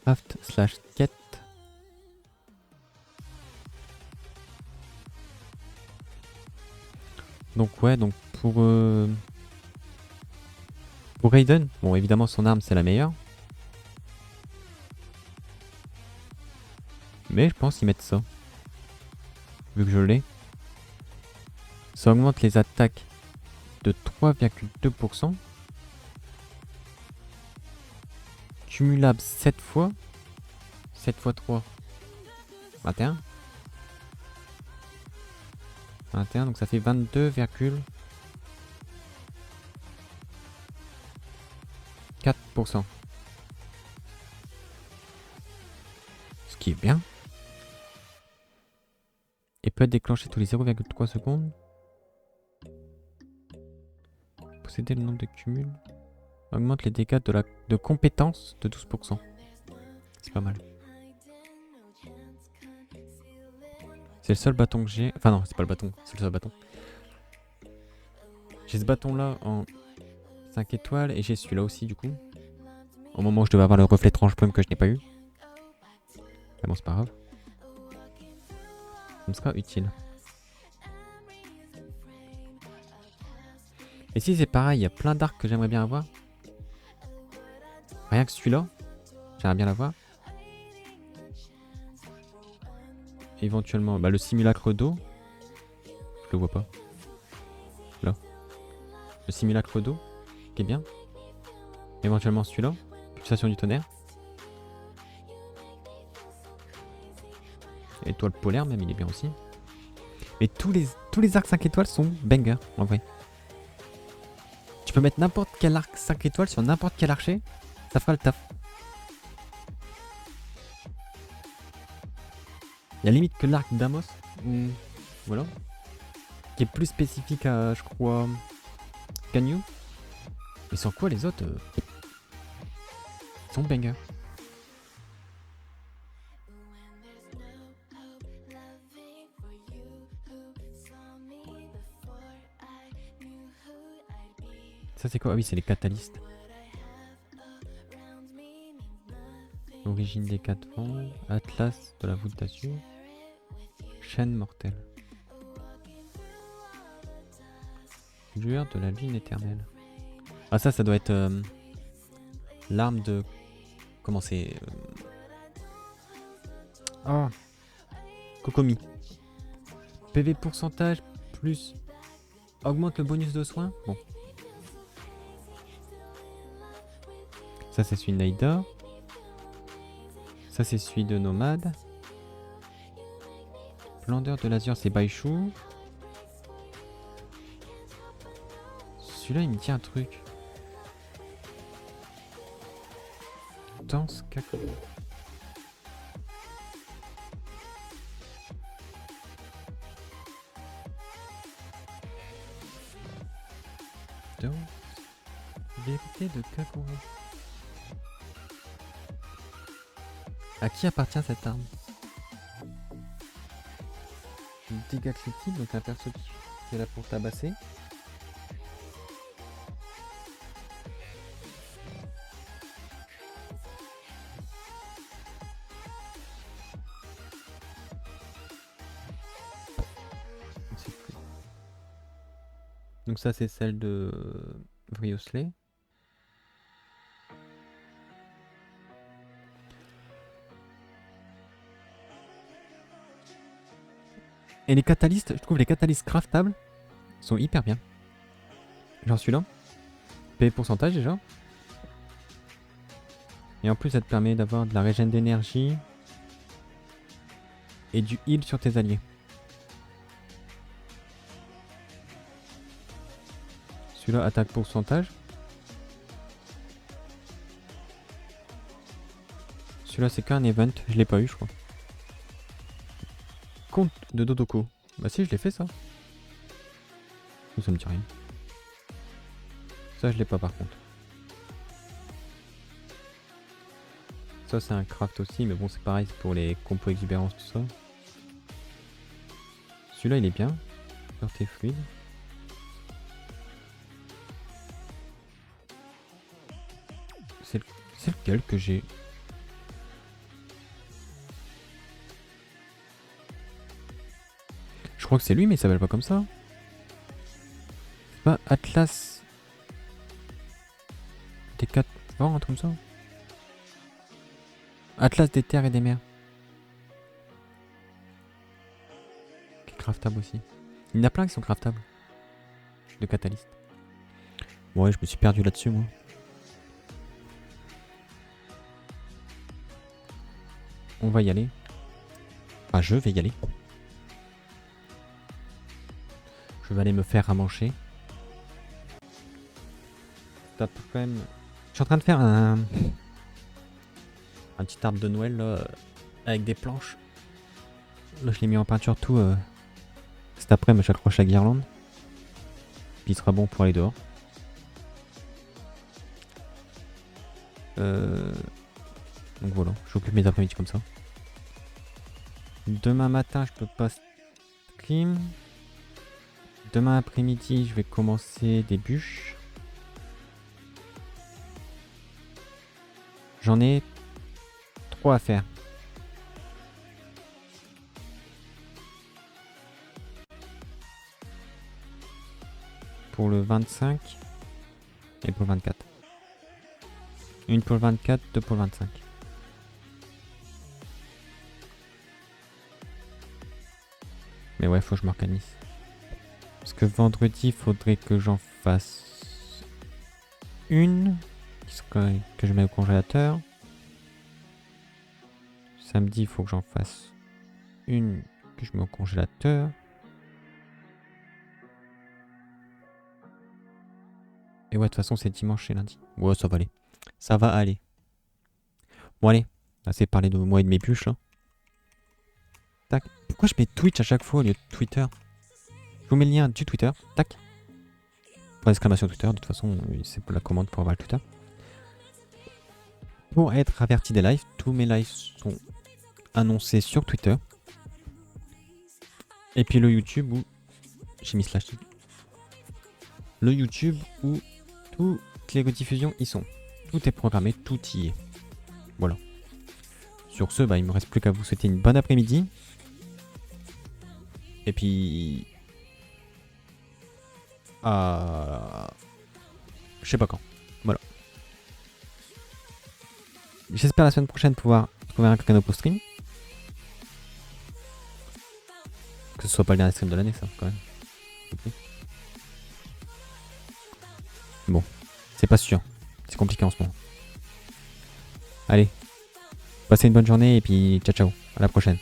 Craft / quête. Donc ouais, donc pour Raiden, bon évidemment son arme c'est la meilleure. Mais je pense y mettre ça. Vu que je l'ai. Ça augmente les attaques de 3,2%. Cumulable 7 fois. 7 x 3. 21. 21, donc ça fait 22,4%. Ce qui est bien. Et peut être déclenché tous les 0,3 secondes. Posséder le nombre de cumuls. Augmente les dégâts de compétence de 12%. C'est pas mal. C'est le seul bâton que j'ai. Enfin non, c'est pas le bâton, c'est le seul bâton. J'ai ce bâton là en 5 étoiles et j'ai celui-là aussi du coup. Au moment où je devais avoir le reflet tranche plume que je n'ai pas eu. Mais bon, c'est pas grave. Ça me sera utile. Et si c'est pareil, il y a plein d'arcs que j'aimerais bien avoir. Rien que celui-là, j'aimerais bien l'avoir. Éventuellement, bah, le simulacre d'eau. Je le vois pas. Le simulacre d'eau, qui est bien. Éventuellement celui-là. Pulsation du tonnerre. Étoile polaire même, il est bien aussi. Mais tous les arcs 5 étoiles sont banger, en vrai. Tu peux mettre n'importe quel arc 5 étoiles sur n'importe quel archer, ça fera le taf. Il y a limite que l'arc d'Amos, voilà, qui est plus spécifique à, je crois, Ganyu. Mais sur quoi les autres sont banger. Ça c'est quoi? Ah oui, c'est les catalystes. Origine des 4 vents, Atlas de la voûte d'azur, chaîne mortelle. Lueur de la lune éternelle. Ah ça doit être l'arme de... Comment c'est Oh Kokomi. PV pourcentage plus... Augmente le bonus de soins. Bon. Ça c'est celui de Naïda. Ça c'est celui de Nomade. Splendeur de l'azur c'est Baishu. Celui-là il me dit un truc. Danse caca. Danse. Vérité de Kakuro. À qui appartient cette arme? Dégâts critiques, donc un perso qui est là pour tabasser. Je sais plus. Donc ça c'est celle de Vriosley. Et les catalystes, je trouve les catalystes craftables sont hyper bien. Genre celui-là. PV pourcentage déjà. Et en plus ça te permet d'avoir de la régène d'énergie. Et du heal sur tes alliés. Celui-là attaque pourcentage. Celui-là c'est qu'un event, je l'ai pas eu je crois. Compte de Dodoko. Bah si je l'ai fait ça. Ça me dit rien. Ça je l'ai pas par contre. Ça c'est un craft aussi mais bon c'est pareil c'est pour les compos exubérance tout ça. Celui-là il est bien. Pureté fluide. C'est lequel que j'ai? Je crois que c'est lui mais il s'appelle pas comme ça. C'est pas Atlas des 4 vents, un truc comme ça. Atlas des terres et des mers. Qui est craftable aussi. Il y en a plein qui sont craftables. De catalystes. Ouais je me suis perdu là-dessus moi. On va y aller. Ah je vais y aller. Je vais aller me faire à manger. Je suis en train de faire un petit arbre de Noël là, avec des planches. Là je l'ai mis en peinture tout. Cet après-midi j'accroche la guirlande. Puis il sera bon pour aller dehors. Donc voilà, j'occupe mes après-midi comme ça. Demain matin je peux pas stream. Demain après-midi, je vais commencer des bûches. J'en ai 3 à faire. Pour le 25 et pour le 24. Une pour le 24, deux pour le 25. Mais ouais, faut que je m'organise. Parce que vendredi, il faudrait que j'en fasse une que je mets au congélateur. Samedi, il faut que j'en fasse une que je mets au congélateur. Et ouais, de toute façon, c'est dimanche et lundi. Ouais, ça va aller. Ça va aller. Bon, allez. Assez parlé de moi et de mes bûches, là. Tac. Pourquoi je mets Twitch à chaque fois au lieu de Twitter? Je vous mets le lien du Twitter. Tac. Pour l'exclamation Twitter. De toute façon, c'est pour la commande pour avoir le Twitter. Pour être averti des lives, tous mes lives sont annoncés sur Twitter. Et puis le YouTube où... J'ai mis slash. Le YouTube où toutes les rediffusions y sont. Tout est programmé, tout y est. Voilà. Sur ce, bah, il me reste plus qu'à vous souhaiter une bonne après-midi. Et puis... je sais pas quand. Voilà. J'espère la semaine prochaine pouvoir trouver un créneau pour stream. Que ce soit pas le dernier stream de l'année, ça, quand même. Okay. Bon, c'est pas sûr. C'est compliqué en ce moment. Allez. Passez une bonne journée et puis ciao ciao. À la prochaine.